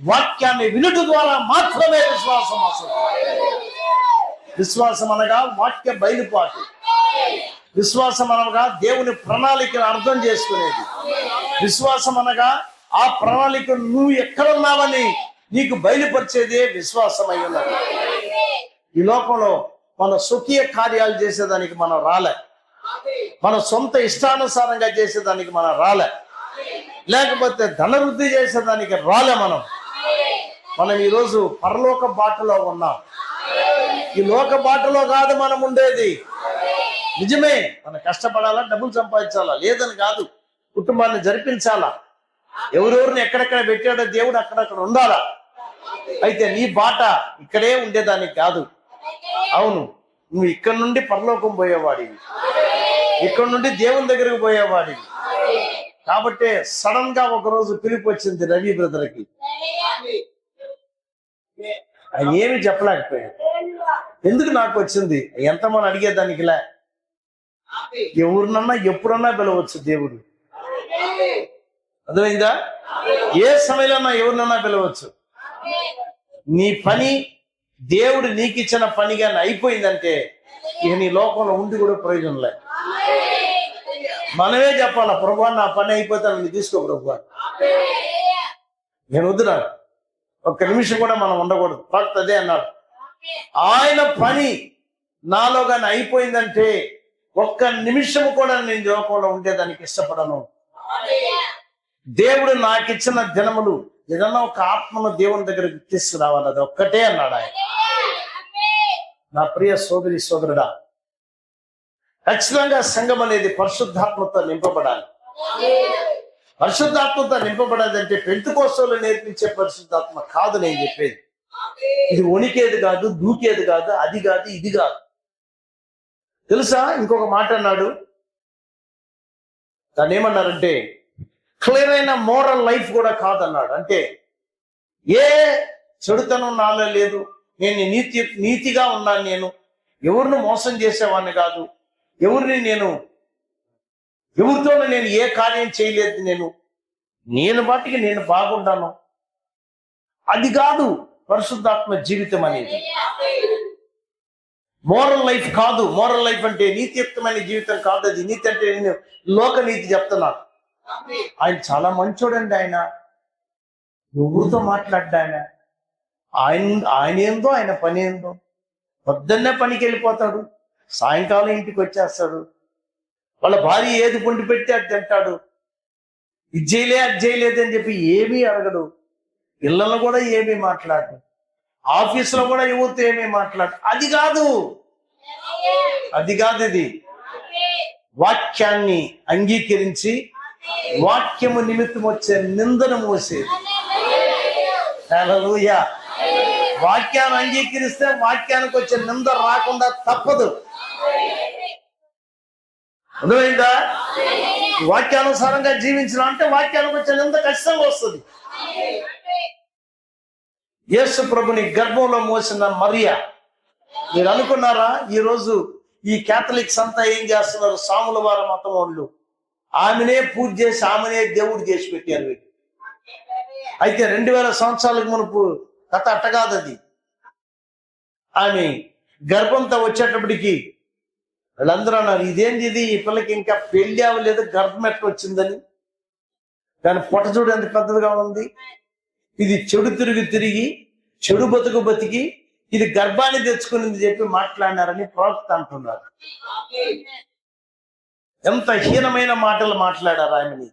వాక్యాన్ని వినుట ద్వారా మాత్రమే విశ్వాసం వస్తుంది. విశ్వాసం అనగా వాక్య బయలుపాటు, విశ్వాసం అనగా దేవుని ప్రణాళికను అర్థం చేసుకునేది, విశ్వాసం అనగా ఆ ప్రణాళిక నువ్వు ఎక్కడున్నావని నీకు బయలుపరిచేదే విశ్వాసం అయి ఉన్నది. ఈ లోకంలో మన స్వకీయ కార్యాలు చేసేదానికి మనం రాలే, మన సొంత ఇష్టానుసారంగా చేసేదానికి మనం రాలే, లేకపోతే ధనవృద్ధి చేసేదానికి రాలే. మనం ఈరోజు పరలోక బాటలో ఉన్నాం. ఈ లోక బాటలో కాదు మనం ఉండేది. నిజమే, మనం కష్టపడాలా, డబ్బులు సంపాదించాలా, లేదని కాదు, కుటుంబాన్ని జరిపించాలా, ఎవరెవరిని ఎక్కడెక్కడ పెట్టాడో దేవుడు అక్కడక్కడ ఉండాలా. అయితే నీ బాట ఇక్కడే ఉండేదానికి కాదు. అవును, నువ్వు ఇక్కడ నుండి పరలోకం పోయేవాడివి, ఇక్కడ నుండి దేవుని దగ్గరకు పోయేవాడివి. కాబట్టి సడన్ గా ఒకరోజు పిలుపు వచ్చింది రవి బ్రదర్కి. ఆయన ఏమి చెప్పలేకపోయాడు. ఎందుకు నాకు వచ్చింది? ఎంతమంది అడిగేదానికిలే, ఎవరినన్నా ఎప్పుడన్నా పిలవచ్చు దేవుడు. అర్థమైందా? ఏ సమయంలో ఎవరినన్నా పిలవచ్చు. నీ పని దేవుడు నీకు ఇచ్చిన పని కానీ అయిపోయిందంటే ఇక నీ లోకంలో ఉండి కూడా ప్రయోజనం లేదు. మనమే చెప్పాలా, ప్రభువా నా పని అయిపోతే నన్ను తీసుకో ప్రభువా, నేను వద్దురా, ఒక్క నిమిషం కూడా మనం ఉండకూడదు. భక్త అదే అన్నాడు, ఆయన పని నాలో కానీ అయిపోయిందంటే ఒక్క నిమిషం కూడా నేను లోకంలో ఉండేదానికి ఇష్టపడను. దేవుడు నాకు ఇచ్చిన దినములు ఏదన్నా ఒక ఆత్మను దేవుని దగ్గరికి తీసుకురావాలి, అది ఒక్కటే అన్నాడు ఆయన. నా ప్రియ సోదరి సోదరుడా, ఖచ్చితంగా సంఘం అనేది పరిశుద్ధాత్మతో నింపబడాలి. పరిశుద్ధాత్మతో నింపబడదంటే పెంతెకోస్తేలో నేర్పించే పరిశుద్ధాత్మ కాదు నేను చెప్పేది. ఇది వణికేది కాదు, దూకేది కాదు, అది కాదు, ఇది కాదు. తెలుసా, ఇంకొక మాట అన్నాడు, దాన్ని ఏమన్నారంటే క్లియర్ అయిన మోరల్ లైఫ్ కూడా కాదన్నాడు. అంటే ఏ చెడుతనం నాలో లేదు, నేను నీతిగా ఉన్నాను, నేను ఎవరిని మోసం చేసేవాడిని కాదు, ఎవరితోనూ నేను ఏ కార్యం చేయలేదు, నేను వాటికి నేను బాగుంటాను. అది కాదు పరిశుద్ధాత్మ జీవితం అనేది. మోరల్ లైఫ్ కాదు. మోరల్ లైఫ్ అంటే నీతియుక్తమైన జీవితం కాదు. అది నీతి అంటే నేను లోక నీతి చెప్తున్నాను. ఆయన చాలా మంచోడండి. ఆయన ఎవరితో మాట్లాడ్డా ఆయన ఏందో, ఆయన పని ఏందో. పొద్దున్నే పనికి వెళ్ళిపోతాడు, సాయంకాలం ఇంటికి వచ్చేస్తాడు. వాళ్ళ భార్య ఏది పొండి పెట్టి అది తింటాడు. ఇది చేయలేదు అని చెప్పి ఏమీ అడగడు. ఇళ్ళలో కూడా ఏమీ మాట్లాడు, ఆఫీసులో కూడా ఎవరితో ఏమీ మాట్లాడు. అది కాదు ఇది. వాక్యాన్ని అంగీకరించి వాక్యము నిమిత్తం వచ్చే నిందను మోసేది. హల్లెలూయా. వాక్యాన్ని అంగీకరిస్తే వాక్యానికి వచ్చే నింద రాకుండా తప్పదు. అర్థమైందా? వాక్యానుసారంగా జీవించిన అంటే వాక్యానికి వచ్చే నింద ఖచ్చితంగా వస్తుంది. యేసు ప్రభుని గర్భంలో మోసిన మరియా, మీరు అనుకున్నారా ఈరోజు ఈ క్యాథలిక్స్ అంతా ఏం చేస్తున్నారు? సాముల వారి మతం వాళ్ళు ఆమెనే పూజ చేసి ఆమెనే దేవుడు చేసి పెట్టారు. అయితే 2000 సంవత్సరాలకు మునుపు కథ అట్టగాదు. అది ఆమె గర్భంతో వచ్చేటప్పటికి వాళ్ళందరూ అన్నారు, ఇదేంటి ఇది, ఈ పిల్లకి ఇంకా పెళ్లి అవ్వలేదు, గర్భం ఎట్లా వచ్చిందని. దాని పొట్ట చూడు ఎంత పెద్దదిగా ఉంది. ఇది చెడు తిరిగి చెడు బతికి ఇది గర్భాన్ని తెచ్చుకునింది చెప్పి మాట్లాడినారని ప్రవక్త అంటున్నారు. ఎంత హీనమైన మాటలు మాట్లాడారు ఆమెని.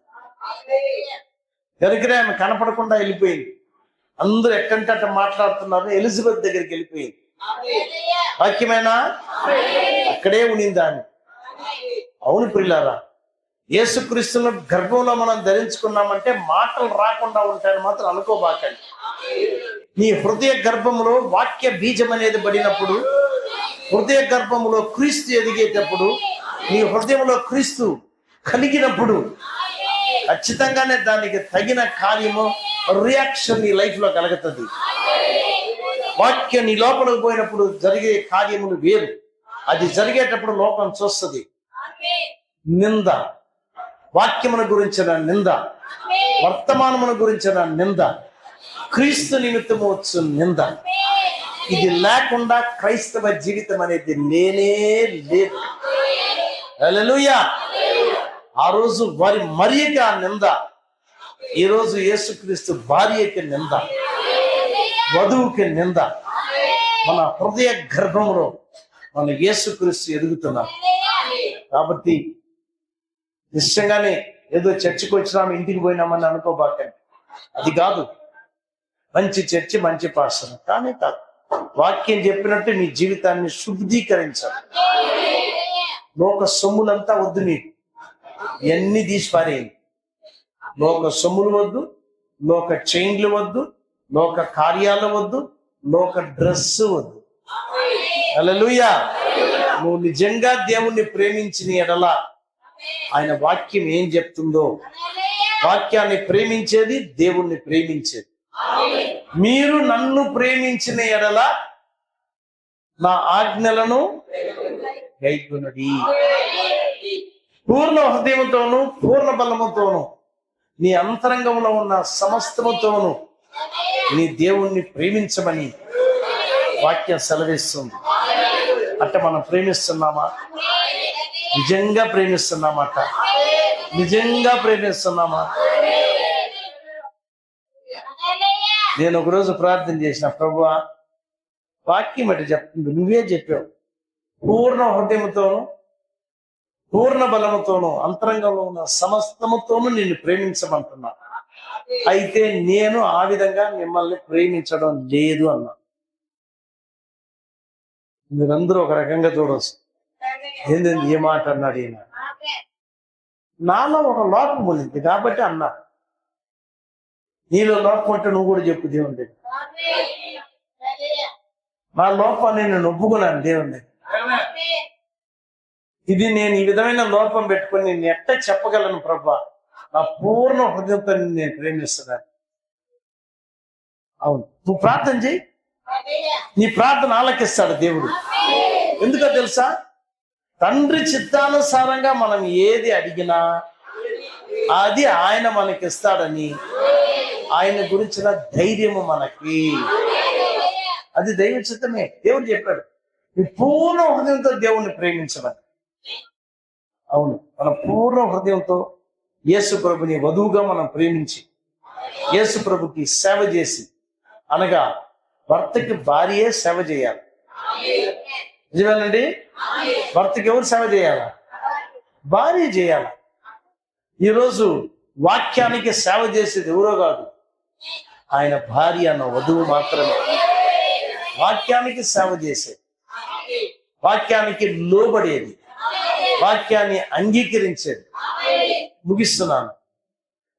దగ్గర ఆమె కనపడకుండా వెళ్ళిపోయింది. అందరూ ఎక్కంటే అట్ట మాట్లాడుతున్నారు. ఎలిజబెత్ దగ్గరికి వెళ్ళిపోయింది. వాక్యమేనా? అక్కడే ఉనింది ఆమె. అవును ప్రియులారా, యేసుక్రీస్తును గర్భంలో మనం ధరించుకున్నామంటే మాటలు రాకుండా ఉంటాయని మాత్రం అనుకోబాకండి. నీ హృదయ గర్భంలో వాక్య బీజం అనేది పడినప్పుడు, హృదయ గర్భంలో క్రీస్తు ఎదిగేటప్పుడు, నీ హృదయంలో క్రీస్తు కలిగినప్పుడు ఖచ్చితంగానే దానికి తగిన కార్యము, రియాక్షన్ నీ లైఫ్ లో కలుగుతుంది. వాక్యం నీ లోపలికి పోయినప్పుడు జరిగే కార్యములు వేరు. అది జరిగేటప్పుడు లోకం చూస్తుంది. నింద, వాక్యమును గురించిన నింద, వర్తమానమును గురించిన నింద, క్రీస్తు నిమిత్తము వచ్చు నింద, ఇది లేకుండా క్రైస్తవ జీవితం అనేది లేనే లేదు. హల్లెలూయా. ఆ రోజు వారి మరియకి ఆ నింద, ఈ రోజు యేసుక్రీస్తు భార్యకి నింద, వధువుకి నింద. మన హృదయ గర్భంలో మన యేసుక్రీస్తు ఎదుగుతున్నాం. కాబట్టి నిశ్చయంగానే ఏదో చర్చికి వచ్చినాము, ఇంటికి పోయినామని అనుకోబాకండి. అది కాదు. మంచి చర్చి, మంచి పాస్టర్ కానీ కాదు. వాక్యం చెప్పినట్టు నీ జీవితాన్ని శుద్ధీకరించాలి. లోక సొమ్ములంతా వద్దు, నీకు ఎన్ని తీసి పారేయండి. లోక సొమ్ములు వద్దు, లోక చైన్లు వద్దు, లోక కార్యాలు వద్దు, లోక డ్రెస్ వద్దు. హల్లెలూయా. నువ్వు నిజంగా దేవుణ్ణి ప్రేమించిన ఎడల ఆయన వాక్యం ఏం చెప్తుందో, వాక్యాన్ని ప్రేమించేది దేవుణ్ణి ప్రేమించేది. మీరు నన్ను ప్రేమించిన ఎడల నా ఆజ్ఞలను గైకొనుడి. పూర్ణ హృదయంతోను పూర్ణ బలముతోను నీ అంతరంగంలో ఉన్న సమస్తముతోను నీ దేవుణ్ణి ప్రేమించమని వాక్యం సెలవిస్తుంది. అంటే మనం ప్రేమిస్తున్నామా? నిజంగా ప్రేమిస్తున్నామట? నిజంగా ప్రేమిస్తున్నామా? నేను ఒకరోజు ప్రార్థన చేసిన, ప్రభువా వాక్యం అంటే చెప్తుంది, నువ్వే చెప్పావు, పూర్ణ హృదయముతోను పూర్ణ బలముతోను అంతరంగంలో ఉన్న సమస్తముతోను నిన్ను ప్రేమించమంటున్నా. అయితే నేను ఆ విధంగా మిమ్మల్ని ప్రేమించడం లేదు అన్నా. మీరందరూ ఒక రకంగా చూడవచ్చు, ఏంటంటే ఏ మాట అన్నాడు ఈయన. నాలో ఒక లోపం ఉంది కాబట్టి అన్నా. నీలో లోపం అంటే నువ్వు కూడా చెప్పు దేవుని దగ్గర. నా లోపాన్ని నేను ఒప్పుకున్నాను దేవుని దగ్గర. ఇది నేను ఈ విధమైన లోపం పెట్టుకుని నేను ఎట్ట చెప్పగలను ప్రభా, నా పూర్ణ హృదయంతో నేను ప్రేమిస్తున్నాను. అవును, నువ్వు ప్రార్థన చేయి, నీ ప్రార్థన ఆలకిస్తాడు దేవుడు. ఎందుకో తెలుసా, తండ్రి చిత్తానుసారంగా మనం ఏది అడిగినా అది ఆయన మనకిస్తాడని ఆయన గురించిన ధైర్యము మనకి. అది దైవ చిత్తమే. దేవుడు చెప్పాడు నీ పూర్ణ హృదయంతో దేవుణ్ణి ప్రేమించమని. అవును, మన పూర్ణ హృదయంతో యేసు ప్రభుని వధువుగా మనం ప్రేమించి యేసు ప్రభుకి సేవ చేసి, అనగా భర్తకి భార్యే సేవ చేయాలి. నిజమేనండి? భర్తకి ఎవరు సేవ చేయాలా? భార్య చేయాల. ఈరోజు వాక్యానికి సేవ చేసేది ఎవరో కాదు, ఆయన భార్య అన్న వధువు మాత్రమే. వాక్యానికి సేవ చేసేది, వాక్యానికి లోబడేది, వాక్యాన్ని అంగీకరించేది. ముగిస్తున్నాను.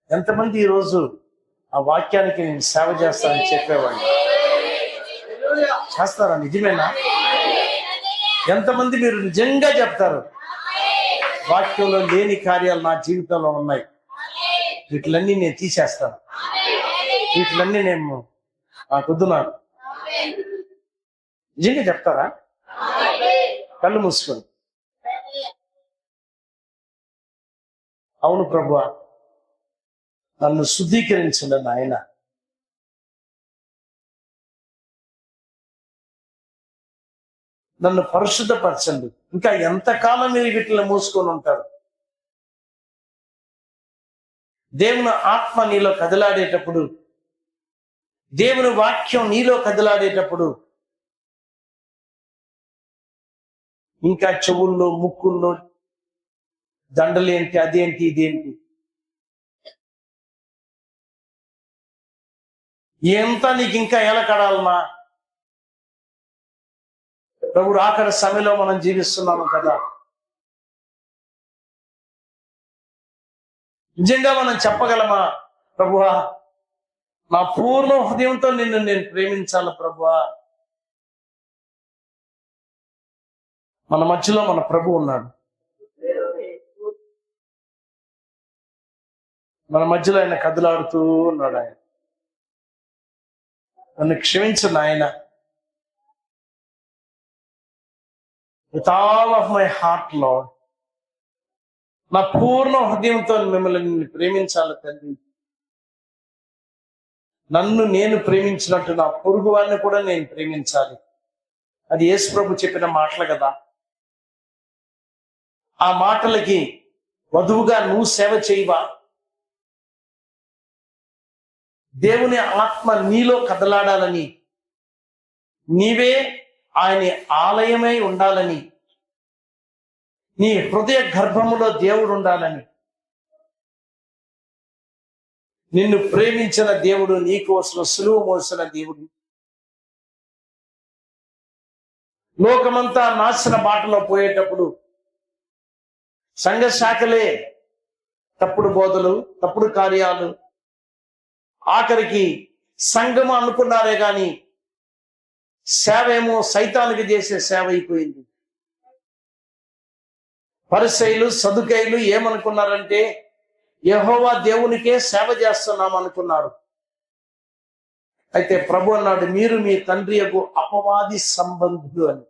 ఎంతమంది ఈరోజు ఆ వాక్యానికి నేను సేవ చేస్తానని చెప్పేవాడిని చేస్తారా? నిజమేనా? ఎంతమంది మీరు నిజంగా చెప్తారు వాక్యంలో లేని కార్యాలు నా జీవితంలో ఉన్నాయి, వీటిలన్నీ నేను తీసేస్తాను, వీటిలన్నీ నేను నాకొద్దు నాకు? నిజంగా చెప్తారా? కళ్ళు మూసుకొని అవును ప్రభువా, నన్ను శుద్ధీకరించండి నాయన, నన్ను పరిశుద్ధపరచండి. ఇంకా ఎంతకాలం మీరు వీటిని మూసుకొని ఉంటారు? దేవుని ఆత్మ నీలో కదిలాడేటప్పుడు, దేవుని వాక్యం నీలో కదిలాడేటప్పుడు ఇంకా చెవుల్లో ముక్కుల్లో దండలేంటి, అదేంటి, ఇదేంటి, ఎంత నీకు ఇంకా ఎలా కడాలన్నా? ప్రభు ఆఖరి సమయంలో మనం జీవిస్తున్నాము కదా. నిజంగా మనం చెప్పగలమా, ప్రభువా నా పూర్ణ హృదయంతో నిన్ను నేను ప్రేమించాలి ప్రభువా? మన మధ్యలో మన ప్రభు ఉన్నాడు. మన మధ్యలో ఆయన కదులాడుతూ ఉన్నాడు. ఆయన నన్ను క్షమించు నాయన, with all of my heart lord, నా పూర్ణ హృదయంతో మిమ్మల్ని ప్రేమించాలి తండ్రి. నన్ను నేను ప్రేమించినట్టు నా పొరుగు వారిని కూడా నేను ప్రేమించాలి. అది యేసు ప్రభు చెప్పిన మాటలు కదా. ఆ మాటలకి వధువుగా నువ్వు సేవ చేయవా? దేవుని ఆత్మ నీలో కదలాడాలని, నీవే ఆయన ఆలయమై ఉండాలని, నీ హృదయ గర్భములో దేవుడు ఉండాలని, నిన్ను ప్రేమించిన దేవుడు, నీ కోసం సులువు మోసిన దేవుడు, లోకమంతా నాశన బాటలో పోయేటప్పుడు సంఘ శాఖలే తప్పుడు బోధలు, తప్పుడు కార్యాలు, ఆఖరికి సంఘము అనుకున్నారే గాని సేవ ఏమో సైతానికి చేసే సేవ అయిపోయింది. పరిసయ్యులు సదుకయ్యులు ఏమనుకున్నారంటే యెహోవా దేవునికే సేవ చేస్తున్నాం అనుకున్నారు. అయితే ప్రభు అన్నాడు, మీరు మీ తండ్రి యొక్క అపవాది సంబంధులు అని.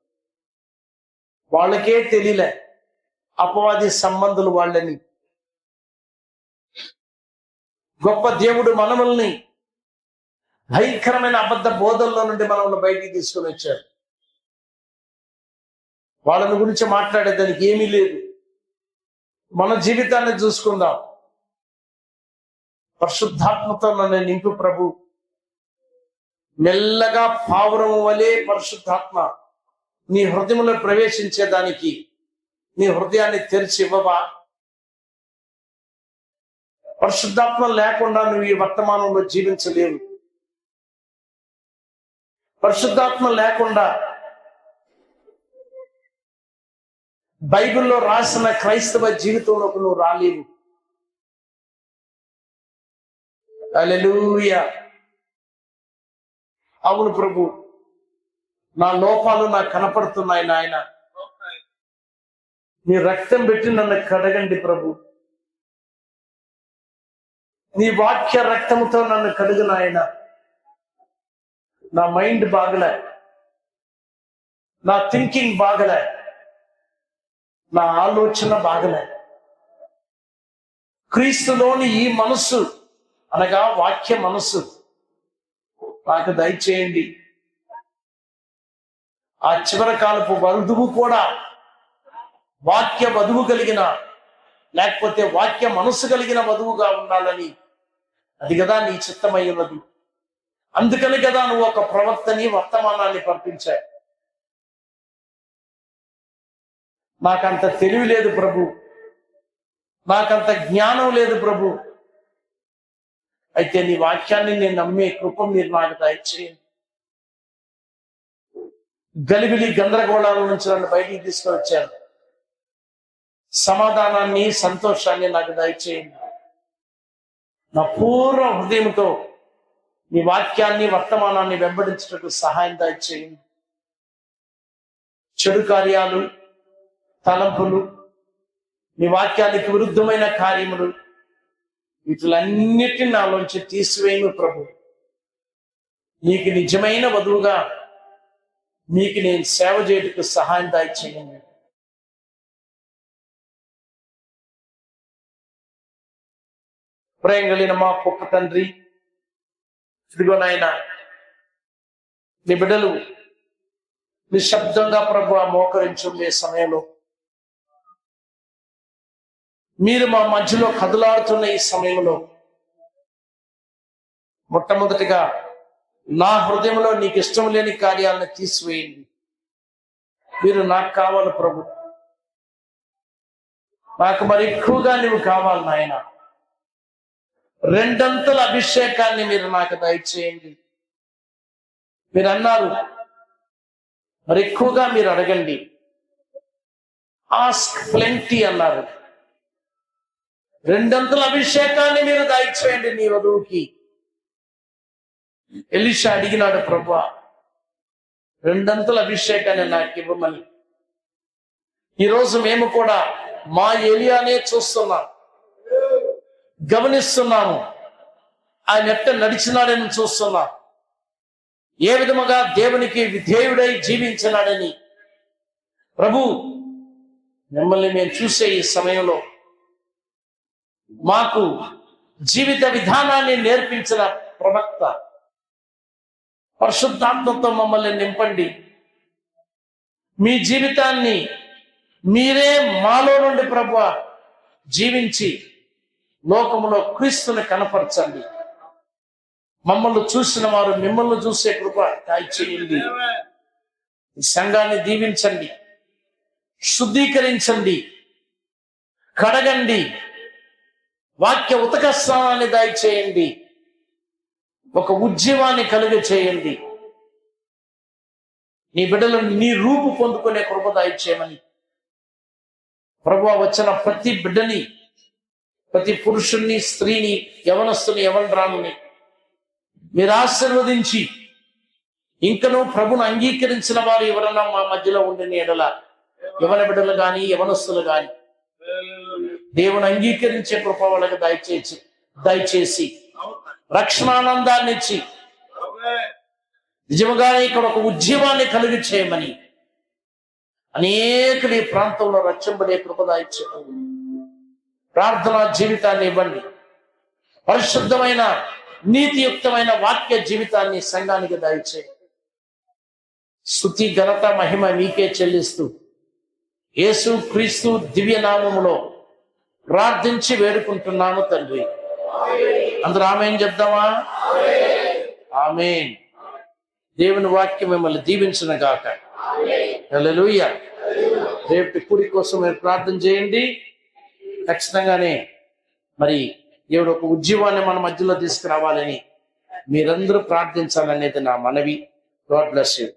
వాళ్ళకే తెలియలే అపవాది సంబంధులు వాళ్ళని. గొప్ప దేవుడు మనల్ని భయంకరమైన అబద్ధ బోధల్లో నుండి మనల్ని బయటికి తీసుకుని వచ్చారు. వాళ్ళని గురించి మాట్లాడేదానికి ఏమీ లేదు. మన జీవితాన్ని చూసుకుందాం. పరిశుద్ధాత్మతో నన్ను నింపు ప్రభు. మెల్లగా పావురము వలె పరిశుద్ధాత్మ నీ హృదయంలో ప్రవేశించేదానికి నీ హృదయాన్ని తెరిచి ఇవ్వవా? పరిశుద్ధాత్మ లేకుండా నువ్వు ఈ వర్తమానంలో జీవించలేవు. పరిశుద్ధాత్మ లేకుండా బైబిల్లో రాసిన క్రైస్తవ జీవితంలోకి నువ్వు రాలేవు. హల్లెలూయా. అవును ప్రభు, నా లోపాలు నాకు కనపడుతున్నాయి నాయన. నీ రక్తం పెట్టి నన్ను కడగండి ప్రభు. నీ వాక్య రక్తముతో నన్ను కడుగు నాయన. నా మైండ్ బాగలే, నా థింకింగ్ బాగలే, నా ఆలోచన బాగలే. క్రీస్తులోని ఈ మనస్సు అనగా వాక్య మనస్సు నాకు దయచేయండి. ఆ చివరి కాలపు వధువు కూడా వాక్య వధువు కలిగిన, లేకపోతే వాక్య మనస్సు కలిగిన వధువుగా ఉండాలని, అది కదా నీ చిత్తమై ఉన్నది. అందుకని కదా నువ్వు ఒక ప్రవక్తని వర్తమానాన్ని పంపించా. నాకంత తెలివి లేదు ప్రభు, నాకంత జ్ఞానం లేదు ప్రభు. అయితే నీ వాక్యాన్ని నేను నమ్మే కృప మీరు నాకు దయచేయండి. గలిబిలి గందరగోళాల నుంచి నన్ను బయటికి తీసుకువచ్చాను. సమాధానాన్ని, సంతోషాన్ని నాకు దయచేయండి. నా పూర్వ హృదయంతో నీ వాక్యాన్ని, వర్తమానాన్ని వెంబడించటకు సహాయం దయచేయండి. చెడు కార్యాలు, తలంపులు, నీ వాక్యానికి విరుద్ధమైన కార్యములు, వీటిలన్నిటిని నాలోంచి తీసివేయను ప్రభు. నీకు నిజమైన వధువుగా నీకు నేను సేవ చేయటకు సహాయం దయచేయండి. ప్రేమ కలిగిన మా గొప్ప తండ్రి, ఇదిగో నాయన, నీ బిడ్డలు నిశ్శబ్దంగా ప్రభు మోకరించుండే సమయంలో మీరు మా మధ్యలో కదులాడుతున్న ఈ సమయంలో మొట్టమొదటిగా నా హృదయంలో నీకు ఇష్టం లేని కార్యాలను తీసివేయండి. మీరు నాకు కావాలి ప్రభు, నాకు మరి ఎక్కువగా నువ్వు కావాలి నాయన. రెండంతల అభిషేకాన్ని మీరు నాకు దయచేయండి. మీరు అన్నారు మరి ఎక్కువగా మీరు అడగండి, ఆస్క్ ప్లెంటీ అన్నారు. రెండంతల అభిషేకాన్ని మీరు దయచేయండి నీ వధువుకి. ఎలీషా అడిగినాడు, ప్రభు రెండంతల అభిషేకాన్ని నాకు ఇవ్వమని. ఈరోజు మేము కూడా మా ఏలియానే చూస్తున్నాం, గమనిస్తున్నాము. ఆయన ఎట్ట నడిచినాడని చూస్తున్నాం, ఏ విధముగా దేవునికి విధేయుడై జీవించినాడని. ప్రభు, మిమ్మల్ని మేము చూసే ఈ సమయంలో మాకు జీవిత విధానాన్ని నేర్పించిన ప్రవక్త పరిశుద్ధాత్మతో మమ్మల్ని నింపండి. మీ జీవితాన్ని మీరే మాలో నుండి ప్రభువా జీవించి లోకములో క్రీస్తుని కనపరచండి. మమ్మల్ని చూసిన వారు మిమ్మల్ని చూసే కృప దయచేయండి. ఈ సంఘాన్ని దీవించండి, శుద్ధీకరించండి, కడగండి, వాక్య ఉతక స్నానాన్ని దయచేయండి, ఒక ఉద్యమాన్ని కలుగ చేయండి. నీ బిడ్డలను నీ రూపు పొందుకునే కృప దయచేయమని ప్రభువా వచ్చిన ప్రతి బిడ్డని, ప్రతి పురుషుణ్ణి, స్త్రీని, యవనస్తుని, యవనరాముని మీరు ఆశీర్వదించి, ఇంకనూ ప్రభును అంగీకరించిన వారు ఎవరన్నా మా మధ్యలో ఉండిన ఎడల, యవన బిడ్డలు గాని యవనస్తులు గాని దేవుని అంగీకరించే కృప వాళ్ళకి దయచేసి రక్షణానందాన్ని ఇచ్చి నిజముగానే ఇక్కడ ఒక ఉద్యమాన్ని కలిగి చేయమని అనేకులు ఈ ప్రాంతంలో రక్షింపడే కృప దయచేయండి. ప్రార్థనా జీవితాన్ని ఇవ్వండి, పరిశుద్ధమైన నీతియుక్తమైన వాక్య జీవితాన్ని సంఘానికి దయచేయండి. స్తుతి, ఘనత, మహిమ మీకే చెల్లిస్తూ యేసు క్రీస్తు దివ్య నామములో ప్రార్థించి వేడుకుంటున్నాను తండ్రి. అందరూ ఆమేన్ చెప్దామా? ఆమేన్. దేవుని వాక్యం మిమ్మల్ని దీవించును గాక. హల్లెలూయా. రేపు కుడి కోసం మీరు ప్రార్థన చేయండి. ఖచ్చితంగానే మరి దేవుడు ఒక ఉద్యమాన్ని మన మధ్యలో తీసుకురావాలని మీరందరూ ప్రార్థించాలనేది నా మనవి. God bless you.